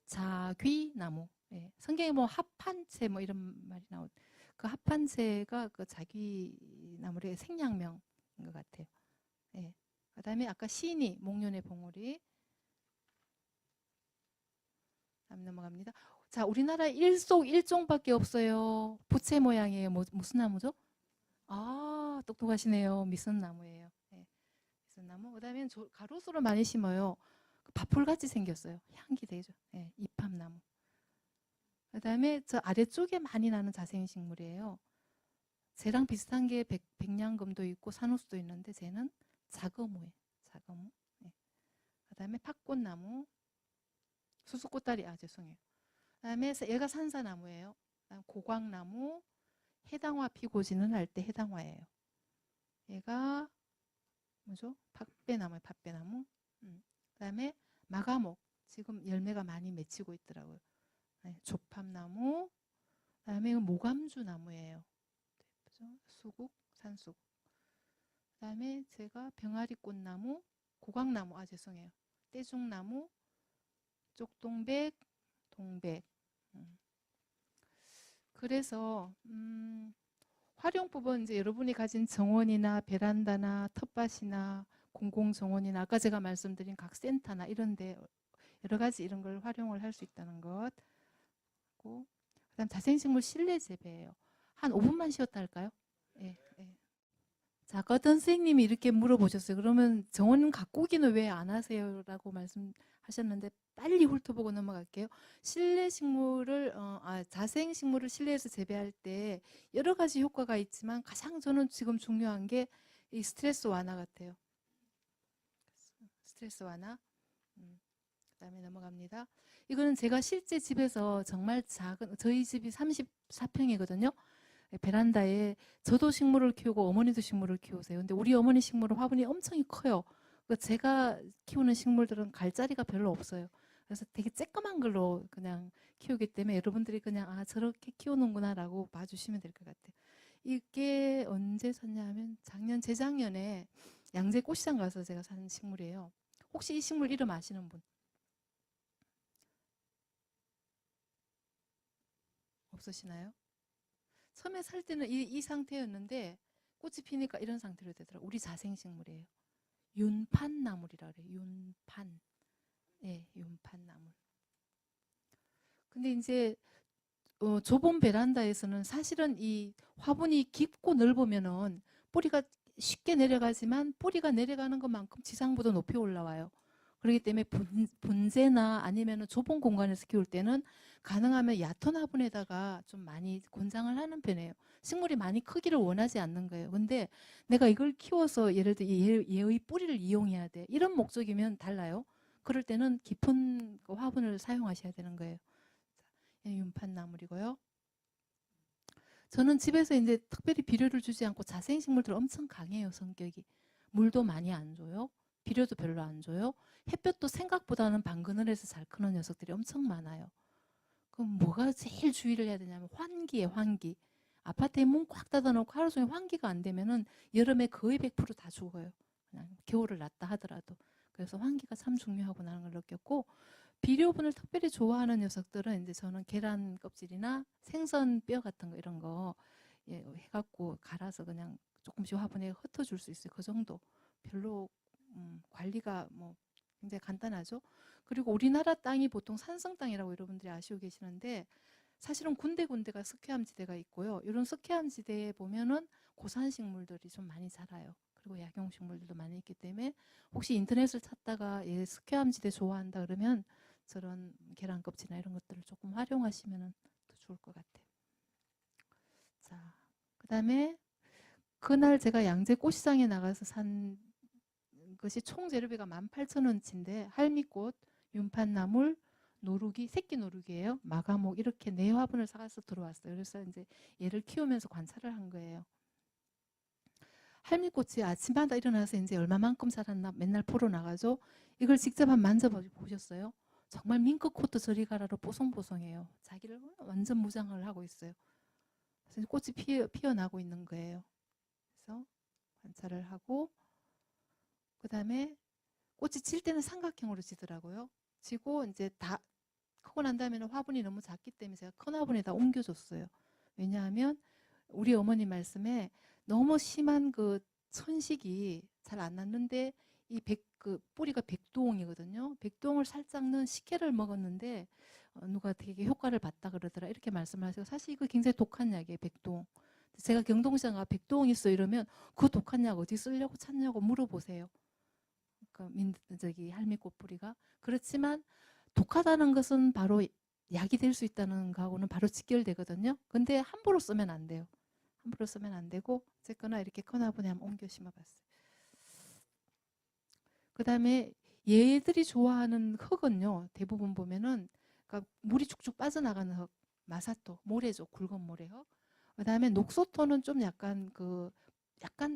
자귀나무. 예. 성경에 뭐 합판채 뭐 이런 말이 나오. 그 합판채가 그 자귀나무의 생양명인 것 같아요. 예. 그다음에 아까 시니 목련의 봉우리. 다음 넘어갑니다. 자, 우리나라 일종밖에 없어요. 부채 모양이에요. 무슨 나무죠? 아, 똑똑하시네요. 미선나무예요. 네, 미선나무. 그다음에 가로수로 많이 심어요. 밥풀같이 생겼어요. 향기 되죠. 네, 이팝나무. 그다음에 저 아래쪽에 많이 나는 자생식물이에요. 쟤랑 비슷한 게 백냥금도 있고 산호수도 있는데 쟤는 자거무예요. 자거무. 네. 그다음에 팥꽃나무, 수수꽃다리, 죄송해요. 그다음에 얘가 산사나무예요. 그다음 고광나무, 해당화 피고 지는 할 때 해당화예요. 얘가 뭐죠? 팥배나무예요. 팥배나무. 그다음에 마가목, 지금 열매가 많이 맺히고 있더라고요. 네, 조팝나무, 그다음에 이건 모감주 나무예요. 수국, 산수국. 그다음에 제가 병아리꽃나무, 고광나무, 죄송해요. 떼죽나무, 쪽동백, 동백. 그래서 활용법은 이제 여러분이 가진 정원이나 베란다나 텃밭이나 공공정원이나 아까 제가 말씀드린 각 센터나 이런데 여러 가지 이런 걸 활용을 할 수 있다는 것. 그다음 자생식물 실내 재배예요. 한 5분만 쉬었다 할까요? 예, 예. 자, 아까 어떤 선생님이 이렇게 물어보셨어요. 그러면 정원 가꾸기는 왜 안 하세요? 라고 말씀하셨는데 빨리 훑어보고 넘어갈게요. 실내 식물을 자생 식물을 실내에서 재배할 때 여러 가지 효과가 있지만 가장 저는 지금 중요한 게 이 스트레스 완화 같아요. 스트레스 완화. 그다음에 넘어갑니다. 이거는 제가 실제 집에서 정말 작은, 저희 집이 34평이거든요. 베란다에 저도 식물을 키우고 어머니도 식물을 키우세요. 근데 우리 어머니 식물은 화분이 엄청 커요. 제가 키우는 식물들은 갈 자리가 별로 없어요. 그래서 되게 쬐끄만 걸로 그냥 키우기 때문에 여러분들이 그냥 저렇게 키우는구나 라고 봐주시면 될 것 같아요. 이게 언제 샀냐 하면 작년, 재작년에 양재 꽃시장 가서 제가 산 식물이에요. 혹시 이 식물 이름 아시는 분? 없으시나요? 처음에 살 때는 이 상태였는데 꽃이 피니까 이런 상태로 되더라고요. 우리 자생식물이에요. 윤판나물이라 그래요. 윤판. 네, 윤판나물. 근데 이제 좁은 베란다에서는 사실은 이 화분이 깊고 넓으면은 뿌리가 쉽게 내려가지만 뿌리가 내려가는 것만큼 지상보다 높이 올라와요. 그렇기 때문에 분재나 아니면 좁은 공간에서 키울 때는 가능하면 얕은 화분에다가 좀 많이 권장을 하는 편이에요. 식물이 많이 크기를 원하지 않는 거예요. 근데 내가 이걸 키워서 예를 들어 얘의 뿌리를 이용해야 돼. 이런 목적이면 달라요. 그럴 때는 깊은 화분을 사용하셔야 되는 거예요. 윤판나물이고요. 저는 집에서 이제 특별히 비료를 주지 않고 자생식물들 엄청 강해요, 성격이. 물도 많이 안 줘요. 비료도 별로 안 줘요. 햇볕도 생각보다는 반그늘에서 잘 크는 녀석들이 엄청 많아요. 그럼 뭐가 제일 주의를 해야 되냐면 환기예요, 환기. 아파트에 문 꽉 닫아놓고 하루 종일 환기가 안 되면은 여름에 거의 100%다 죽어요. 그냥 겨울을 났다 하더라도. 그래서 환기가 참 중요하구나 하는 걸 느꼈고, 비료분을 특별히 좋아하는 녀석들은 이제 저는 계란 껍질이나 생선 뼈 같은 거 이런 거 해갖고 갈아서 그냥 조금씩 화분에 흩어줄 수 있어요. 그 정도. 별로 관리가 뭐 굉장히 간단하죠. 그리고 우리나라 땅이 보통 산성 땅이라고 여러분들이 아시고 계시는데 사실은 군데군데가 스퀘암지대가 있고요. 이런 스퀘암지대에 보면은 고산식물들이 좀 많이 자라요. 그리고 약용식물들도 많이 있기 때문에 혹시 인터넷을 찾다가 스퀘암지대 좋아한다 그러면 저런 계란 껍질이나 이런 것들을 조금 활용하시면 더 좋을 것 같아요. 자, 그 다음에 그날 제가 양재 꽃시장에 나가서 산 것이 총 재료비가 18,000원치인데 할미꽃, 윤판나물, 노루기, 새끼 노루기예요. 마가목 이렇게 4화분을 사가서 들어왔어요. 그래서 이제 얘를 키우면서 관찰을 한 거예요. 할미꽃이 아침마다 일어나서 이제 얼마만큼 자랐나 맨날 보러 나가죠. 이걸 직접 한번 만져보셨어요? 정말 밍크코트 저리 가라로 뽀송뽀송해요. 자기를 완전 무장을 하고 있어요. 그래서 꽃이 피어나고 있는 거예요. 그래서 관찰을 하고 그 다음에 꽃이 질 때는 삼각형으로 지더라고요. 지고 이제 다 크고 난 다음에는 화분이 너무 작기 때문에 제가 큰 화분에다 옮겨줬어요. 왜냐하면 우리 어머니 말씀에 너무 심한 그 천식이 잘 안 났는데 그 뿌리가 백두홍이거든요. 백두홍을 살짝 넣은 식혜를 먹었는데 누가 되게 효과를 봤다 그러더라 이렇게 말씀을 하시고 사실 이거 굉장히 독한 약이에요. 백두홍. 제가 경동시장 가 백두홍 있어 이러면 그 독한 약 어디 쓰려고 찾냐고 물어보세요. 그러니까 저기 할미꽃 뿌리가 그렇지만 독하다는 것은 바로 약이 될 수 있다는 거하고는 바로 직결되거든요. 근데 함부로 쓰면 안 돼요. 함부로 쓰면 안 되고 어쨌거나 이렇게 큰 화분에 한번 옮겨 심어봤어요. 그 다음에 얘들이 좋아하는 흙은요, 대부분 보면은 그러니까 물이 쭉쭉 빠져나가는 흙, 마사토, 모래죠, 굵은 모래흙. 그다음에 녹소토는 좀 약간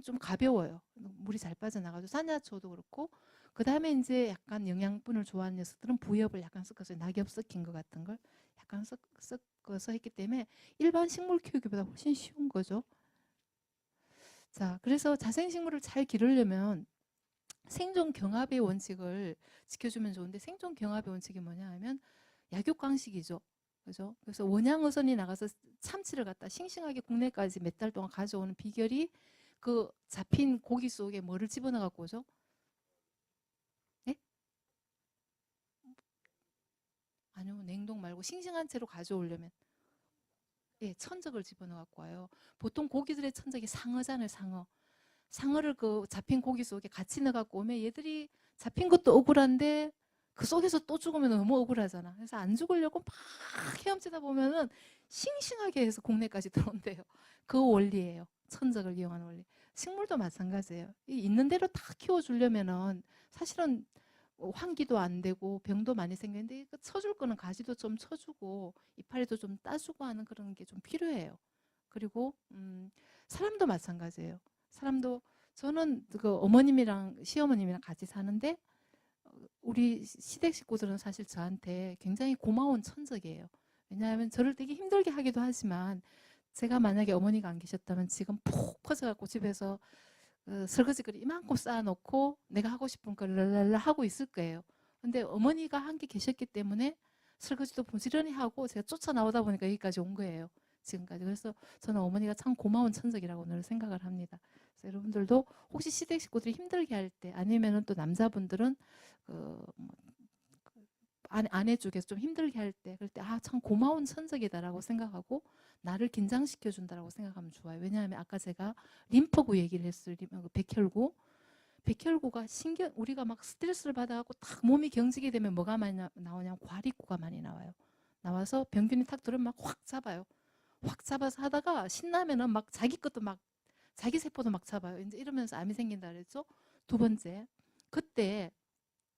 좀 가벼워요. 물이 잘 빠져나가죠. 산야초도 그렇고. 그다음에 이제 약간 영양분을 좋아하는 녀석들은 부엽을 약간 섞어서 낙엽 섞인 것 같은 걸 약간 섞어서 했기 때문에 일반 식물 키우기보다 훨씬 쉬운 거죠. 자, 그래서 자생식물을 잘 기르려면 생존 경합의 원칙을 지켜주면 좋은데, 생존 경합의 원칙이 뭐냐 하면 약육강식이죠. 그죠? 그래서 원양어선이 나가서 참치를 갖다 싱싱하게 국내까지 몇 달 동안 가져오는 비결이 그 잡힌 고기 속에 뭐를 집어넣어 갖고 오죠? 예? 아니요, 냉동 말고 싱싱한 채로 가져오려면 예, 천적을 집어넣어 갖고 와요. 보통 고기들의 천적이 상어잖아요, 상어. 상어를 그 잡힌 고기 속에 같이 넣어 갖고 오면 얘들이 잡힌 것도 억울한데 그 속에서 또 죽으면 너무 억울하잖아. 그래서 안 죽으려고 막 헤엄치다 보면은 싱싱하게 해서 국내까지 들어온대요. 그 원리예요. 천적을 이용하는 원리. 식물도 마찬가지예요. 있는 대로 다 키워주려면은 사실은 환기도 안 되고 병도 많이 생기는데 쳐줄 거는 가지도 좀 쳐주고 이파리도 좀 따주고 하는 그런 게 좀 필요해요. 그리고 사람도 마찬가지예요. 사람도 저는 그 어머님이랑 시어머님이랑 같이 사는데 우리 시댁 식구들은 사실 저한테 굉장히 고마운 천적이에요. 왜냐하면 저를 되게 힘들게 하기도 하지만 제가 만약에 어머니가 안 계셨다면 지금 푹 퍼져갖고 집에서 설거지거리 이만큼 쌓아놓고 내가 하고 싶은 걸 랄랄라 하고 있을 거예요. 근데 어머니가 한 게 계셨기 때문에 설거지도 부지런히 하고 제가 쫓아나오다 보니까 여기까지 온 거예요. 지금까지. 그래서 저는 어머니가 참 고마운 천적이라고 늘 생각을 합니다. 그래서 여러분들도 혹시 시댁 식구들이 힘들게 할 때 아니면은 또 남자분들은 뭐 아내 쪽에서 좀 힘들게 할 때 그럴 때 아 참 고마운 천적이다라고 생각하고 나를 긴장시켜 준다라고 생각하면 좋아요. 왜냐하면 아까 제가 림프구 얘기를 했어요. 백혈구. 백혈구가 우리가 막 스트레스를 받아갖고 딱 몸이 경직이 되면 뭐가 많이 나오냐면 과립구가 많이 나와요. 나와서 병균이 탁 들으면 막 확 잡아요. 확 잡아서 하다가 신나면은 막 자기 것도 막 자기 세포도 막 잡아요. 이제 이러면서 암이 생긴다 그랬죠. 두 번째, 그때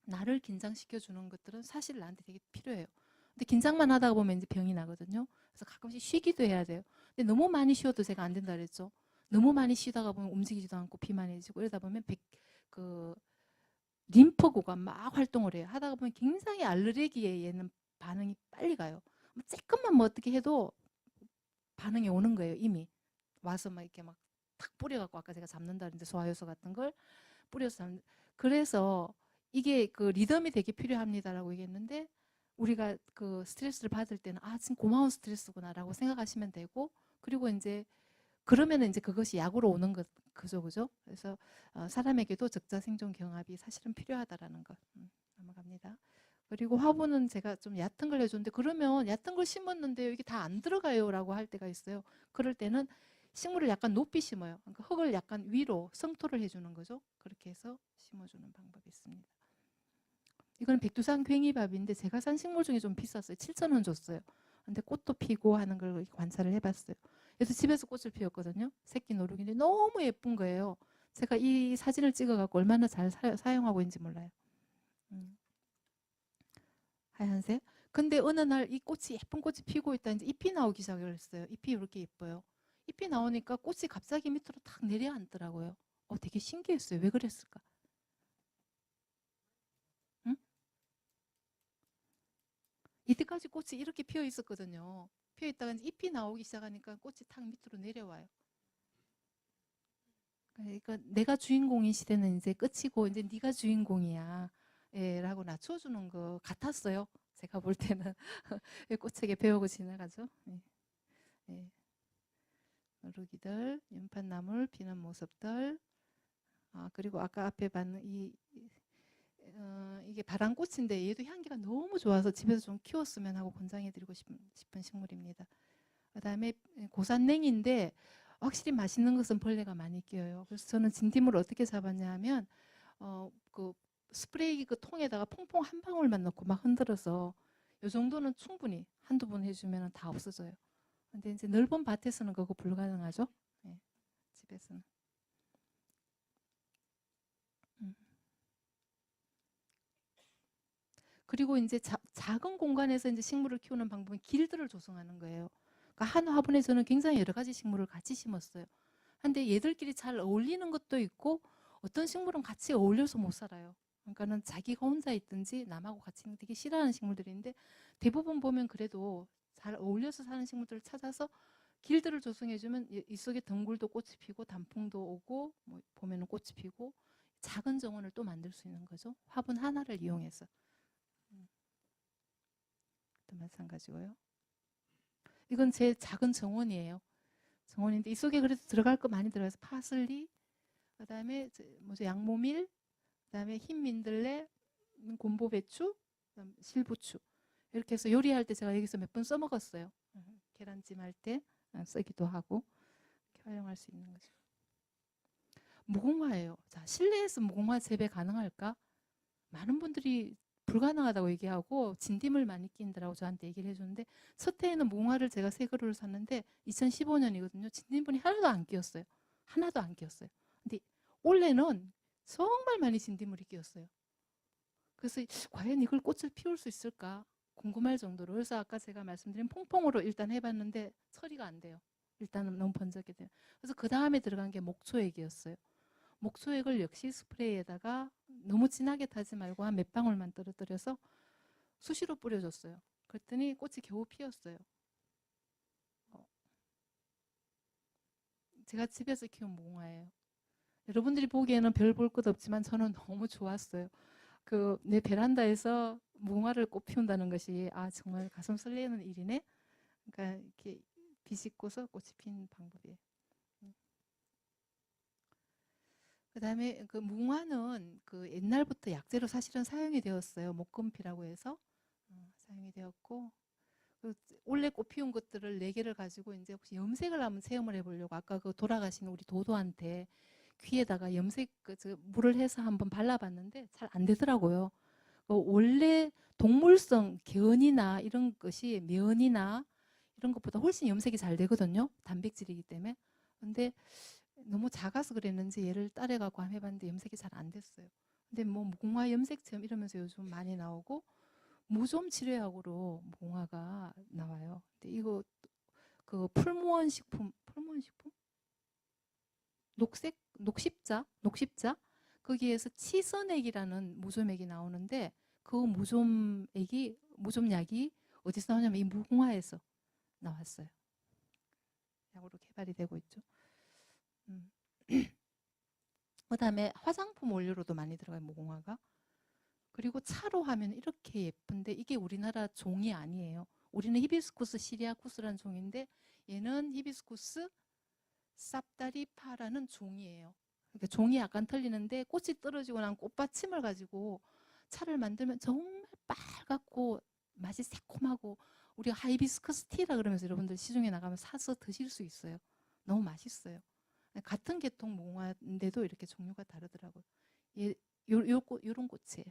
나를 긴장시켜 주는 것들은 사실 나한테 되게 필요해요. 근데 긴장만 하다가 보면 이제 병이 나거든요. 그래서 가끔씩 쉬기도 해야 돼요. 근데 너무 많이 쉬어도 제가 안 된다 그랬죠. 너무 많이 쉬다가 보면 움직이지도 않고 비만해지고 이러다 보면 그 림프구가 막 활동을 해요. 하다가 보면 굉장히 알레르기에 얘는 반응이 빨리 가요. 조금만 뭐 어떻게 해도 반응이 오는 거예요. 이미 와서 막 이렇게 막 탁 뿌려갖고 아까 제가 잡는다는데 소화효소 같은 걸 뿌려서 잡는. 그래서 이게 그 리듬이 되게 필요합니다라고 얘기했는데 우리가 그 스트레스를 받을 때는 아 지금 고마운 스트레스구나라고 생각하시면 되고 그리고 이제 그러면은 이제 그것이 약으로 오는 그죠. 그래서 사람에게도 적자 생존 경합이 사실은 필요하다라는 것 넘어갑니다. 그리고 화분은 제가 좀 얕은 걸 해줬는데 그러면 얕은 걸 심었는데 이게 다 안 들어가요라고 할 때가 있어요. 그럴 때는 식물을 약간 높이 심어요. 그러니까 흙을 약간 위로 성토를 해주는 거죠. 그렇게 해서 심어주는 방법이 있습니다. 이거는 백두산 괭이밥인데 제가 산 식물 중에 좀 비쌌어요. 7,000원 줬어요. 근데 꽃도 피고 하는 걸 관찰을 해봤어요. 그래서 집에서 꽃을 피웠거든요. 새끼 노루기인데 너무 예쁜 거예요. 제가 이 사진을 찍어갖고 얼마나 잘 사용하고 있는지 몰라요. 하얀색. 근데 어느 날 이 꽃이 예쁜 꽃이 피고 있다 이제 잎이 나오기 시작을 했어요. 잎이 이렇게 예뻐요. 잎이 나오니까 꽃이 갑자기 밑으로 탁 내려앉더라고요. 되게 신기했어요. 왜 그랬을까? 응? 이때까지 꽃이 이렇게 피어 있었거든요. 피어 있다가 잎이 나오기 시작하니까 꽃이 탁 밑으로 내려와요. 그러니까 내가 주인공인 시대는 이제 끝이고 이제 네가 주인공이야. 예, 라고 낮춰주는 것 같았어요. 제가 볼 때는 꽃에게 배우고 지나가죠. 예, 예. 누르기들, 연판나물 피는 모습들. 그리고 아까 앞에 봤는 이게 바람꽃인데 얘도 향기가 너무 좋아서 집에서 좀 키웠으면 하고 권장해드리고 싶은 식물입니다. 그다음에 고산냉인데 확실히 맛있는 것은 벌레가 많이 끼어요. 그래서 저는 진딧물을 어떻게 잡았냐 하면 그 스프레이 그 통에다가 퐁퐁 한 방울만 넣고 막 흔들어서 이 정도는 충분히 한두 번 해주면 다 없어져요. 근데 이제 넓은 밭에서는 그거 불가능하죠. 네, 집에서는. 음. 그리고 이제 작은 공간에서 이제 식물을 키우는 방법은 길들을 조성하는 거예요. 그러니까 한 화분에 저는 굉장히 여러 가지 식물을 같이 심었어요. 근데 얘들끼리 잘 어울리는 것도 있고 어떤 식물은 같이 어울려서 못 살아요. 그러니까는 자기가 혼자 있든지 남하고 같이 있는 게 되게 싫어하는 식물들인데 대부분 보면 그래도 잘 어울려서 사는 식물들을 찾아서 길들을 조성해주면 이 속에 덩굴도 꽃이 피고 단풍도 오고 뭐 보면은 꽃이 피고 작은 정원을 또 만들 수 있는 거죠. 화분 하나를 이용해서. 또 마찬가지고요. 이건 제 작은 정원이에요. 정원인데 이 속에 그래도 들어갈 거 많이 들어가서 파슬리, 그다음에 뭐죠 양모밀, 그다음에 흰 민들레, 곰보배추, 그다음 실부추 이렇게 해서 요리할 때 제가 여기서 몇 번 써먹었어요. 계란찜 할 때 쓰기도 하고 이렇게 활용할 수 있는 거죠. 무궁화예요. 자, 실내에서 무궁화 재배 가능할까? 많은 분들이 불가능하다고 얘기하고 진딧물 많이 끼인다라고 저한테 얘기를 해줬는데 첫 해에는 무궁화를 제가 세 그루를 샀는데 2015년이거든요. 진딧물이 하나도 안 끼었어요. 하나도 안 끼었어요. 근데 올해는 정말 많이 진딧물이 끼었어요. 그래서 과연 이걸 꽃을 피울 수 있을까 궁금할 정도로. 그래서 아까 제가 말씀드린 퐁퐁으로 일단 해봤는데 처리가 안 돼요. 일단은 너무 번쩍이 돼요. 그래서 그 다음에 들어간 게 목초액이었어요. 목초액을 역시 스프레이에다가 너무 진하게 타지 말고 한 몇 방울만 떨어뜨려서 수시로 뿌려줬어요. 그랬더니 꽃이 겨우 피었어요. 제가 집에서 키운 무궁화예요. 여러분들이 보기에는 별 볼 것 없지만 저는 너무 좋았어요. 내 베란다에서 무궁화를 꽃 피운다는 것이 정말 가슴 설레는 일이네. 그러니까 이렇게 비집고서 꽃이 핀 방법이에요. 그다음에 그 무궁화는 그 옛날부터 약재로 사실은 사용이 되었어요. 목금피라고 해서 사용이 되었고 원래 꽃 피운 것들을 4개를 가지고 이제 혹시 염색을 한번 체험을 해보려고 아까 그 돌아가신 우리 도도한테 귀에다가 염색 물을 해서 한번 발라봤는데 잘 안 되더라고요. 원래 동물성 견이나 이런 것이 면이나 이런 것보다 훨씬 염색이 잘 되거든요. 단백질이기 때문에. 근데 너무 작아서 그랬는지 얘를 따라가고 한번 해봤는데 염색이 잘 안 됐어요. 근데 뭐 무궁화 염색 체험 이러면서 요즘 많이 나오고 무좀 치료약으로 무궁화가 나와요. 근데 이거 그 풀무원 식품 녹십자 거기에서 치선액이라는 무좀액이 나오는데 그 무좀약이 어디서 나오냐면 이 무궁화에서 나왔어요. 약으로 개발이 되고 있죠. 그다음에 화장품 원료로도 많이 들어가요, 무궁화가. 그리고 차로 하면 이렇게 예쁜데 이게 우리나라 종이 아니에요. 우리는 히비스쿠스 시리아쿠스라는 종인데 얘는 히비스쿠스 쌉다리파라는 종이에요. 그러니까 종이 약간 틀리는데 꽃이 떨어지고 난 꽃받침을 가지고 차를 만들면 정말 빨갛고 맛이 새콤하고 우리가 하이비스커스 티라 그러면서 여러분들 시중에 나가면 사서 드실 수 있어요. 너무 맛있어요. 같은 계통 무궁화인데도 이렇게 종류가 다르더라고요. 요런 꽃이에요.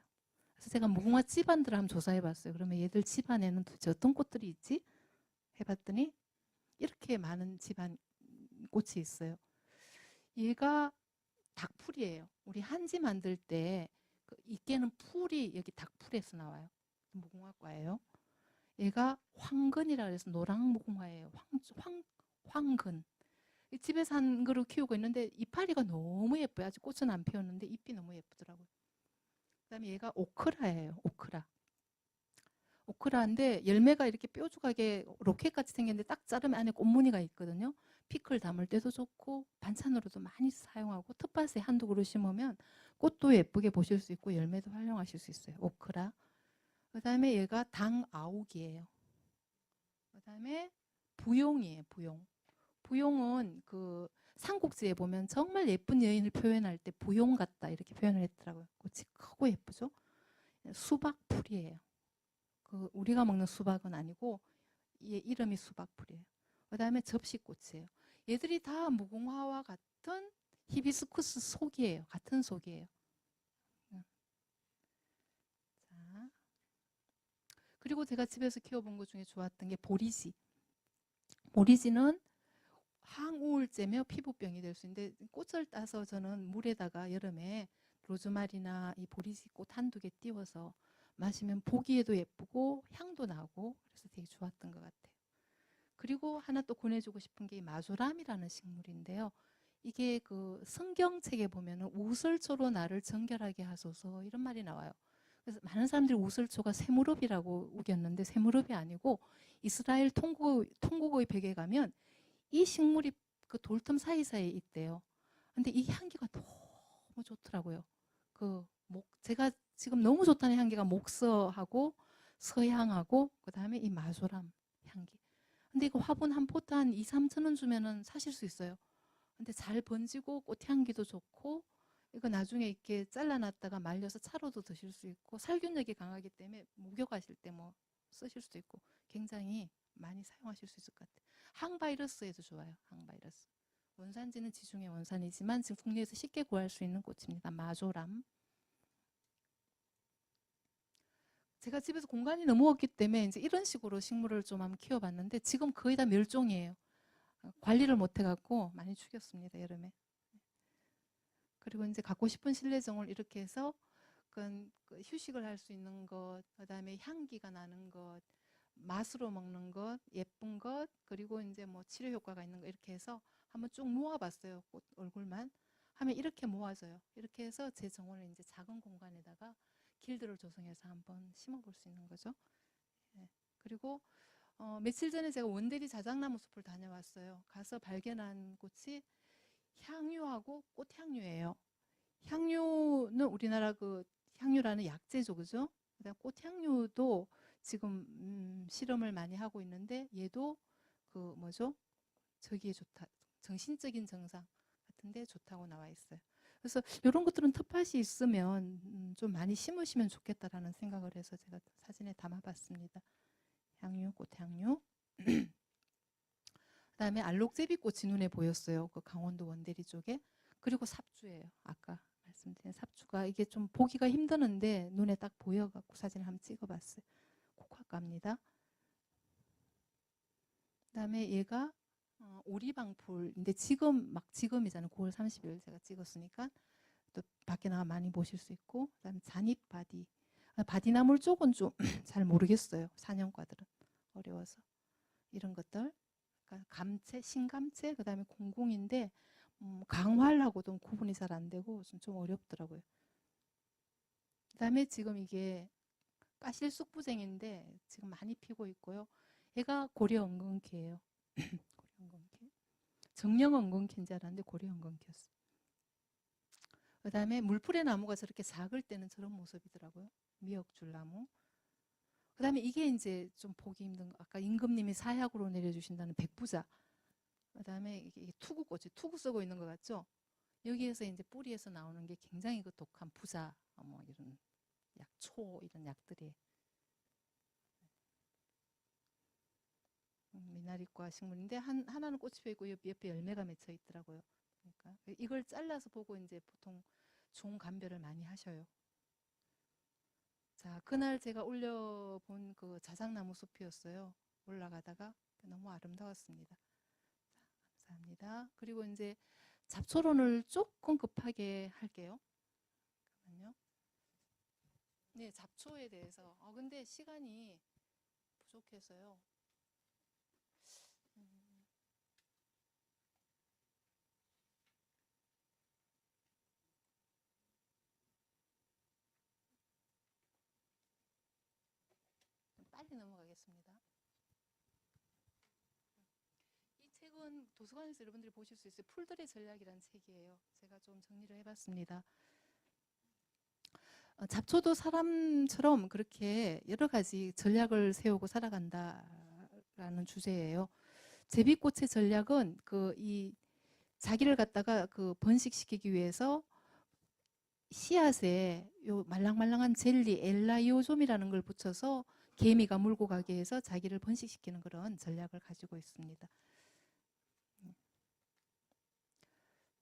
그래서 제가 무궁화 집안들을 한번 조사해봤어요. 그러면 얘들 집안에는 도대체 어떤 꽃들이 있지? 해봤더니 이렇게 많은 집안 꽃이 있어요. 얘가 닭풀이에요. 우리 한지 만들 때 이게는 풀이 여기 닭풀에서 나와요. 무궁화과예요. 얘가 황근이라 그래서 노랑 무궁화예요. 황근. 집에서 한 그루 키우고 있는데 이파리가 너무 예뻐요. 아직 꽃은 안 피웠는데 잎이 너무 예쁘더라고요. 그다음에 얘가 오크라예요. 오크라인데 열매가 이렇게 뾰족하게 로켓같이 생겼는데 딱 자르면 안에 꽃무늬가 있거든요. 피클 담을 때도 좋고 반찬으로도 많이 사용하고 텃밭에 한두 그루 심으면 꽃도 예쁘게 보실 수 있고 열매도 활용하실 수 있어요. 오크라. 그다음에 얘가 당아욱이에요. 그다음에 부용이에요. 부용은 그 삼국지에 보면 정말 예쁜 여인을 표현할 때 부용 같다 이렇게 표현을 했더라고요. 꽃이 크고 예쁘죠. 수박풀이에요. 우리가 먹는 수박은 아니고 얘 이름이 수박풀이에요. 그다음에 접시꽃이에요. 얘들이 다 무궁화와 같은 히비스쿠스 속이에요. 같은 속이에요. 자, 그리고 제가 집에서 키워본 것 중에 좋았던 게 보리지. 보리지는 항우울제며 피부병이 될 수 있는데 꽃을 따서 저는 물에다가 여름에 로즈마리나 이 보리지 꽃 한두 개 띄워서 마시면 보기에도 예쁘고 향도 나고 그래서 되게 좋았던 것 같아요. 그리고 하나 또 권해주고 싶은 게 이 마조람이라는 식물인데요. 이게 그 성경책에 보면은 우슬초로 나를 정결하게 하소서 이런 말이 나와요. 그래서 많은 사람들이 우슬초가 쇠무릎이라고 우겼는데 쇠무릎이 아니고 이스라엘 통곡의 벽에 가면 이 식물이 그 돌틈 사이사이에 있대요. 근데 이 향기가 너무 좋더라고요. 제가 지금 너무 좋다는 향기가 목서하고 서향하고 그다음에 이 마조람 향기. 근데 이거 화분 한 포트 한 2, 3천 원 주면은 사실 수 있어요. 근데 잘 번지고 꽃향기도 좋고 이거 나중에 이렇게 잘라놨다가 말려서 차로도 드실 수 있고 살균력이 강하기 때문에 목욕하실 때 뭐 쓰실 수도 있고 굉장히 많이 사용하실 수 있을 것 같아요. 항바이러스에도 좋아요. 항바이러스. 원산지는 지중해 원산이지만 지금 국내에서 쉽게 구할 수 있는 꽃입니다. 마조람. 제가 집에서 공간이 너무 없기 때문에 이제 이런 식으로 식물을 좀 한번 키워봤는데 지금 거의 다 멸종이에요. 관리를 못 해갖고 많이 죽였습니다, 여름에. 그리고 이제 갖고 싶은 실내종을 이렇게 해서 그 휴식을 할 수 있는 것, 그다음에 향기가 나는 것, 맛으로 먹는 것, 예쁜 것, 그리고 이제 뭐 치료 효과가 있는 것 이렇게 해서 한번 쭉 모아봤어요. 꽃 얼굴만 하면 이렇게 모아져요. 이렇게 해서 제 정원을 이제 작은 공간에다가 길들을 조성해서 한번 심어볼 수 있는 거죠. 예. 그리고 며칠 전에 제가 원대리 자작나무 숲을 다녀왔어요. 가서 발견한 꽃이 향유하고 꽃향유예요. 향유는 우리나라 그 향유라는 약재죠, 그죠? 그다음 꽃향유도 지금 실험을 많이 하고 있는데 얘도 그 뭐죠? 저기에 좋다. 정신적인 증상 같은데 좋다고 나와 있어요. 그래서 이런 것들은 텃밭이 있으면 좀 많이 심으시면 좋겠다라는 생각을 해서 제가 사진에 담아봤습니다. 향유, 꽃향유. 그다음에 알록제비꽃이 눈에 보였어요. 그 강원도 원대리 쪽에. 그리고 삽주예요. 아까 말씀드린 삽주가 이게 좀 보기가 힘드는데 눈에 딱 보여갖고 사진을 한번 찍어봤어요. 국화가입니다. 그다음에 얘가 오리방풀인데 지금 막 지금이잖아요. 9월 30일 제가 찍었으니까 또 밖에 나가 많이 보실 수 있고 그다음에 잔입바디. 바디나물 쪽은 좀 잘 모르겠어요. 사년과들은 어려워서 이런 것들. 그러니까 감채, 신감채, 그다음에 공공인데 강활하고도 구분이 잘 안 되고 좀 어렵더라고요. 그다음에 지금 이게 까실쑥부쟁인데 지금 많이 피고 있고요. 얘가 고려엉겅퀴예요. 고려엉겅퀴. 정령엉겅퀴인 줄 알았는데 고려엉겅퀴였어요. 그다음에 물풀의 나무가 저렇게 작을 때는 저런 모습이더라고요. 미역줄나무. 그다음에 이게 이제 좀 보기 힘든 거. 아까 임금님이 사약으로 내려주신다는 백부자. 그다음에 이게 투구꽃이 투구 쓰고 있는 것 같죠? 여기에서 이제 뿌리에서 나오는 게 굉장히 그 독한 부자, 뭐 이런 약초 이런 약들이 미나리과 식물인데 하나는 꽃이 펴 있고 옆에 열매가 맺혀 있더라고요. 그러니까 이걸 잘라서 보고 이제 보통 종 감별을 많이 하셔요. 자, 그날 제가 올려본 그 자작나무 숲이었어요. 올라가다가 너무 아름다웠습니다. 자, 감사합니다. 그리고 이제 잡초론을 조금 급하게 할게요. 잠깐만요. 네, 잡초에 대해서. 근데 시간이 부족해서요. 음, 좀 빨리 넘어가겠습니다. 이 책은 도서관에서 여러분들이 보실 수 있어요. 풀들의 전략이라는 책이에요. 제가 좀 정리를 해봤습니다. 잡초도 사람처럼 그렇게 여러 가지 전략을 세우고 살아간다라는 주제예요. 제비꽃의 전략은 이 자기를 갖다가 그 번식시키기 위해서 씨앗에 요 말랑말랑한 젤리 엘라이오좀이라는 걸 붙여서 개미가 물고 가게 해서 자기를 번식시키는 그런 전략을 가지고 있습니다.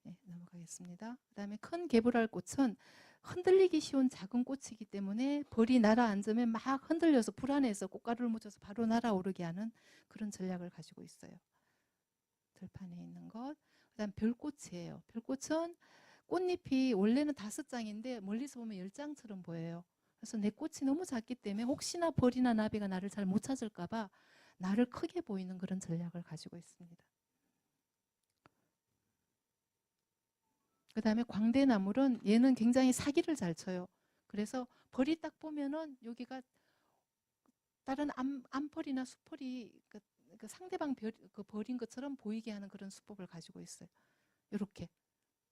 네, 넘어가겠습니다. 그다음에 큰 개불알 꽃은 흔들리기 쉬운 작은 꽃이기 때문에 벌이 날아앉으면 막 흔들려서 불안해서 꽃가루를 묻혀서 바로 날아오르게 하는 그런 전략을 가지고 있어요. 들판에 있는 것. 그다음 별꽃이에요. 별꽃은 꽃잎이 원래는 5장인데 멀리서 보면 10장처럼 보여요. 그래서 내 꽃이 너무 작기 때문에 혹시나 벌이나 나비가 나를 잘 못 찾을까 봐 나를 크게 보이는 그런 전략을 가지고 있습니다. 그 다음에 광대나물은 얘는 굉장히 사기를 잘 쳐요. 그래서 벌이 딱 보면은 여기가 다른 암펄이나 수펄이 그 상대방 그 벌인 것처럼 보이게 하는 그런 수법을 가지고 있어요. 이렇게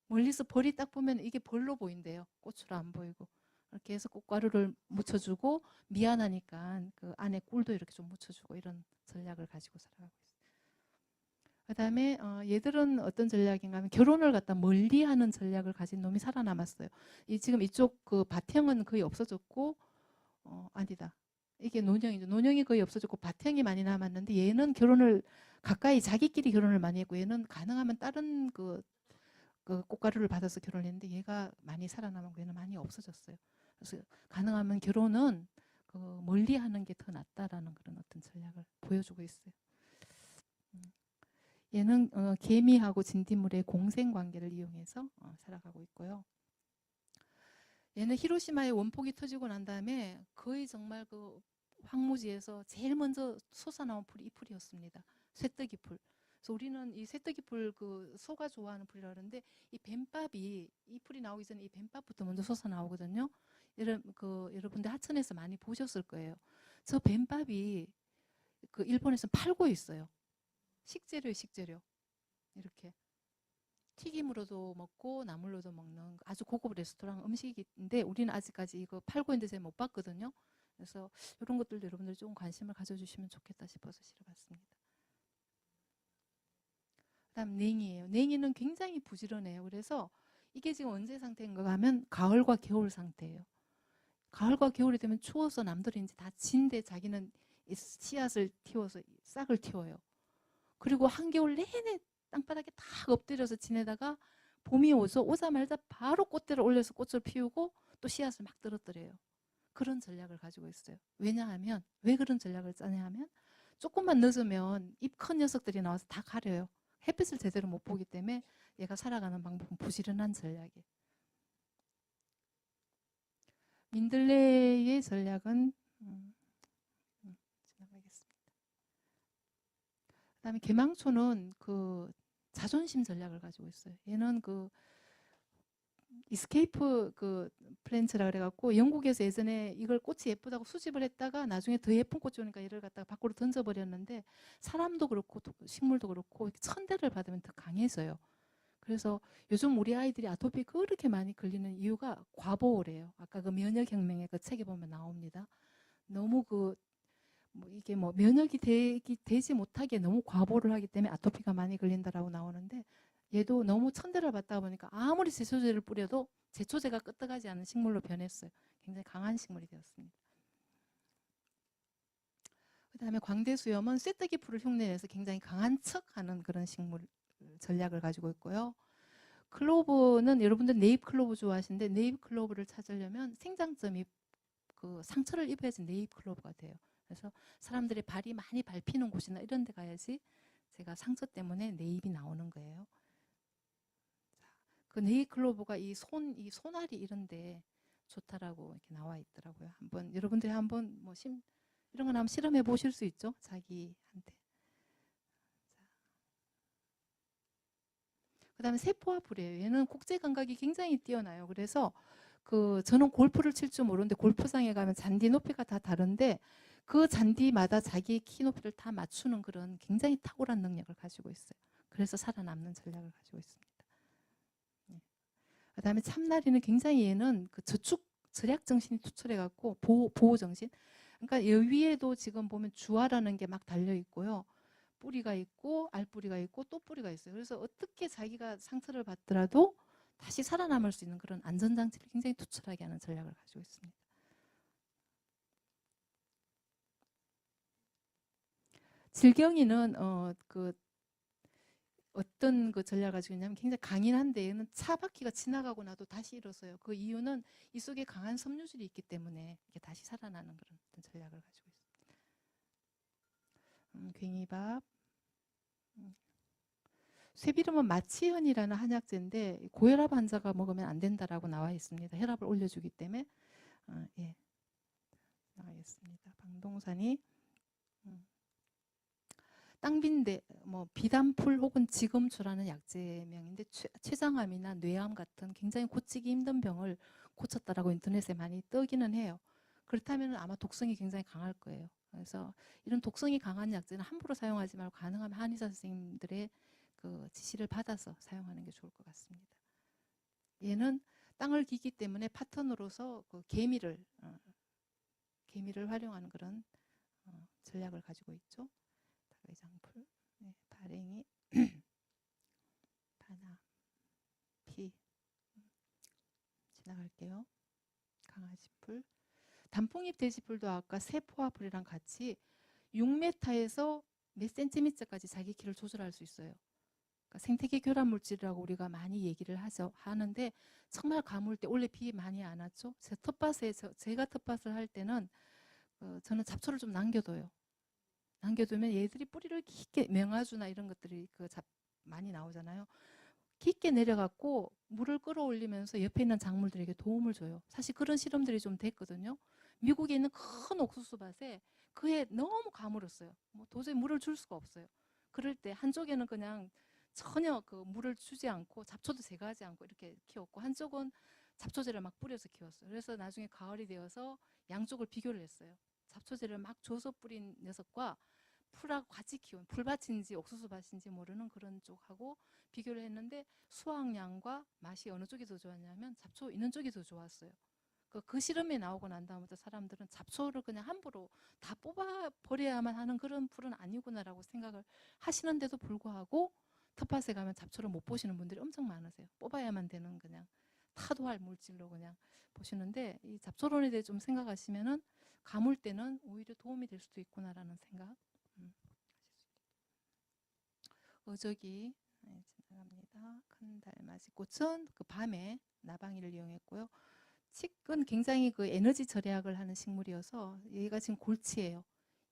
멀리서 벌이 딱 보면 이게 벌로 보인대요. 꽃으로 안 보이고. 이렇게 해서 꽃가루를 묻혀주고 미안하니까 그 안에 꿀도 이렇게 좀 묻혀주고 이런 전략을 가지고 살아가고 있어요. 그 다음에 얘들은 어떤 전략인가 하면 결혼을 갖다 멀리 하는 전략을 가진 놈이 살아남았어요. 지금 이쪽 그 밭형은 거의 없어졌고 아니다. 이게 논형이죠. 논형이 거의 없어졌고 밭형이 많이 남았는데 얘는 결혼을 가까이 자기끼리 결혼을 많이 했고 얘는 가능하면 다른 그 꽃가루를 받아서 결혼을 했는데 얘가 많이 살아남았고 얘는 많이 없어졌어요. 그래서 가능하면 결혼은 그 멀리 하는 게 더 낫다라는 그런 어떤 전략을 보여주고 있어요. 얘는 개미하고 진딧물의 공생관계를 이용해서 살아가고 있고요. 얘는 히로시마의 원폭이 터지고 난 다음에 거의 정말 그 황무지에서 제일 먼저 솟아나온 풀이 이 풀이었습니다. 쇠뜨기 풀. 그래서 우리는 이 쇠뜨기 풀 그 소가 좋아하는 풀이라 그러는데 이 뱀밥이 이 풀이 나오기 전에 이 뱀밥부터 먼저 솟아나오거든요. 여러분들 하천에서 많이 보셨을 거예요. 저 뱀밥이 그 일본에서 팔고 있어요. 식재료 이렇게 튀김으로도 먹고 나물로도 먹는 아주 고급 레스토랑 음식인데 우리는 아직까지 이거 팔고 있는데 제가 못 봤거든요. 그래서 이런 것들도 여러분들 조금 관심을 가져주시면 좋겠다 싶어서 실어봤습니다. 그다음 냉이에요. 냉이는 굉장히 부지런해요. 그래서 이게 지금 언제 상태인가 하면 가을과 겨울 상태예요. 가을과 겨울이 되면 추워서 남들이 이제 다 진데 자기는 씨앗을 틔워서 싹을 틔워요. 그리고 한겨울 내내 땅바닥에 다 엎드려서 지내다가 봄이 오자마자 바로 꽃대를 올려서 꽃을 피우고 또 씨앗을 막 떨어뜨려요. 그런 전략을 가지고 있어요. 왜냐하면 왜 그런 전략을 짜냐 하면 조금만 늦으면 입 큰 녀석들이 나와서 다 가려요. 햇빛을 제대로 못 보기 때문에 얘가 살아가는 방법은 부지런한 전략이에요. 민들레의 전략은 지나가겠습니다. 그다음에 개망초는 그 자존심 전략을 가지고 있어요. 얘는 그 이스케이프 그 플랜츠라 그래갖고 영국에서 예전에 이걸 꽃이 예쁘다고 수집을 했다가 나중에 더 예쁜 꽃이 오니까 얘를 갖다가 밖으로 던져버렸는데 사람도 그렇고 식물도 그렇고 천대를 받으면 더 강해져요. 그래서 요즘 우리 아이들이 아토피 그렇게 많이 걸리는 이유가 과보호래요. 아까 그 면역혁명의 그 책에 보면 나옵니다. 너무 이게 면역이 되지 못하게 너무 과보를 하기 때문에 아토피가 많이 걸린다라고 나오는데 얘도 너무 천대를 받다 보니까 아무리 제초제를 뿌려도 제초제가 끄떡하지 않은 식물로 변했어요. 굉장히 강한 식물이 되었습니다. 그 다음에 광대수염은 쇠뜨기 풀을 흉내내서 굉장히 강한 척하는 그런 식물 전략을 가지고 있고요. 클로브는 여러분들 네잎 클로브 좋아하시는데 네잎 클로브를 찾으려면 생장점이 그 상처를 입어야지 네잎 클로브가 돼요. 그래서 사람들이 발이 많이 밟히는 곳이나 이런 데 가야지 제가 상처 때문에 네잎이 나오는 거예요. 그 네잎 클로브가 이 손아리 이런 데 좋다라고 이렇게 나와 있더라고요. 여러분들이 한번 이런 건 한번 실험해 보실 수 있죠? 자기한테. 그다음에 세포화풀이에요. 얘는 국제 감각이 굉장히 뛰어나요. 그래서 저는 골프를 칠 줄 모르는데 골프장에 가면 잔디 높이가 다 다른데 그 잔디마다 자기 키 높이를 다 맞추는 그런 굉장히 탁월한 능력을 가지고 있어요. 그래서 살아남는 전략을 가지고 있습니다. 네. 그다음에 참나리는 굉장히 얘는 그 절약 정신이 투철해 갖고 보호 정신. 그러니까 여위에도 지금 보면 주화라는 게 막 달려 있고요. 뿌리가 있고 알뿌리가 있고 또 뿌리가 있어요. 그래서 어떻게 자기가 상처를 받더라도 다시 살아남을 수 있는 그런 안전장치를 굉장히 투철하게 하는 전략을 가지고 있습니다. 질경이는 어떤 그 전략을 가지고 있냐면 굉장히 강인한데 얘는 차 바퀴가 지나가고 나도 다시 일어서요. 그 이유는 이 속에 강한 섬유질이 있기 때문에 이게 다시 살아나는 그런 어떤 전략을 가지고 있습니다. 괭이밥. 쇠비름은 마취현이라는 한약재인데 고혈압 환자가 먹으면 안 된다라고 나와 있습니다. 혈압을 올려주기 때문에. 예. 나가겠습니다. 방동산이 땅빈대, 뭐 비단풀 혹은 지검초라는 약재명인데 췌장암이나 뇌암 같은 굉장히 고치기 힘든 병을 고쳤다라고 인터넷에 많이 뜨기는 해요. 그렇다면 아마 독성이 굉장히 강할 거예요. 그래서 이런 독성이 강한 약재는 함부로 사용하지 말고 가능하면 한의사 선생님들의 그 지시를 받아서 사용하는 게 좋을 것 같습니다. 얘는 땅을 기기 때문에 파턴으로서 그 개미를 활용하는 그런 전략을 가지고 있죠. 다의장풀, 네, 발행이, 바나, 피, 지나갈게요. 강아지풀, 단풍잎 돼지풀도 아까 세포화풀이랑 같이 6m에서 몇 센티미터까지 자기 키를 조절할 수 있어요. 그러니까 생태계 교란 물질이라고 우리가 많이 얘기를 하는데 정말 가물 때 원래 비 많이 안 왔죠. 제가 텃밭을 할 때는 저는 잡초를 좀 남겨둬요. 남겨두면 얘들이 뿌리를 깊게 명아주나 이런 것들이 많이 나오잖아요. 깊게 내려갖고 물을 끌어올리면서 옆에 있는 작물들에게 도움을 줘요. 사실 그런 실험들이 좀 됐거든요. 미국에 있는 큰 옥수수밭에 그해 너무 가물었어요. 뭐 도저히 물을 줄 수가 없어요. 그럴 때 한쪽에는 그냥 전혀 그 물을 주지 않고 잡초도 제거하지 않고 이렇게 키웠고 한쪽은 잡초제를 막 뿌려서 키웠어요. 그래서 나중에 가을이 되어서 양쪽을 비교를 했어요. 잡초제를 막 줘서 뿌린 녀석과 풀하고 같이 키운 풀밭인지 옥수수밭인지 모르는 그런 쪽하고 비교를 했는데 수확량과 맛이 어느 쪽이 더 좋았냐면 잡초 있는 쪽이 더 좋았어요. 그 실험이 나오고 난 다음부터 사람들은 잡초를 그냥 함부로 다 뽑아 버려야만 하는 그런 풀은 아니구나라고 생각을 하시는데도 불구하고 텃밭에 가면 잡초를 못 보시는 분들이 엄청 많으세요. 뽑아야만 되는 그냥 타도할 물질로 그냥 보시는데 이 잡초론에 대해 좀 생각하시면은 가물 때는 오히려 도움이 될 수도 있구나라는 생각. 어저기 지나갑니다. 큰 달맞이 꽃은 그 밤에 나방이를 이용했고요. 칡은 굉장히 그 에너지 절약을 하는 식물이어서 얘가 지금 골치예요.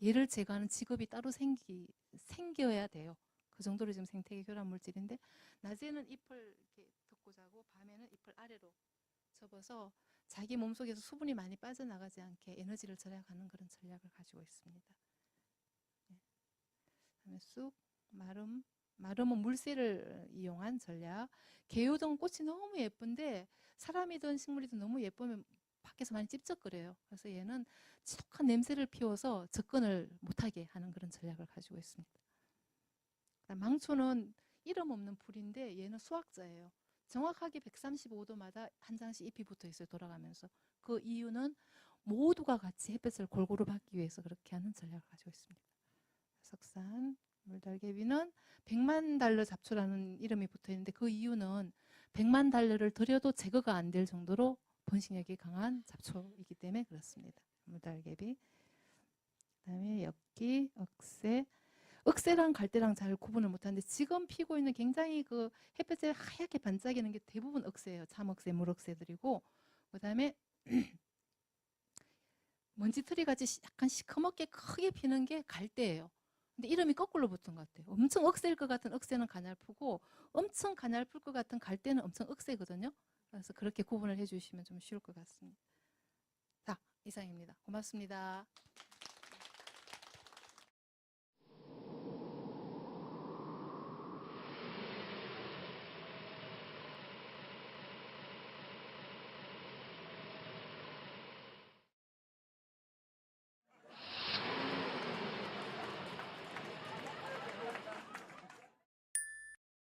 얘를 제거하는 직업이 따로 생겨야 돼요. 그 정도로 지금 생태계 교란 물질인데 낮에는 잎을 이렇게 덮고 자고 밤에는 잎을 아래로 접어서 자기 몸속에서 수분이 많이 빠져나가지 않게 에너지를 절약하는 그런 전략을 가지고 있습니다. 네. 그다음에 쑥, 마름은 물새를 이용한 전략. 개요동 꽃이 너무 예쁜데 사람이든 식물이든 너무 예쁘면 밖에서 많이 찝쩍거려요. 그래서 얘는 지독한 냄새를 피워서 접근을 못하게 하는 그런 전략을 가지고 있습니다. 망초는 이름 없는 풀인데 얘는 수확자예요. 정확하게 135도마다 한 장씩 잎이 붙어 있어요. 돌아가면서. 그 이유는 모두가 같이 햇볕을 골고루 받기 위해서 그렇게 하는 전략을 가지고 있습니다. 석산, 물달개비는 100만 달러 잡초라는 이름이 붙어 있는데 그 이유는 100만 달러를 들여도 제거가 안 될 정도로 번식력이 강한 잡초이기 때문에 그렇습니다. 물달개비. 그다음에 엽기, 억새. 억새랑 갈대랑 잘 구분을 못하는데 지금 피고 있는 굉장히 그 햇볕에 하얗게 반짝이는 게 대부분 억새예요. 참억새, 물억새들이고 그다음에 먼지털이 같이 약간 시커멓게 크게 피는 게 갈대예요. 근데 이름이 거꾸로 붙은 것 같아요. 엄청 억새일 것 같은 억새는 가냘프고 엄청 가냘플 것 같은 갈대는 엄청 억새거든요. 그래서 그렇게 구분을 해주시면 좀 쉬울 것 같습니다. 자, 이상입니다. 고맙습니다.